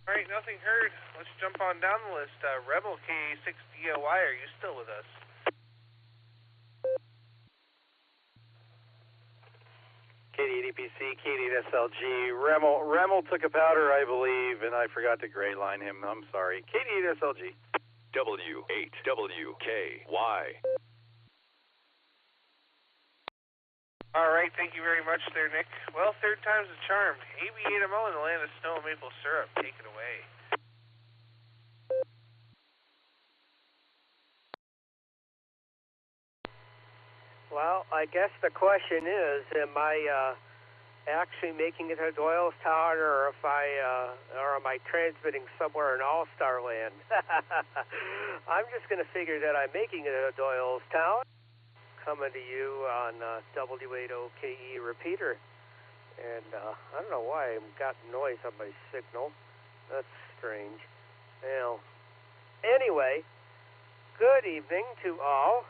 [SPEAKER 7] All right, nothing heard. Let's jump on down the list. Rebel K6DOY, are you still with us?
[SPEAKER 17] KD8EPC, KD8SLG. Remmel took a powder, I believe, and I forgot to gray line him. I'm sorry. KD8SLG.
[SPEAKER 16] W8WKY.
[SPEAKER 7] All right, thank you very much there, Nick. Well, third time's a charm. AB8MO in the land of snow and maple syrup. Take it away.
[SPEAKER 19] Well, I guess the question is, am I actually making it to Doylestown, or am I transmitting somewhere in Allstar land? I'm just going to figure that I'm making it to Doylestown, coming to you on W80KE repeater. And I don't know why I've got noise on my signal. That's strange. Well, anyway, good evening to all.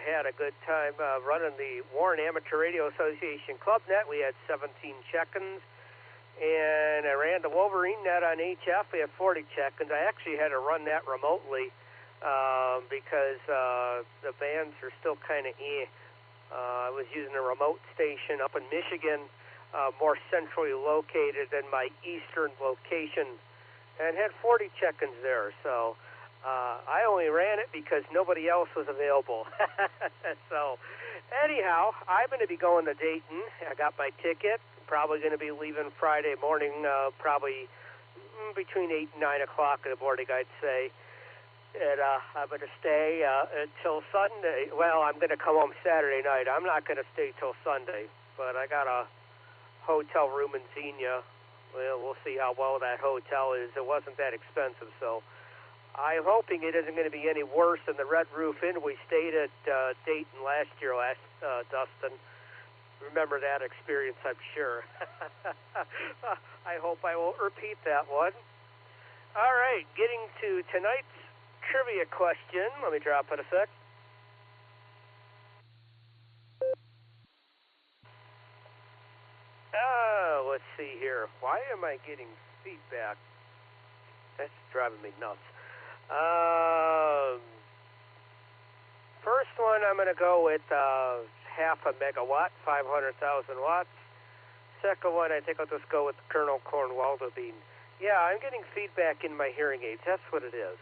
[SPEAKER 19] Had a good time running the Warren Amateur Radio Association Club Net. We had 17 check-ins, and I ran the Wolverine Net on HF. We had 40 check-ins. I actually had to run that remotely because the bands are still kind of I was using a remote station up in Michigan, more centrally located than my eastern location, and had 40 check-ins there. So I only ran it because nobody else was available. So anyhow, I'm going to be going to Dayton. I got my ticket. Probably going to be leaving Friday morning, probably between 8 and 9 o'clock in the morning, I'd say. And I'm going to stay until Sunday. Well, I'm going to come home Saturday night. I'm not going to stay till Sunday, but I got a hotel room in Xenia. Well, we'll see how well that hotel is. It wasn't that expensive, so I'm hoping it isn't going to be any worse than the Red Roof Inn we stayed at Dayton last year, Dustin. Remember that experience, I'm sure. I hope I won't repeat that one. All right, getting to tonight's trivia question. Let me drop it a sec. Let's see here. Why am I getting feedback? That's driving me nuts. First one, I'm going to go with half a megawatt, 500,000 watts. Second one, I think I'll just go with Colonel Cornwaldo Bean. Yeah, I'm getting feedback in my hearing aids. That's what it is.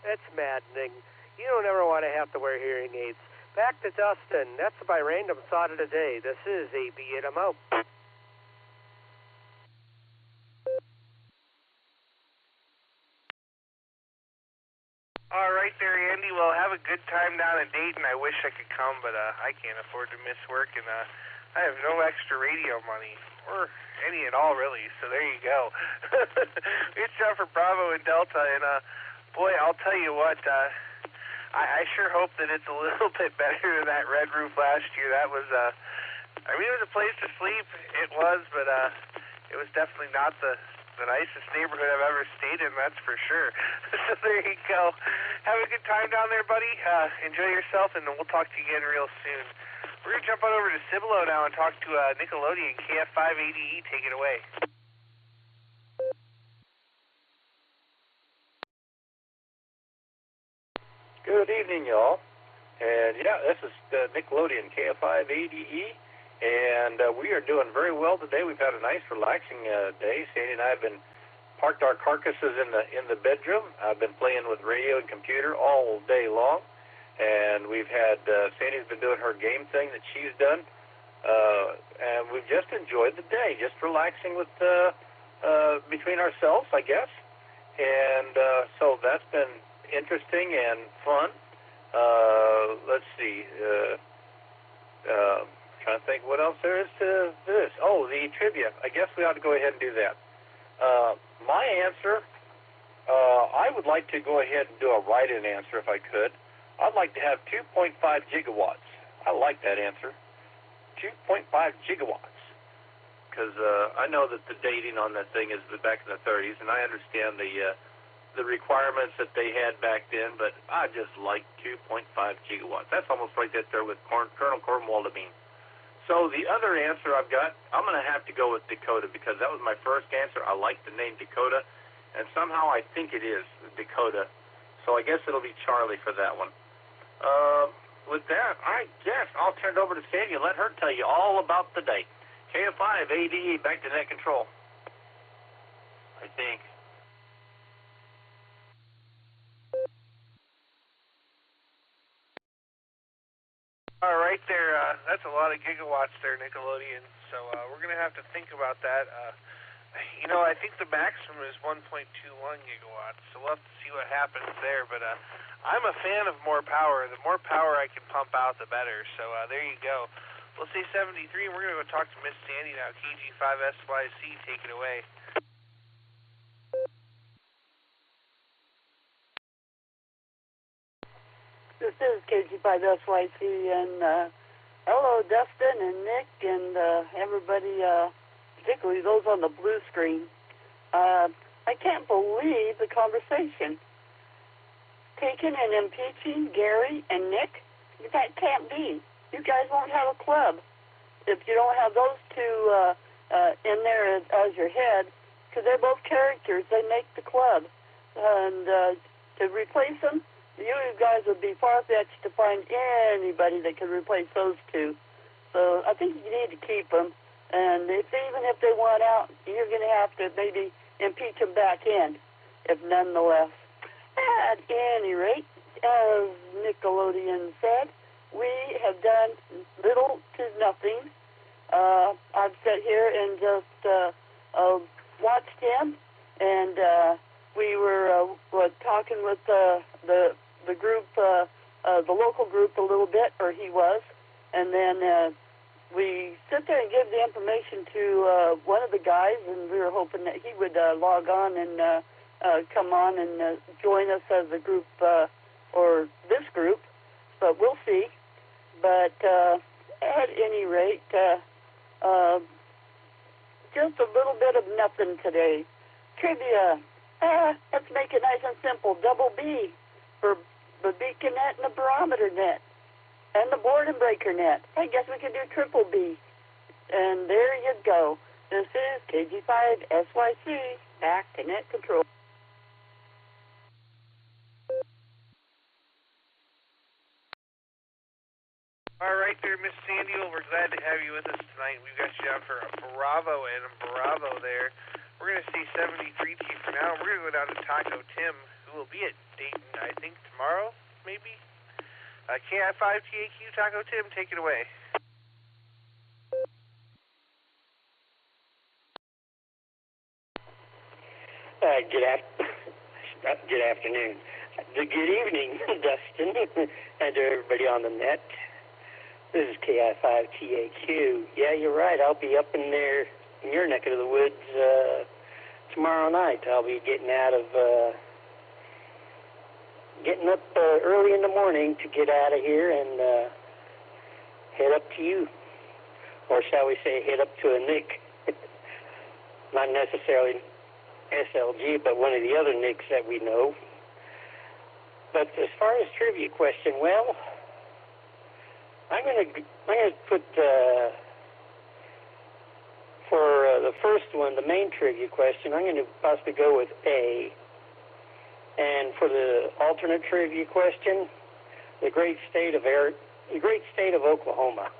[SPEAKER 19] That's maddening. You don't ever want to have to wear hearing aids. Back to Dustin. That's my random thought of the day. This is AB8MO.
[SPEAKER 7] All right there, Andy. Well, have a good time down in Dayton. I wish I could come, but I can't afford to miss work, and I have no extra radio money, or any at all, really. So there you go. Good job for Bravo and Delta, and boy, I'll tell you what, I sure hope that it's a little bit better than that red roof last year. That was, I mean, it was a place to sleep. It was, but it was definitely not the nicest neighborhood I've ever stayed in, that's for sure. So there you go. Have a good time down there, buddy. Enjoy yourself, and we'll talk to you again real soon. We're going to jump on over to Cibolo now and talk to Nickelodeon KF5ADE. Take it away.
[SPEAKER 9] Good evening, y'all. And yeah, this is Nickelodeon KF5ADE. And we are doing very well today. We've had a nice, relaxing day. Sandy and I have been parked our carcasses in the bedroom. I've been playing with radio and computer all day long, and we've had Sandy's been doing her game thing that she's done, and we've just enjoyed the day, just relaxing with between ourselves, I guess. And so that's been interesting and fun. Let's see. Trying to think what else there is to this. Oh, the trivia. I guess we ought to go ahead and do that. My answer, I would like to go ahead and do a write-in answer if I could. I'd like to have 2.5 gigawatts. I like that answer. 2.5 gigawatts. Because I know that the dating on that thing is back in the 30s, and I understand the requirements that they had back then, but I just like 2.5 gigawatts. That's almost right there with Colonel Cornwall Bean. So the other answer I've got, I'm going to have to go with Dakota because that was my first answer. I like the name Dakota, and somehow I think it is Dakota. So I guess it'll be Charlie for that one. With that, I guess I'll turn it over to Sandy and let her tell you all about the day. KF5ADE, back to net control. I think.
[SPEAKER 7] All right there, that's a lot of gigawatts there, Nickelodeon. So we're going to have to think about that. You know, I think the maximum is 1.21 gigawatts, so we'll have to see what happens there. But I'm a fan of more power. The more power I can pump out, the better. So there you go. We'll say 73, and we're going to go talk to Miss Sandy now. KG5SYC, take it away.
[SPEAKER 22] This is KG5SYC, and hello, Dustin and Nick and everybody, particularly those on the blue screen. I can't believe the conversation. Taking and impeaching Gary and Nick? That can't be. You guys won't have a club if you don't have those two in there as your head, because they're both characters. They make the club. And to replace them, you guys would be far-fetched to find anybody that could replace those two. So I think you need to keep them. And even if they want out, you're going to have to maybe impeach them back in, if nonetheless. At any rate, as Nickelodeon said, we have done little to nothing. I've sat here and just watched him, and we were talking with the group, the local group a little bit, or he was, and then we sit there and give the information to one of the guys, and we were hoping that he would log on and come on and join us as a group, or this group, but we'll see. But at any rate, just a little bit of nothing today. Trivia. Let's make it nice and simple. Double B for the beacon net and the barometer net and the board and breaker net. I guess we could do triple B. And there you go. This is KG5SYC, back to net control.
[SPEAKER 7] All right there, Miss Sandy. Well, we're glad to have you with us tonight. We've got you down for a Bravo and a Bravo there. We're going to say 73 to you for now. We're going to go down to Taco Tim, who will be at Dayton, I think, tomorrow, maybe? KI5TAQ, Taco Tim, take it away.
[SPEAKER 23] Good afternoon.
[SPEAKER 8] Good evening, Dustin, and to everybody on the net. This is KI5TAQ. Yeah, you're right. I'll be up in there in your neck of the woods tomorrow night. I'll be getting up early in the morning to get out of here and head up to you, or shall we say, head up to a Nick. Not necessarily SLG, but one of the other Nicks that we know. But as far as trivia question, well, I'm gonna put for the first one, the main trivia question, I'm gonna possibly go with A. And for the alternate trivia question, the great state of Oklahoma.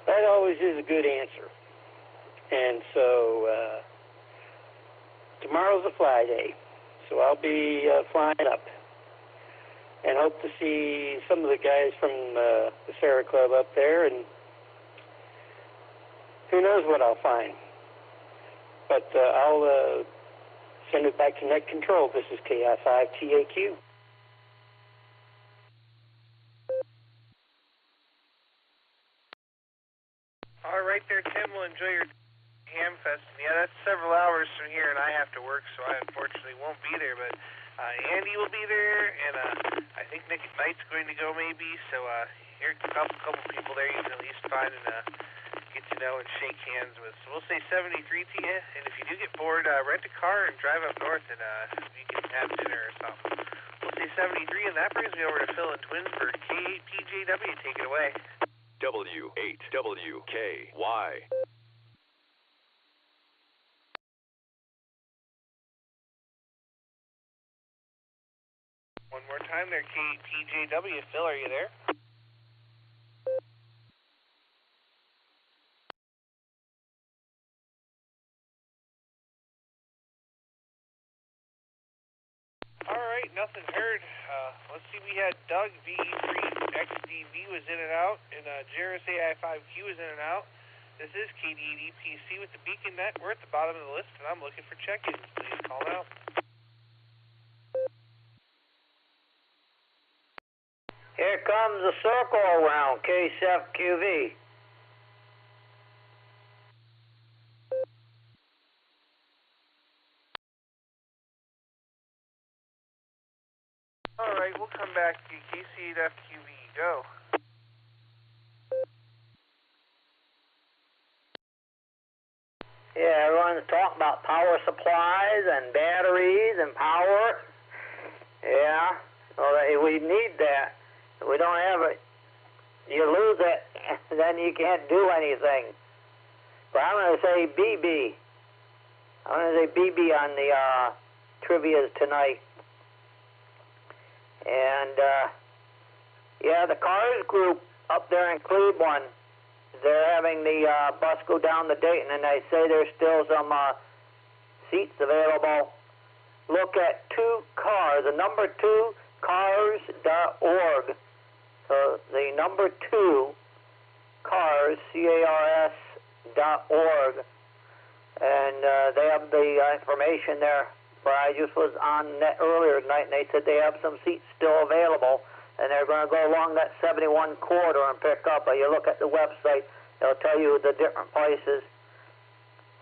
[SPEAKER 8] That always is a good answer. And so tomorrow's a fly day. So I'll be flying up and hope to see some of the guys from the Sarah Club up there, and who knows what I'll find. But I'll send it back to Net Control. This is KI5TAQ.
[SPEAKER 7] All right there, Tim. We'll enjoy your Hamfest. Yeah, that's several hours from here, and I have to work, so I unfortunately won't be there. But Andy will be there, and I think Nick Knight's going to go maybe. So here's a couple people there you can at least find and get to know and shake hands with. So we'll say 73 to you, and if you do get bored, rent a car and drive up north, and you can have dinner or something. We'll say 73, and that brings me over to Phil in Twinsburg. KPJW, take it away.
[SPEAKER 16] W8WKY.
[SPEAKER 7] One more time there, KPJW. Phil, are you there? All right, nothing heard. Let's see, we had Doug VE3XDV was in and out, and Jairus AI5Q was in and out. This is KD8EPC with the Beacon Net. We're at the bottom of the list, and I'm looking for check-ins. Please call now.
[SPEAKER 20] Here comes the circle around, KSFQV.
[SPEAKER 7] All right, we'll come back to KC8FQV. Go.
[SPEAKER 20] Yeah, everyone's talking about power supplies and batteries and power. Yeah, well, we need that. If we don't have it, you lose it, then you can't do anything. But I'm going to say BB. I'm going to say BB on the trivias tonight. And, yeah, the Cars group up there in Cleveland, they're having the bus go down to Dayton, and they say there's still some seats available. Look at 2CARS, the number 2, cars.org. So the number 2, CARS, CARS.org. And they have the information there. Where I just was on net earlier tonight, and they said they have some seats still available, and they're going to go along that 71 corridor and pick up. But you look at the website, they'll tell you the different places.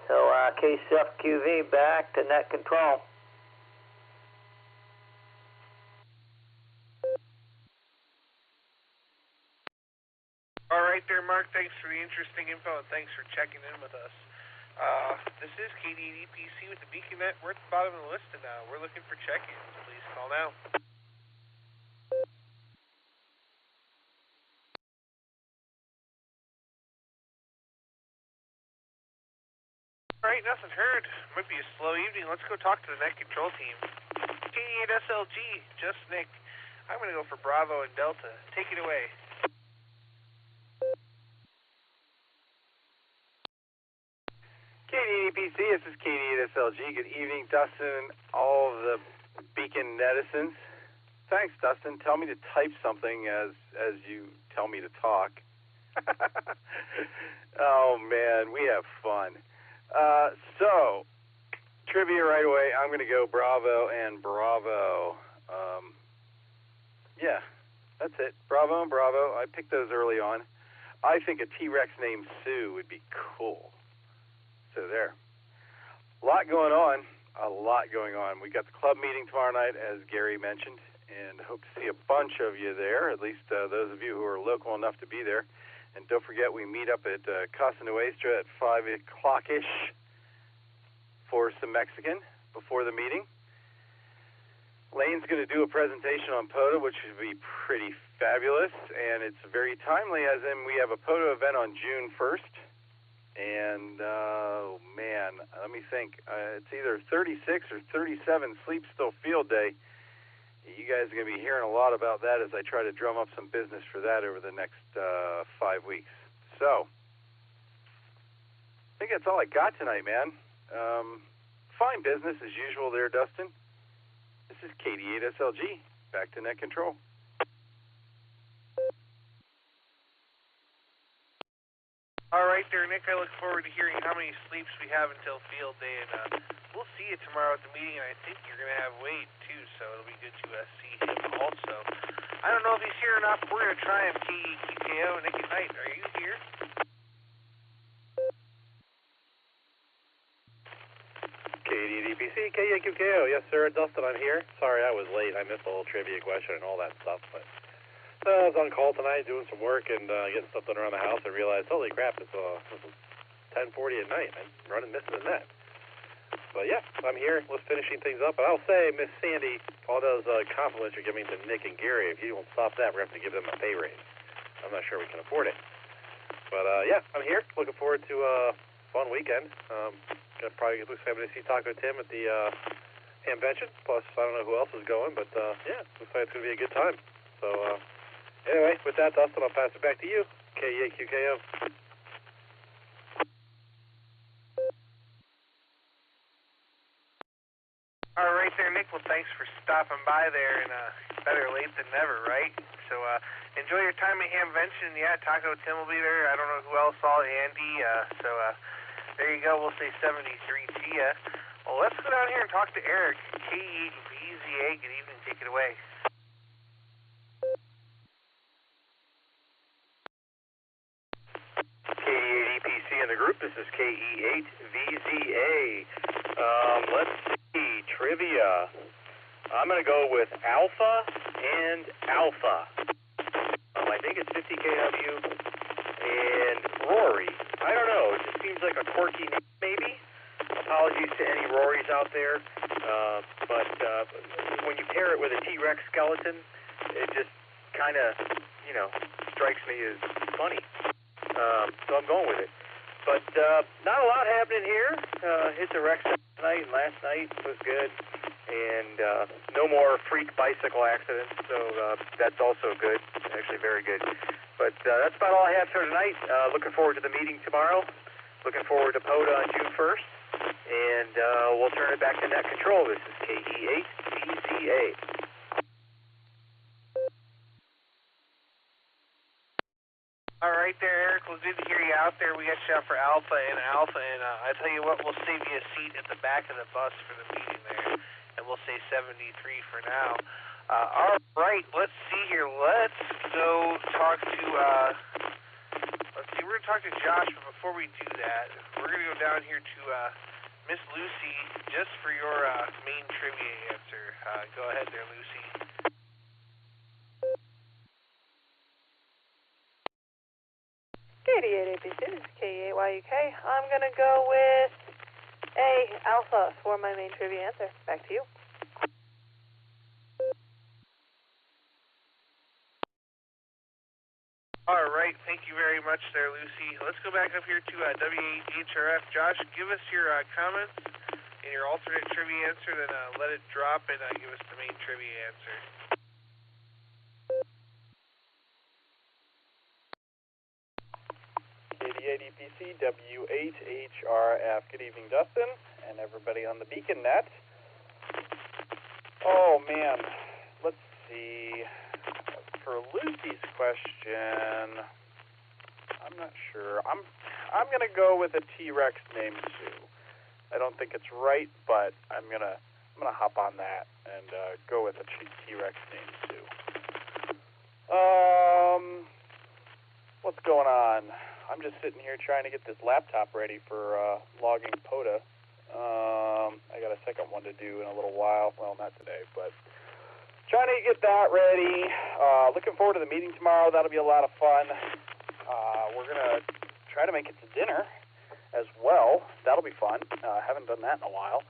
[SPEAKER 20] So KCFQV back to Net Control.
[SPEAKER 7] All right there, Mark. Thanks for the interesting info, and thanks for checking in with us. This is KD8EPC with the Beacon Net. We're at the bottom of the list, and we're looking for check-ins. Please call now. All right, nothing heard. Might be a slow evening. Let's go talk to the Net Control team. KD8SLG, just Nick. I'm going to go for Bravo and Delta. Take it away.
[SPEAKER 17] KD8EPC, this is KD8SLG. Good evening, Dustin, all of the Beacon netizens. Thanks, Dustin. Tell me to type something as you tell me to talk. Oh, man, we have fun. So, Trivia right away. I'm going to go Bravo and Bravo. Yeah, that's it. Bravo and Bravo. I picked those early on. I think a T-Rex named Sue would be cool. So there. A lot going on. We got the club meeting tomorrow night, as Gary mentioned, and hope to see a bunch of you there, at least those of you who are local enough to be there. And don't forget, we meet up at Casa Nuestra at 5 o'clock-ish for some Mexican before the meeting. Lane's going to do a presentation on POTA, which should be pretty fabulous, and it's very timely, as in we have a POTA event on June 1st, and, oh man, let me think, it's either 36 or 37 Sleep Still Field Day. You guys are going to be hearing a lot about that as I try to drum up some business for that over the next 5 weeks. So, I think that's all I got tonight, man. Fine business as usual there, Dustin. This is KD8SLG, back to net control.
[SPEAKER 7] All right there, Nick. I look forward to hearing how many sleeps we have until field day, and we'll see you tomorrow at the meeting, and I think you're going to have Wade, too, so it'll be good to see him also. I don't know if he's here or not, but we're going to try him. KEQKO, Nick at night. Are you here?
[SPEAKER 12] KDDPC, KEQKO. Yes, sir. Dustin, I'm here. Sorry I was late. I missed the whole trivia question and all that stuff, but I was on call tonight doing some work and getting stuff done around the house. I realized, holy crap, it's 10:40 at night. I'm running missing the net. But yeah, I'm here. Let's finishing things up. And I'll say, Miss Sandy, all those compliments you're giving to Nick and Gary, if you don't stop that, we're going to have to give them a pay raise. I'm not sure we can afford it. But yeah, I'm here. Looking forward to a fun weekend. Gonna probably looks like I'm going to see Taco Tim at the convention. Plus, I don't know who else is going, but yeah, looks like it's going to be a good time. So anyway, with that, Dustin, I'll pass it back to you. KEQKO.
[SPEAKER 7] All right there, Nick. Well, thanks for stopping by there, and better late than never, right? So enjoy your time at Hamvention. Yeah, Taco Tim will be there. I don't know who else saw Andy. So there you go. We'll say 73 to you. Well, let's go down here and talk to Eric. KE8VZA. Good evening. Take it away.
[SPEAKER 21] KD8EPC in the group. This is KE8VZA. Let's see. Trivia. I'm going to go with Alpha and Alpha. I think it's 50KW and Rory. I don't know. It just seems like a quirky name, maybe. Apologies to any Rorys out there. But when you pair it with a T-Rex skeleton, it just kind of, strikes me as funny. So I'm going with it. But not a lot happening here. Hit the Rex tonight and last night was good. And no more freak bicycle accidents, so that's also good. Actually very good. But that's about all I have for tonight. Looking forward to the meeting tomorrow. Looking forward to POTA on June 1st. And we'll turn it back to net control. This is KE8VZA.
[SPEAKER 7] All right there, Eric. Well, good to hear you out there. We got you out for Alpha, and I tell you what, we'll save you a seat at the back of the bus for the meeting there, and we'll say 73 for now. All right, let's see here. Let's go talk to, we're going to talk to Josh, but before we do that, we're going to go down here to Miss Lucy, just for your main trivia answer. Go ahead there, Lucy.
[SPEAKER 23] KD8ABC, this is KE8YUK. I'm going to go with A, Alpha, for my main trivia answer. Back to you.
[SPEAKER 7] All right, thank you very much there, Lucy. Let's go back up here to W8HRF. Josh, give us your comments and your alternate trivia answer, then let it drop and give us the main trivia answer.
[SPEAKER 12] KD8EPC, W8HRF. Good evening, Dustin, and everybody on the Beacon Net. Oh, man. Let's see. For Lucy's question, I'm not sure. I'm going to go with a T-Rex named Sue.
[SPEAKER 17] I don't think it's right, but I'm gonna hop on that and go with a T-Rex named Sue. What's going on? I'm just sitting here trying to get this laptop ready for logging POTA. I got a second one to do in a little while. Well, not today, but trying to get that ready. Looking forward to the meeting tomorrow. That'll be a lot of fun. We're going to try to make it to dinner as well. That'll be fun. Haven't done that in a while.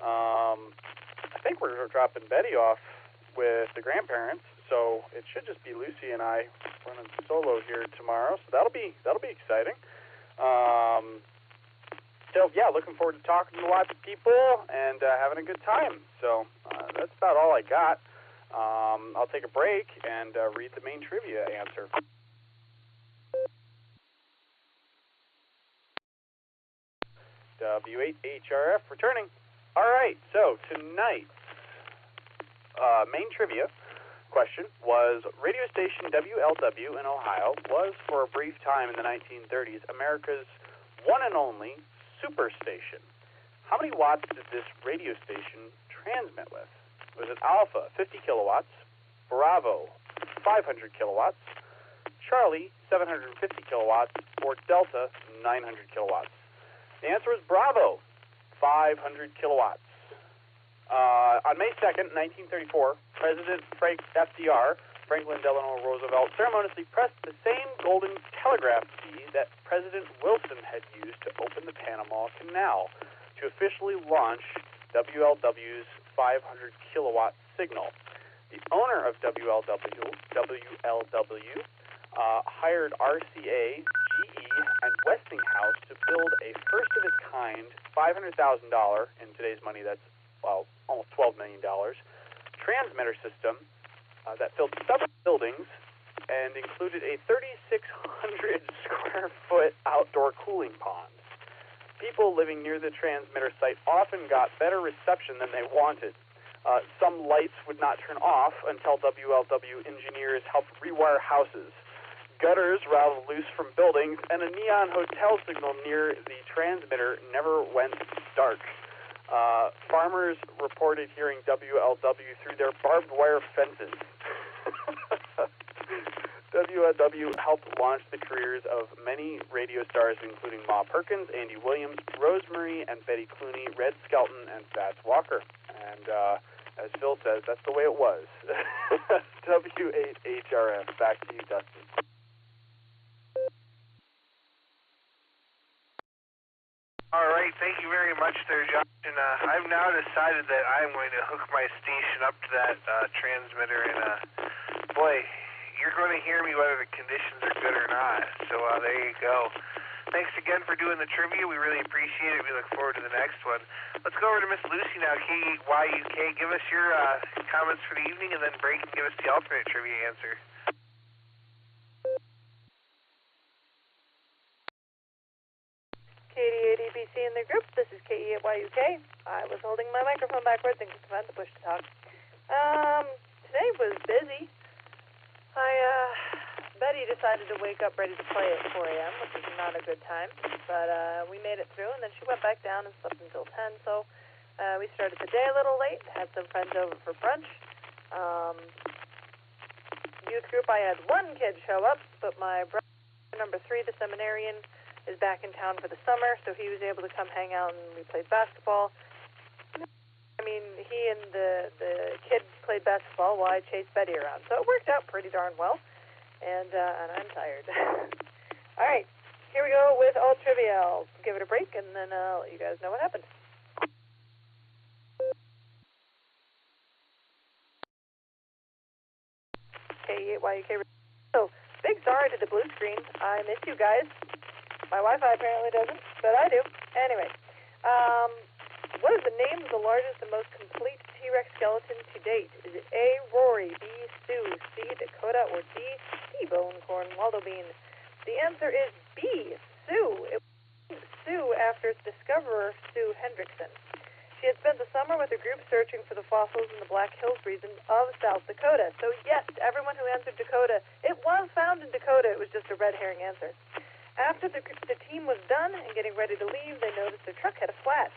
[SPEAKER 17] I think we're dropping Betty off with the grandparents, so it should just be Lucy and I running solo here tomorrow. So that'll be exciting. So yeah, looking forward to talking to lots of people and having a good time. So that's about all I got. I'll take a break and read the main trivia answer. W8HRF returning. All right, so tonight's main trivia question was, radio station WLW in Ohio was for a brief time in the 1930s America's one and only superstation. How many watts did this radio station transmit with? Was it Alpha, 50 kilowatts, Bravo, 500 kilowatts, Charlie, 750 kilowatts, or Delta, 900 kilowatts? The answer is Bravo, 500 kilowatts. On May 2nd, 1934, President Franklin Delano Roosevelt, ceremoniously pressed the same golden telegraph key that President Wilson had used to open the Panama Canal to officially launch WLW's 500 kilowatt signal. The owner of WLW hired RCA, GE, and Westinghouse to build a first-of-its-kind $500,000, in today's money that's, well, almost $12 million, transmitter system that filled several buildings and included a 3,600 square foot outdoor cooling pond. People living near the transmitter site often got better reception than they wanted. Some lights would not turn off until WLW engineers helped rewire houses. Gutters rattled loose from buildings, and a neon hotel signal near the transmitter never went dark. Farmers reported hearing WLW through their barbed wire fences. WLW helped launch the careers of many radio stars, including Ma Perkins, Andy Williams, Rosemary and Betty Clooney, Red Skelton, and Fats Walker. And as Phil says, that's the way it was. W8HRF, back to you, Dustin.
[SPEAKER 7] All right, thank you very much there, Josh. And I've now decided that I'm going to hook my station up to that transmitter, and boy, you're going to hear me whether the conditions are good or not. So there you go. Thanks again for doing the trivia. We really appreciate it. We look forward to the next one. Let's go over to Miss Lucy now, KYUK. Give us your comments for the evening, and then break and give us the alternate trivia answer.
[SPEAKER 23] KD8EBC in the group. This is KE8YUK. I was holding my microphone backwards and could prevent the push to talk. Today was busy. Betty decided to wake up ready to play at 4 a.m., which is not a good time, but we made it through, and then she went back down and slept until 10, so we started the day a little late, had some friends over for brunch. Youth group, I had one kid show up, but my brother, number 3, the seminarian, is back in town for the summer, so he was able to come hang out, and we played basketball. I mean, he and the kid played basketball while I chased Betty around, so it worked out pretty darn well, and I'm tired. All right, here we go with all trivia. I'll give it a break, and then I'll let you guys know what happened. KE8YUK. So, big sorry to the blue screen. I miss you guys. My Wi-Fi apparently doesn't, but I do. Anyway, what is the name of the largest and most complete T-Rex skeleton to date? Is it A, Rory, B, Sue, C, Dakota, or D, T-Bone Corn Waldo Bean? The answer is B, Sue. It was Sue after its discoverer, Sue Hendrickson. She had spent the summer with a group searching for the fossils in the Black Hills region of South Dakota. So yes, everyone who answered Dakota, it was found in Dakota. It was just a red herring answer. After the team was done and getting ready to leave, they noticed their truck had a flat.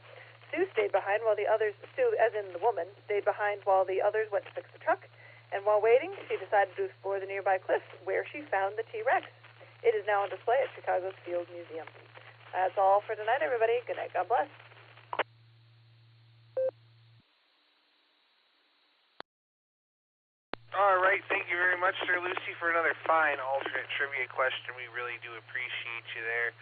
[SPEAKER 23] Sue stayed behind while the others, Sue as in the woman, stayed behind while the others went to fix the truck. And while waiting, she decided to explore the nearby cliffs, where she found the T-Rex. It is now on display at Chicago's Field Museum. That's all for tonight, everybody. Good night. God bless.
[SPEAKER 7] All right, thank you very much, Sir Lucy, for another fine alternate trivia question. We really do appreciate you there.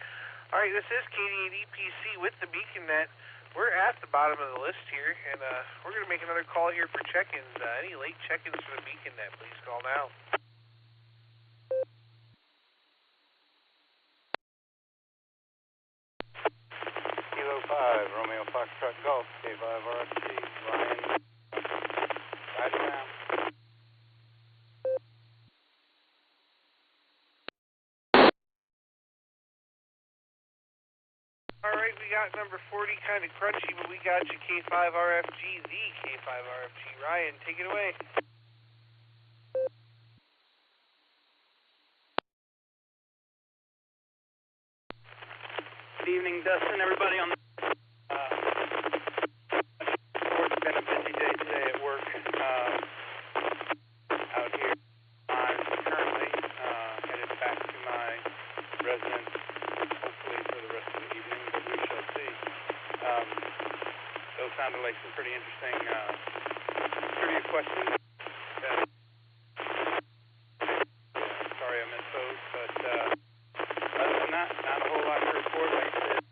[SPEAKER 7] All right, this is KD8EPC with the BeaconNet. We're at the bottom of the list here, and we're going to make another call here for check-ins. Any late check-ins for the BeaconNet, please call now.
[SPEAKER 17] Kilo 5, Romeo Foxtrot Golf, K5RFG, Ryan, right around.
[SPEAKER 7] All right, we got number 40 kind of crunchy, but we got you K5RFG, the K5RFG. Ryan, take it away.
[SPEAKER 4] Good evening, Dustin, everybody on the it's been a busy day today at work. Out here, I'm currently headed back to my residence, hopefully for the rest of the evening, but we shall see. Those sounded like some pretty interesting trivia questions. Sorry I missed those, but other than that, not a whole lot to report. Like I said,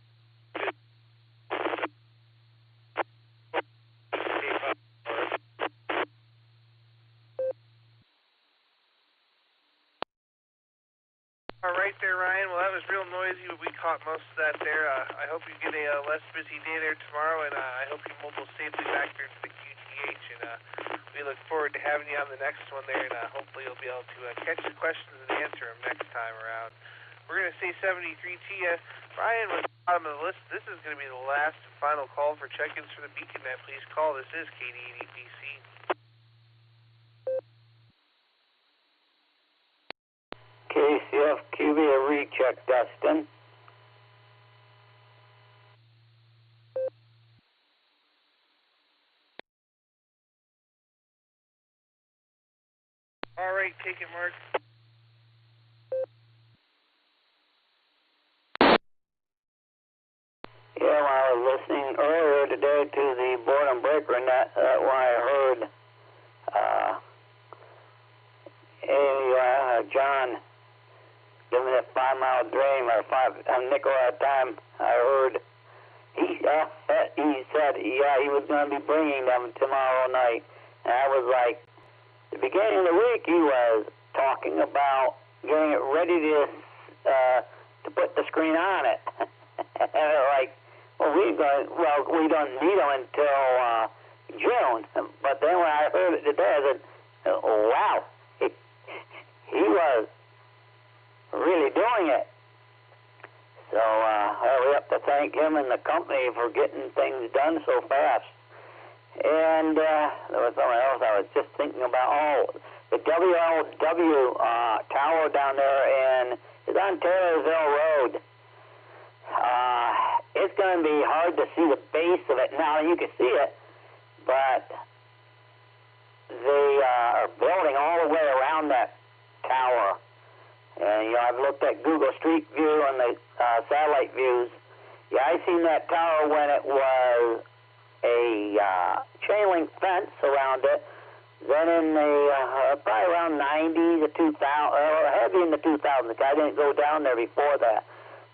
[SPEAKER 7] All right there, Ryan. Well, that was real noisy, but we caught most of that there. I hope you get a less busy day there tomorrow, and I hope you mobile safely back there to the QTH. And we look forward to having you on the next one there, and hopefully you'll be able to catch the questions and answer them next time around. We're going to say 73 to you. Ryan was at the bottom of the list. This is going to be the last and final call for check-ins for the BeaconNet. Please call. This is KD8EPC.
[SPEAKER 8] KCFQB, a recheck, Dustin.
[SPEAKER 7] All right, take it, Mark.
[SPEAKER 8] Yeah, well, I was listening earlier today to the boredom breaker, and that's when I heard John give me that 5 mile dream or a nickel at a time. I heard he said, yeah, he was going to be bringing them tomorrow night. And I was like, the beginning of the week he was talking about getting it ready to put the screen on it. And they're like, well, we don't need them until June. But then when I heard it today, I said, oh, wow, he was really doing it. So we have to thank him and the company for getting things done so fast. And there was something else I was just thinking about. Oh, the WLW tower down there is on Taylorsville Road. It's going to be hard to see the base of it. Now, you can see it, but they are building all the way around that tower. And, I've looked at Google Street View and the satellite views. Yeah, I seen that tower when it was a chain link fence around it. Then in the, probably around 90 to 2000, heavy in the 2000s. I didn't go down there before that.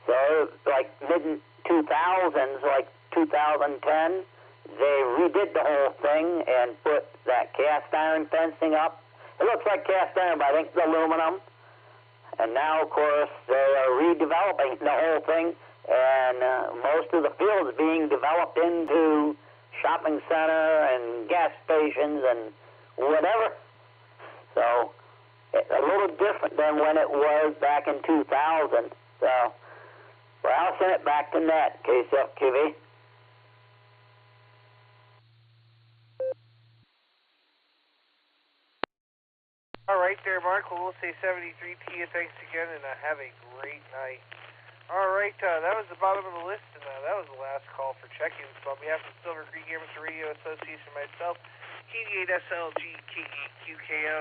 [SPEAKER 8] So it was like mid-2000s, like 2010, they redid the whole thing and put that cast iron fencing up. It looks like cast iron, but I think it's aluminum. And now, of course, they are redeveloping the whole thing, and most of the field is being developed into shopping center and gas stations and whatever. So it's a little different than when it was back in 2000. So I'll send it back to net, KCFQV.
[SPEAKER 7] All right there, Mark. Well, we'll say 73 to you. Thanks again, and have a great night. All right, that was the bottom of the list, and that was the last call for check-ins. So on behalf of the Silvercreek Amateur Radio Association, myself, KD8SLG, KE8QKO,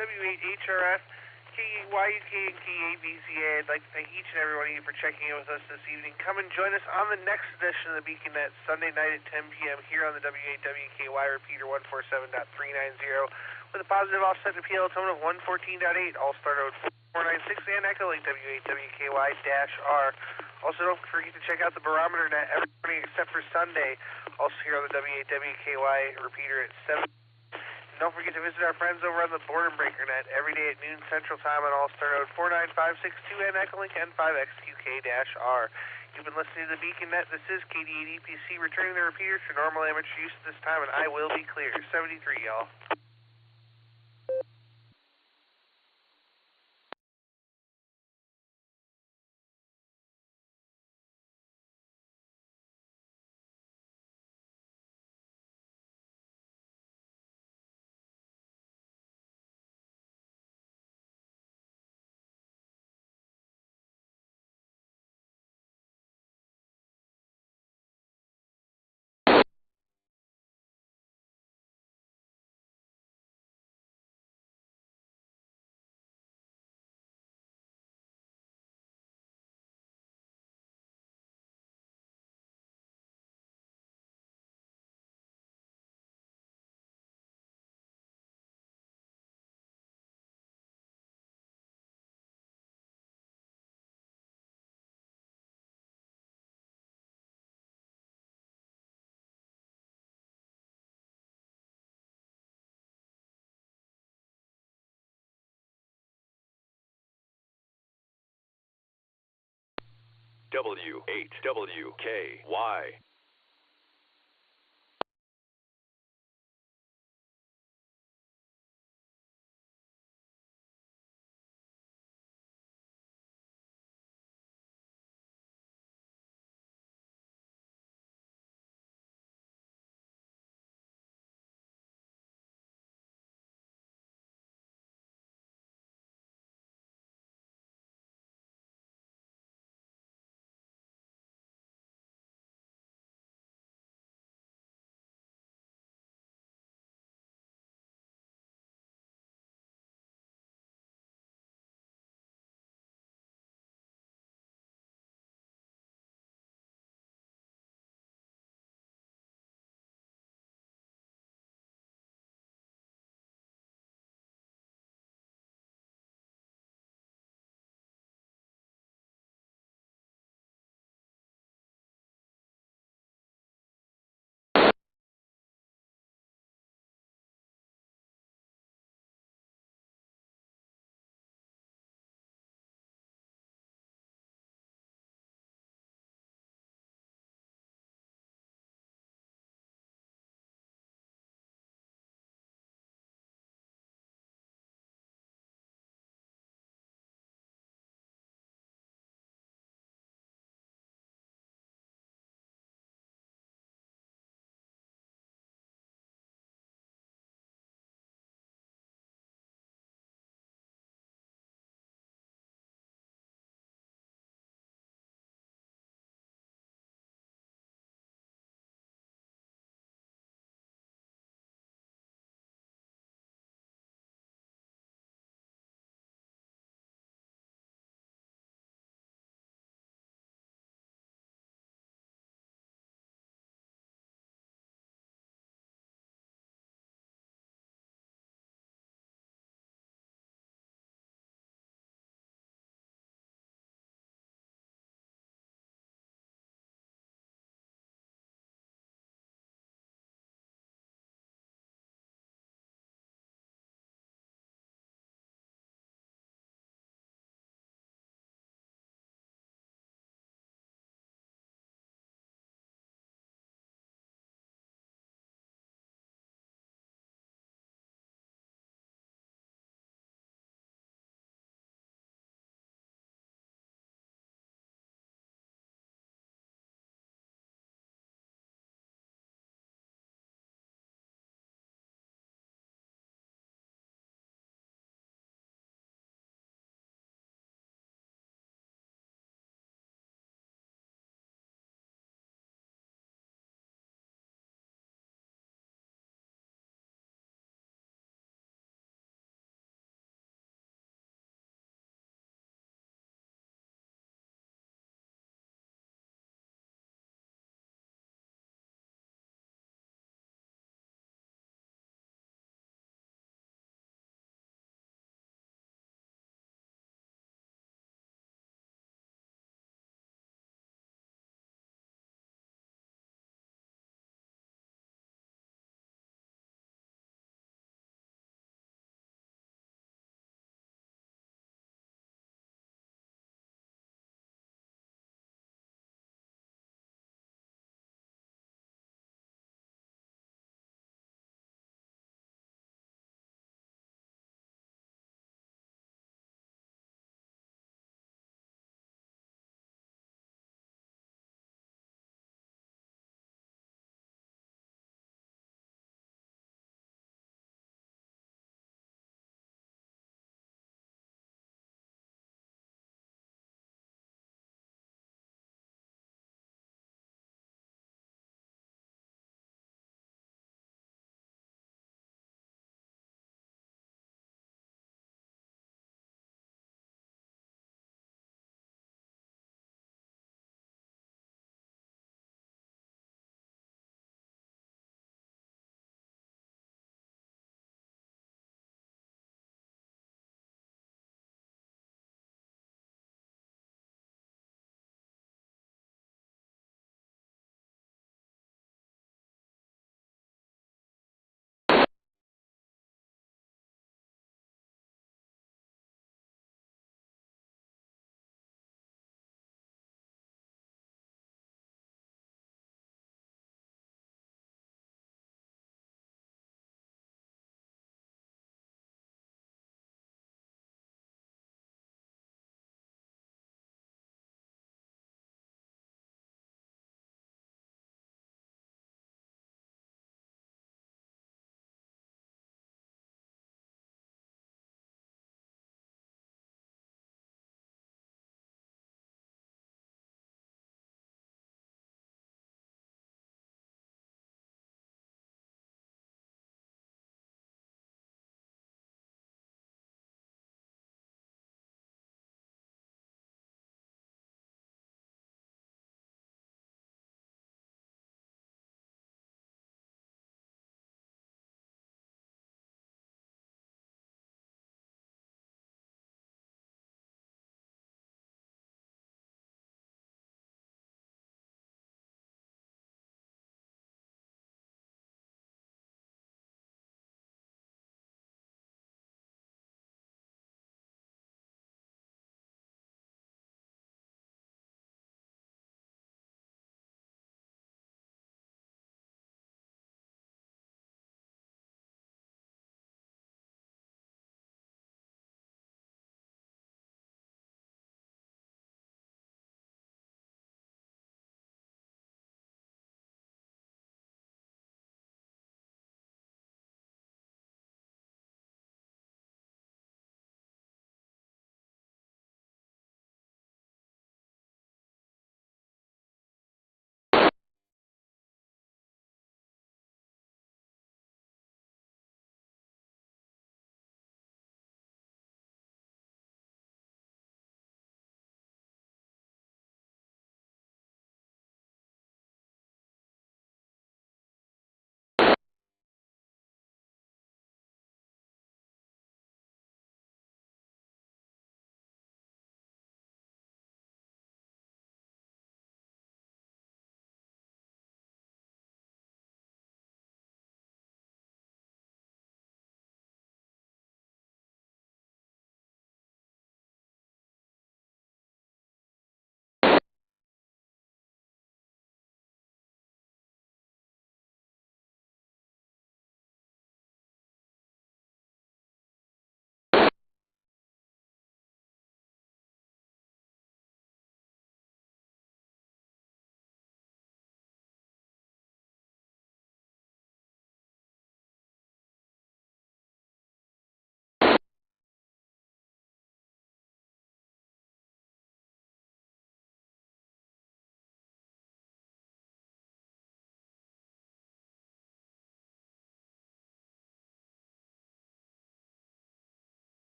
[SPEAKER 7] W8HRF, KE1UK, and KE8VZA, I'd like to thank each and every one of you for checking in with us this evening. Come and join us on the next edition of the Beacon Net, Sunday night at 10 p.m. here on the W8WKY repeater 147.390 with a positive offset appeal tone of 114.8, Allstar Node 496 and Echolink W8WKY-R. Also, don't forget to check out the barometer net every morning except for Sunday, also here on the W8WKY repeater at 7. And don't forget to visit our friends over on the Boredom Breaker net every day at noon Central Time on Allstar Node 49562 and Echolink N5XQK-R. You've been listening to the Beacon Net. This is KD8EPC returning the repeaters for normal amateur use at this time, and I will be clear. 73, y'all.
[SPEAKER 16] W8WKY.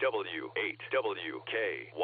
[SPEAKER 16] W8WKY.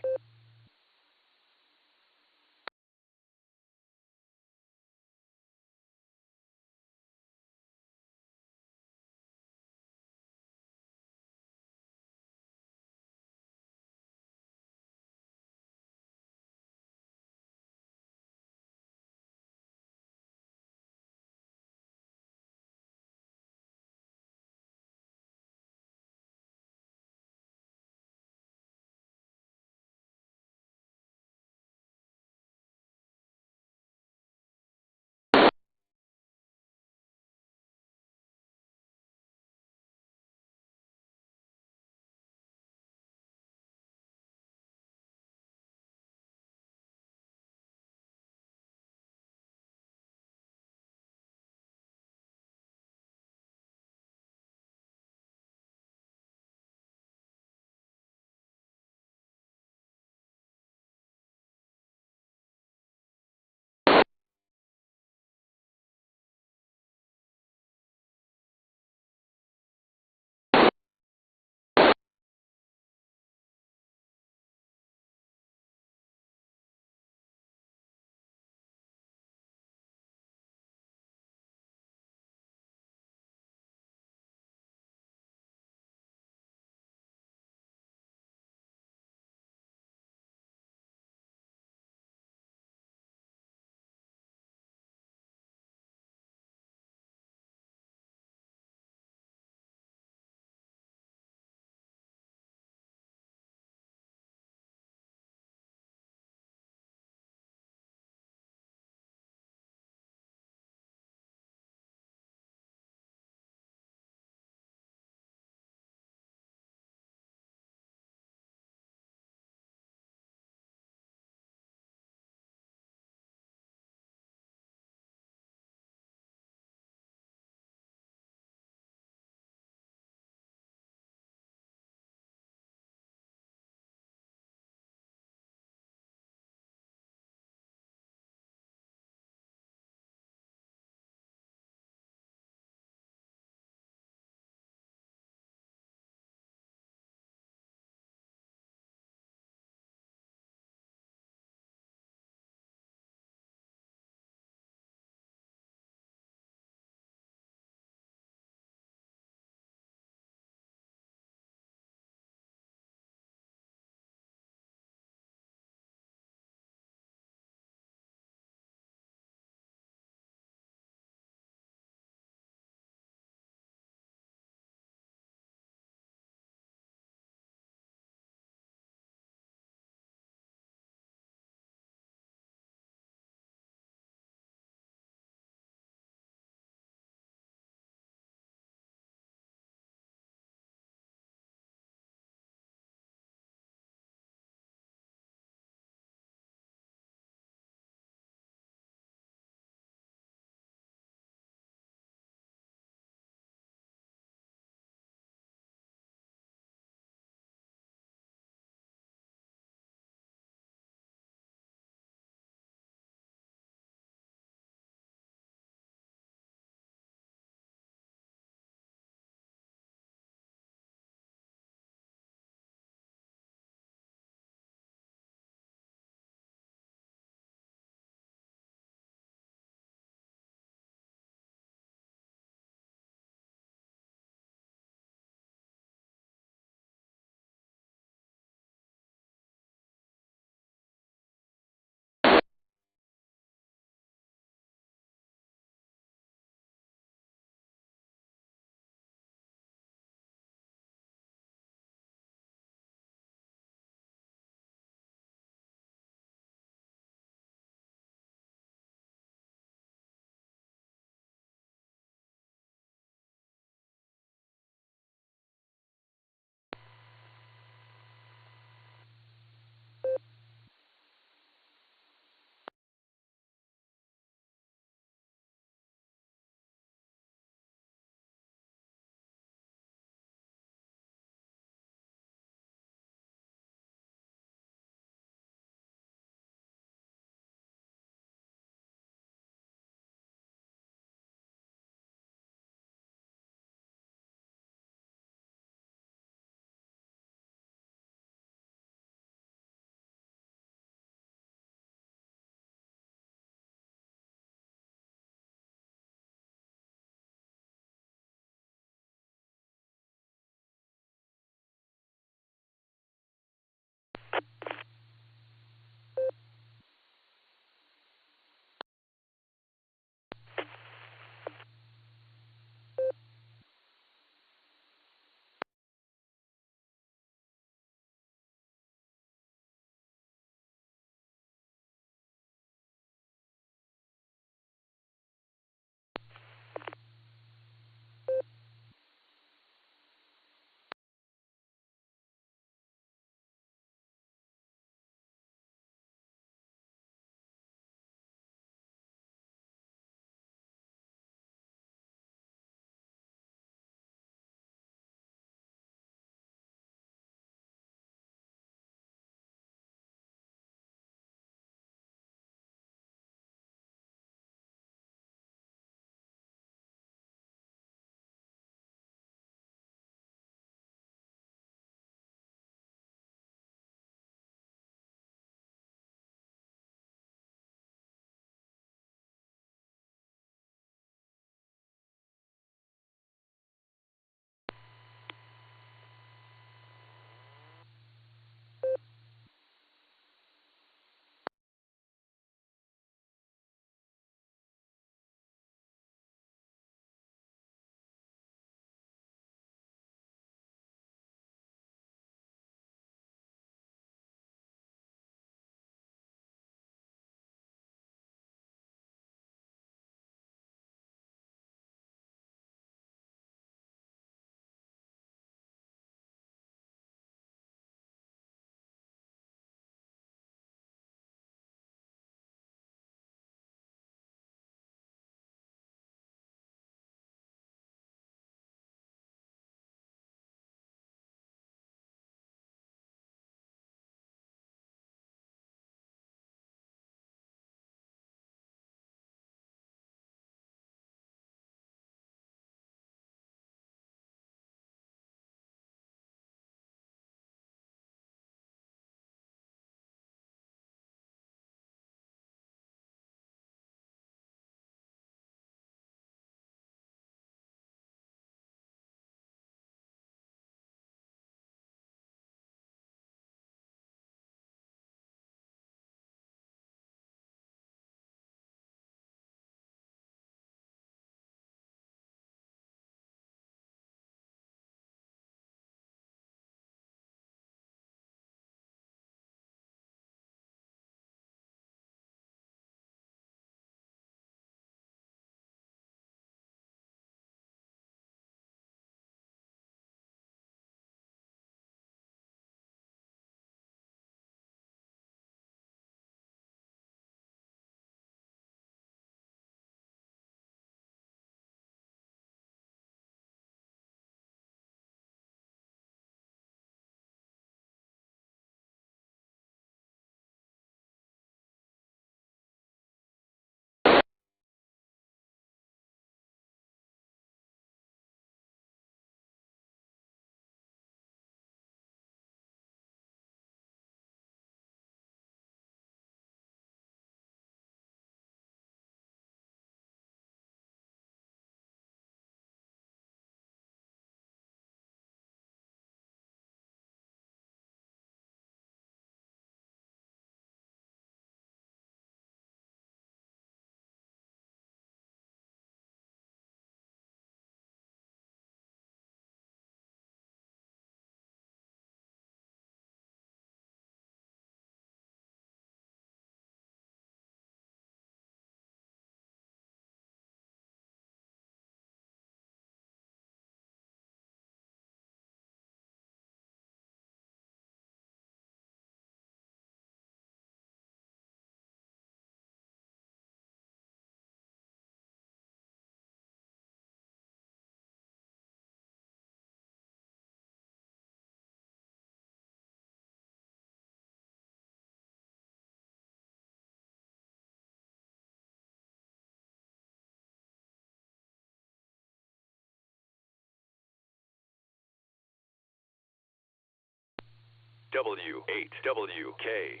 [SPEAKER 16] W8WKY.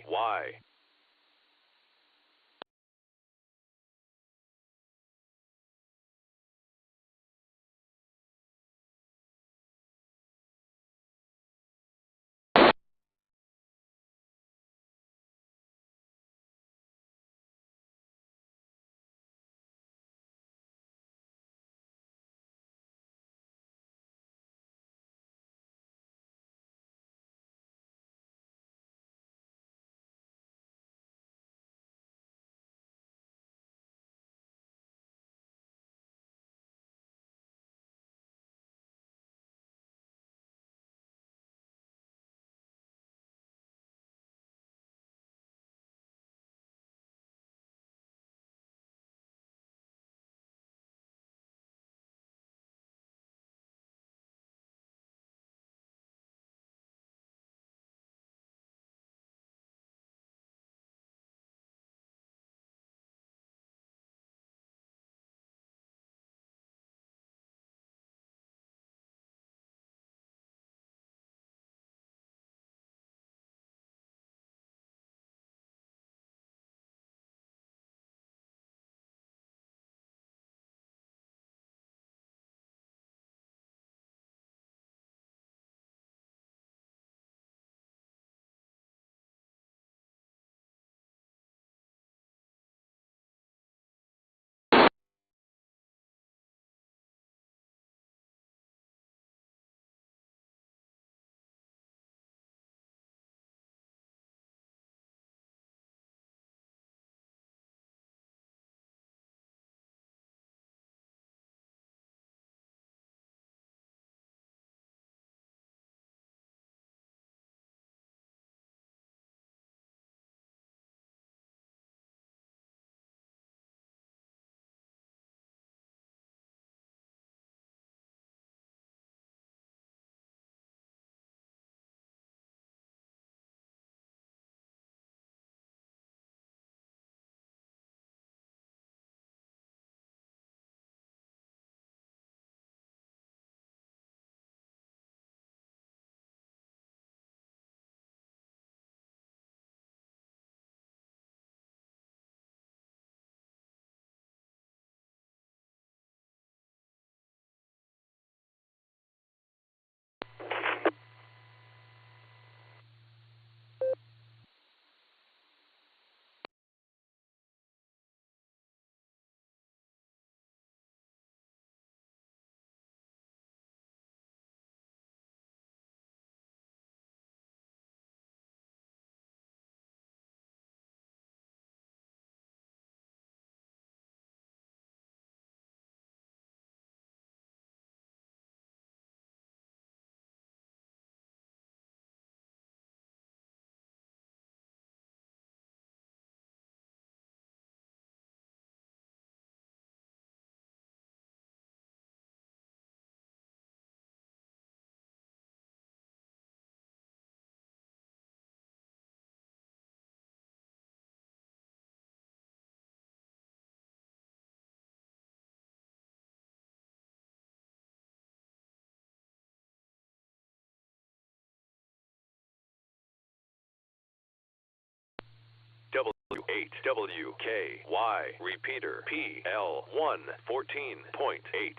[SPEAKER 16] W8WKY. Repeater PL114.8.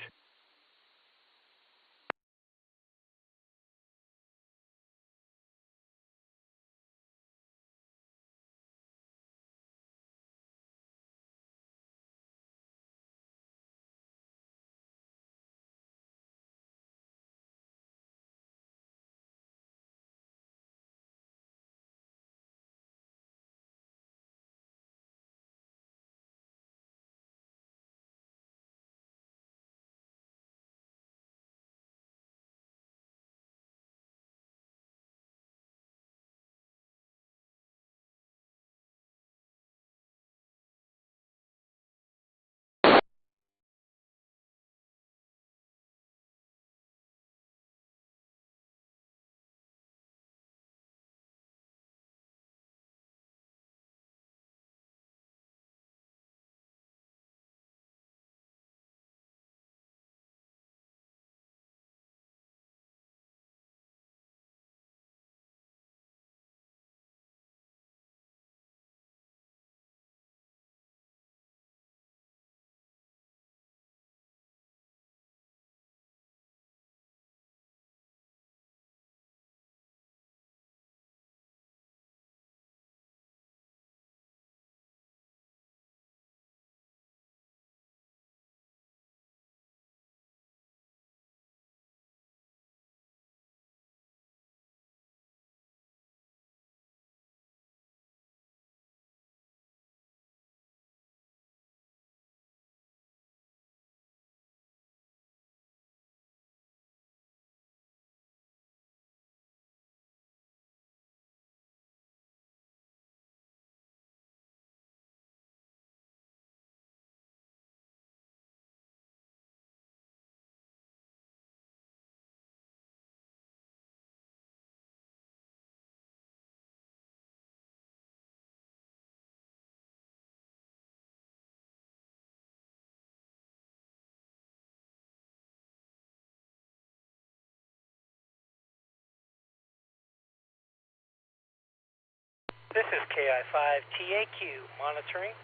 [SPEAKER 1] This is KI5TAQ monitoring.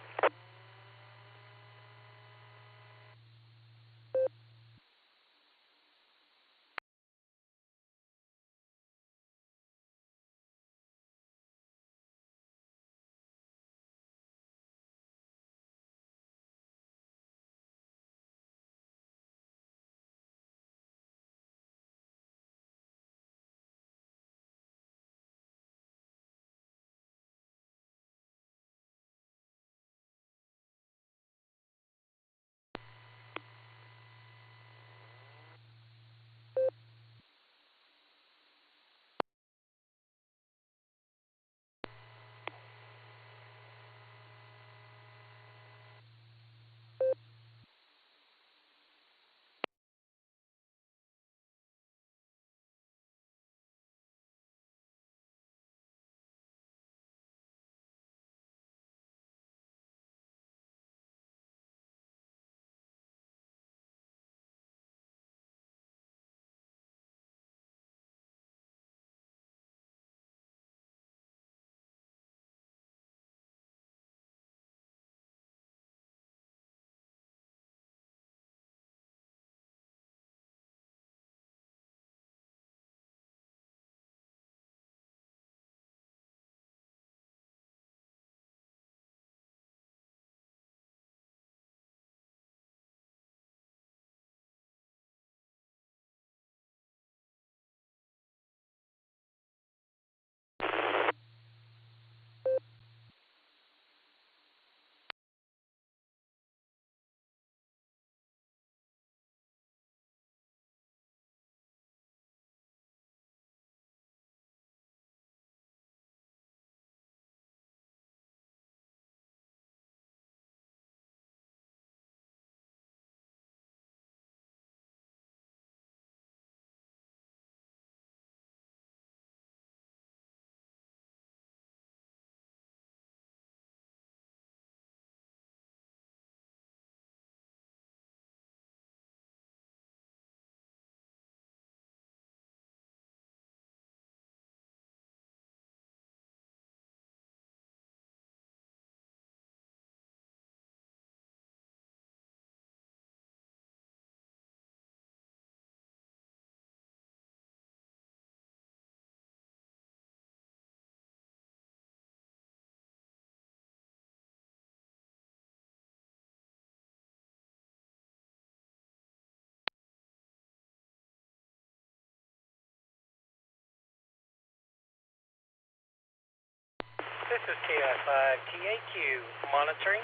[SPEAKER 1] This is KI5TAQ monitoring.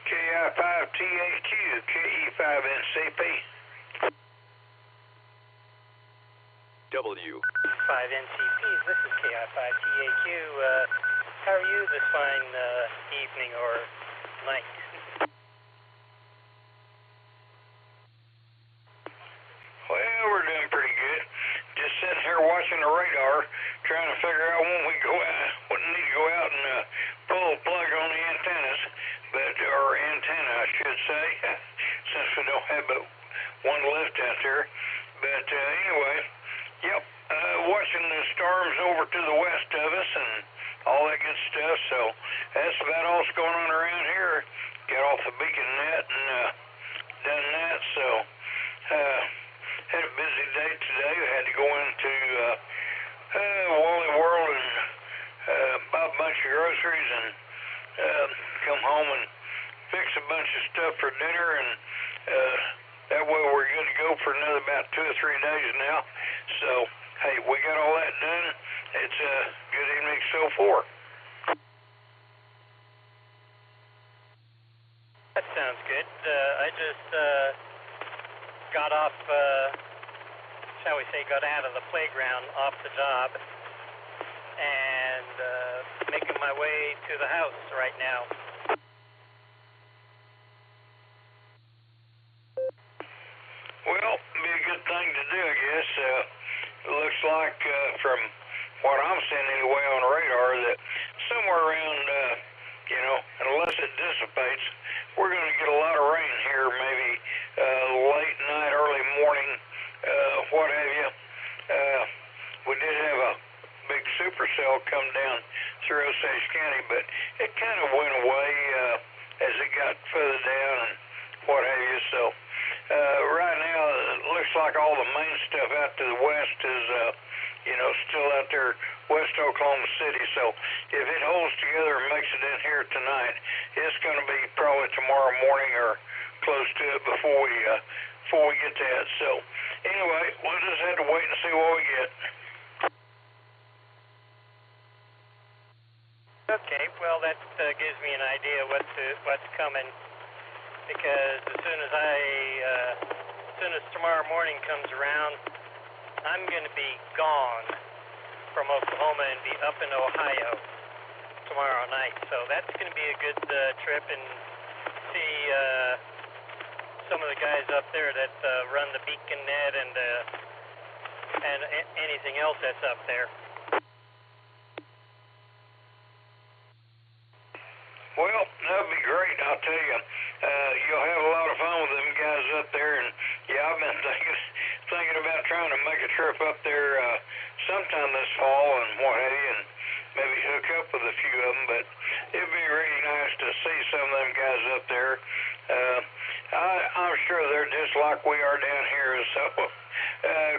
[SPEAKER 2] KI5TAQ, KE5NCP.
[SPEAKER 16] W.
[SPEAKER 1] 5NCPs, this is KI5TAQ. How are you this fine evening or night?
[SPEAKER 2] Well, we're doing pretty good. Just sitting here watching the radar, trying to figure out when we go out, when we need to go out and pull the plug on the antennas, or antenna, I should say, since we don't have but one left out there. But anyway, yep, watching the storms over to the west of us and all that good stuff. So that's about all that's going on around here. Got off the beacon net and done that. So had a busy day today. I had to go into Wally World and buy a bunch of groceries and come home and fix a bunch of stuff for dinner, and that way we're good to go for another about 2 or 3 days now. So, hey, we got all that done. It's a good evening so far.
[SPEAKER 1] That sounds good. I just got off, shall we say, got out of the playground, off the job, and making my way to the house right now.
[SPEAKER 2] Well, be a good thing to do, I guess. It looks like, from what I'm seeing anyway on radar, that somewhere around, unless it through Osage County, but it kind of went away as it got further down and what have you. So right now, it looks like all the main stuff out to the west is, still out there west Oklahoma City. So if it holds together and makes it in here tonight, it's going to be probably tomorrow morning or close to it before we get that. So anyway, we'll just have to wait and see what we get.
[SPEAKER 1] Okay, well that gives me an idea what's coming, because as soon as tomorrow morning comes around, I'm going to be gone from Oklahoma and be up in Ohio tomorrow night. So that's going to be a good trip, and see some of the guys up there that run the beacon net and anything else that's up there.
[SPEAKER 2] Well, that'd be great, I'll tell you. You'll have a lot of fun with them guys up there, and yeah, I've been thinking about trying to make a trip up there sometime this fall and what have you, and maybe hook up with a few of them, but it'd be really nice to see some of them guys up there. I'm sure they're just like we are down here, so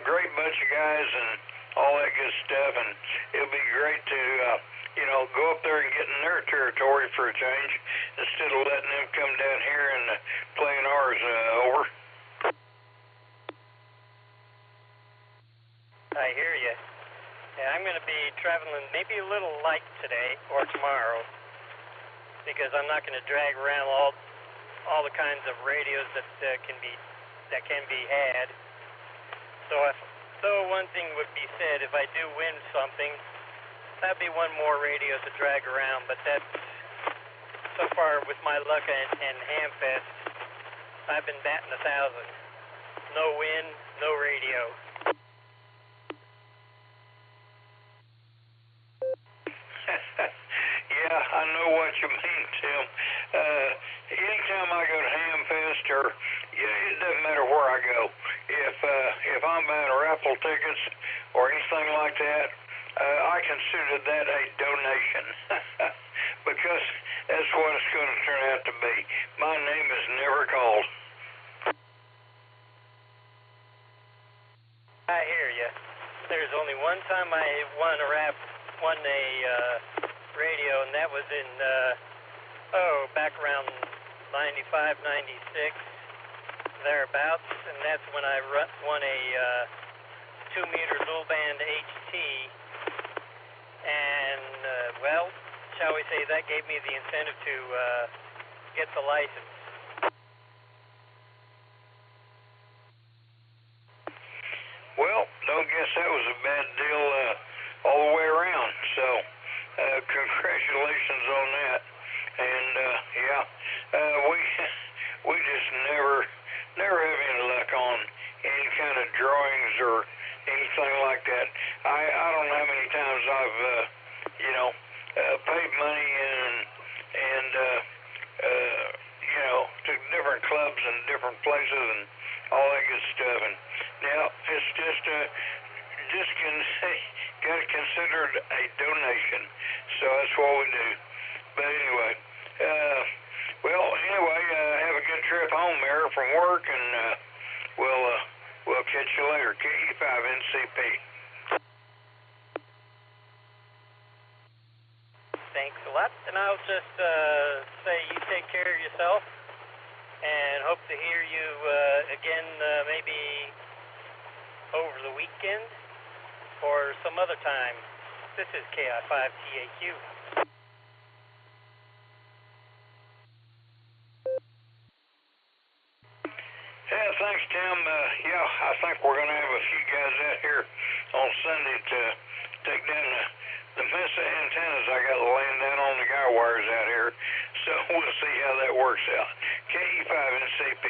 [SPEAKER 2] great bunch of guys and all that good stuff, and it'll be great to go up there and get in their territory for a change instead of letting them come down here and playing ours over.
[SPEAKER 1] I hear you. Yeah, I'm going to be traveling maybe a little light today or tomorrow, because I'm not going to drag around all the kinds of radios that can be had. So one thing would be said, if I do win something, that'd be one more radio to drag around, but that's, so far with my luck and Hamfest, I've been batting 1,000. No win, no radio.
[SPEAKER 2] Yeah, I know what you mean, Tim. Anytime I go to Hamfest, or it doesn't matter where I go, if I'm buying raffle tickets or anything like that, I consider that a donation because that's what it's going to turn out to be. My name is never called.
[SPEAKER 1] I hear you. There's only one time I won a radio, and that was in back around 95, 96, thereabouts, and that's when I won a 2-meter dual band HT. And, shall we say, that gave me the incentive to get the license.
[SPEAKER 2] Well, don't guess that was a bad deal all the way around. So, congratulations on that. And, we just never have any luck on any kind of drawings or anything like that. I don't know how many times I've paid money and to different clubs and different places and all that good stuff. And now it's just got to consider it a donation. So that's what we do. But anyway, have a good trip home there from work, and we'll catch you later. KE5NCP.
[SPEAKER 1] Thanks a lot, and I'll just say you take care of yourself, and hope to hear you again maybe over the weekend or some other time. This is KI5TAQ.
[SPEAKER 2] Yeah, thanks, Tim. I think we're going to have a few guys out here on Sunday to take down the mess of antennas I got laying down on the guy wires out here. So we'll see how that works out. KE5NCP.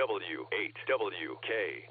[SPEAKER 16] W8WKY.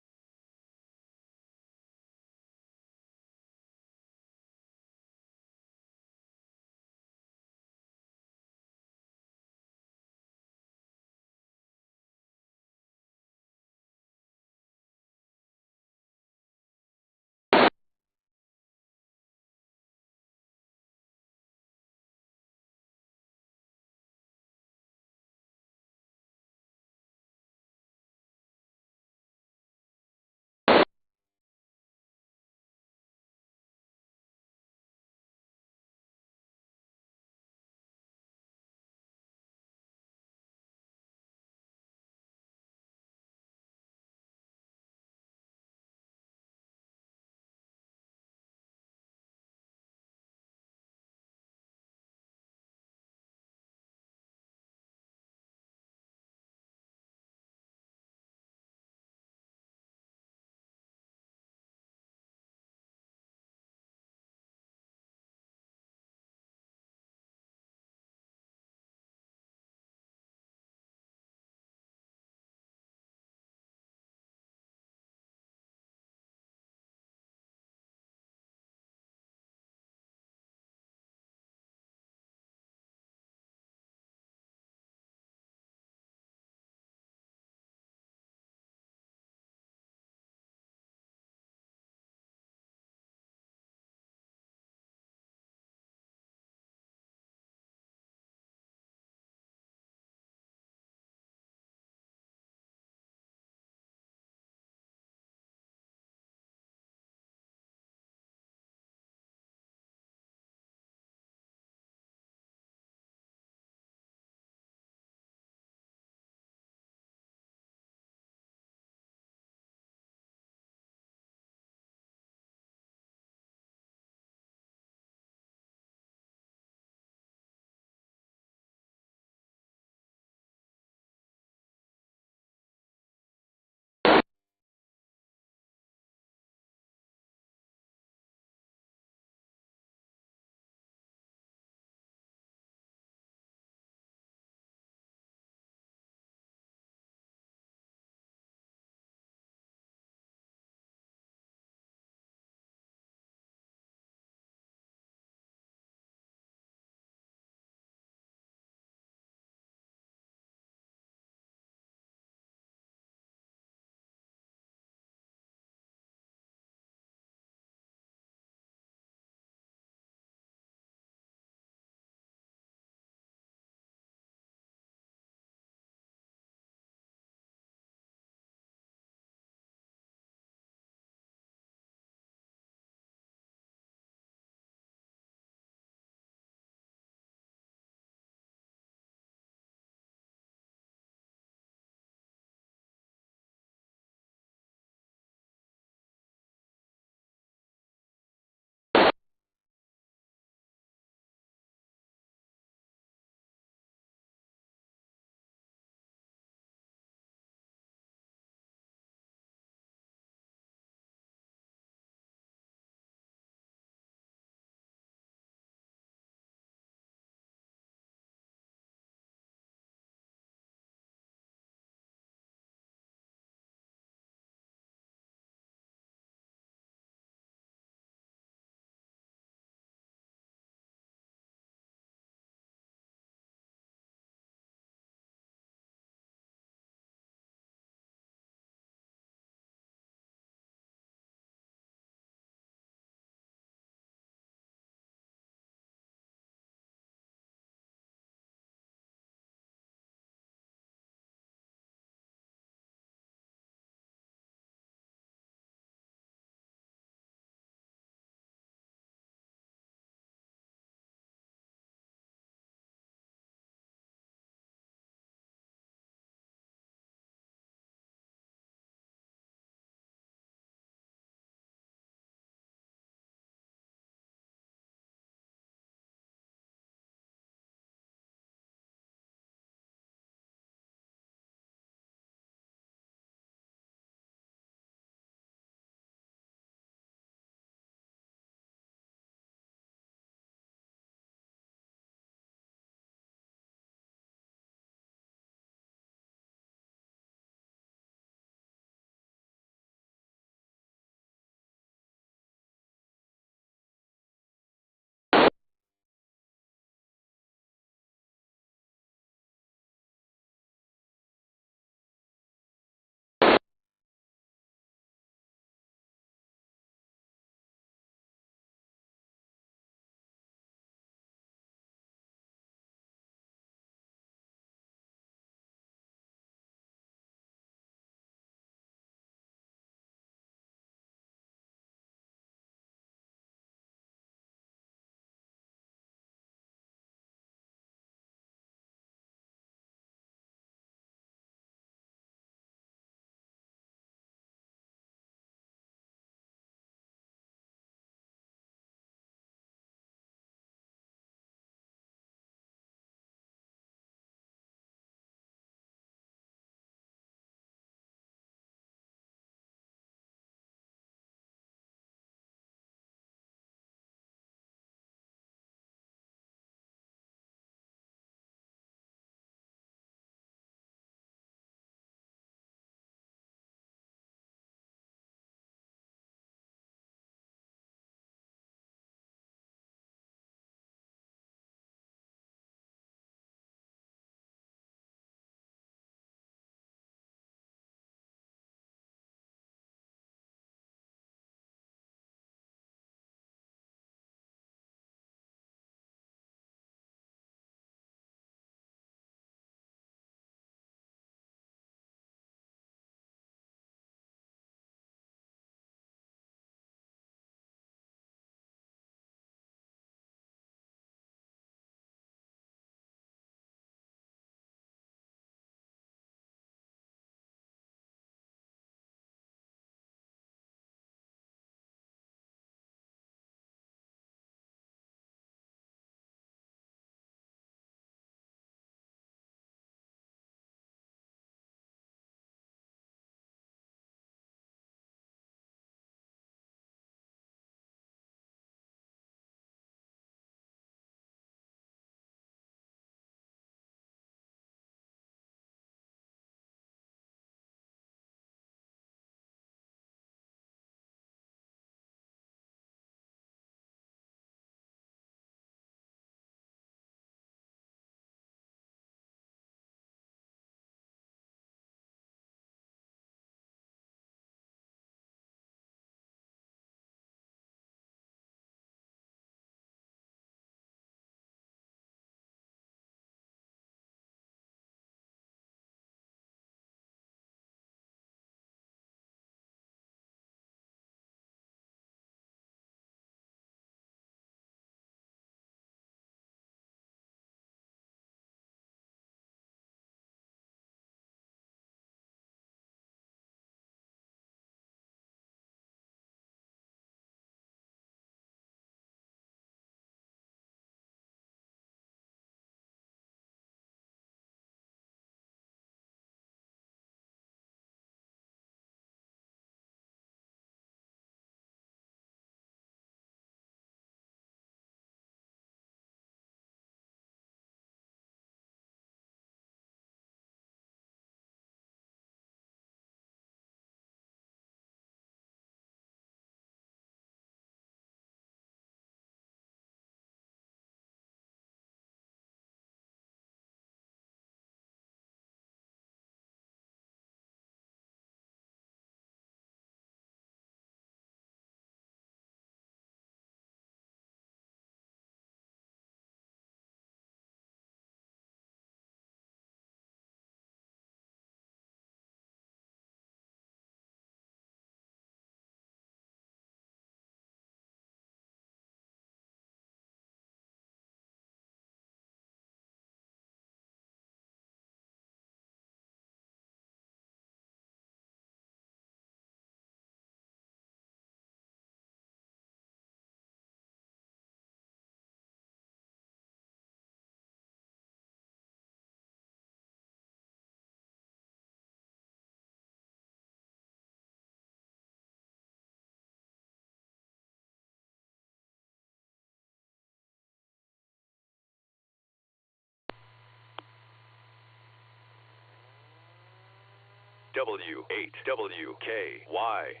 [SPEAKER 16] W8WKY.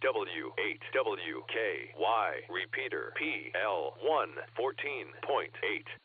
[SPEAKER 16] W8WKY. Repeater PL1 14.8.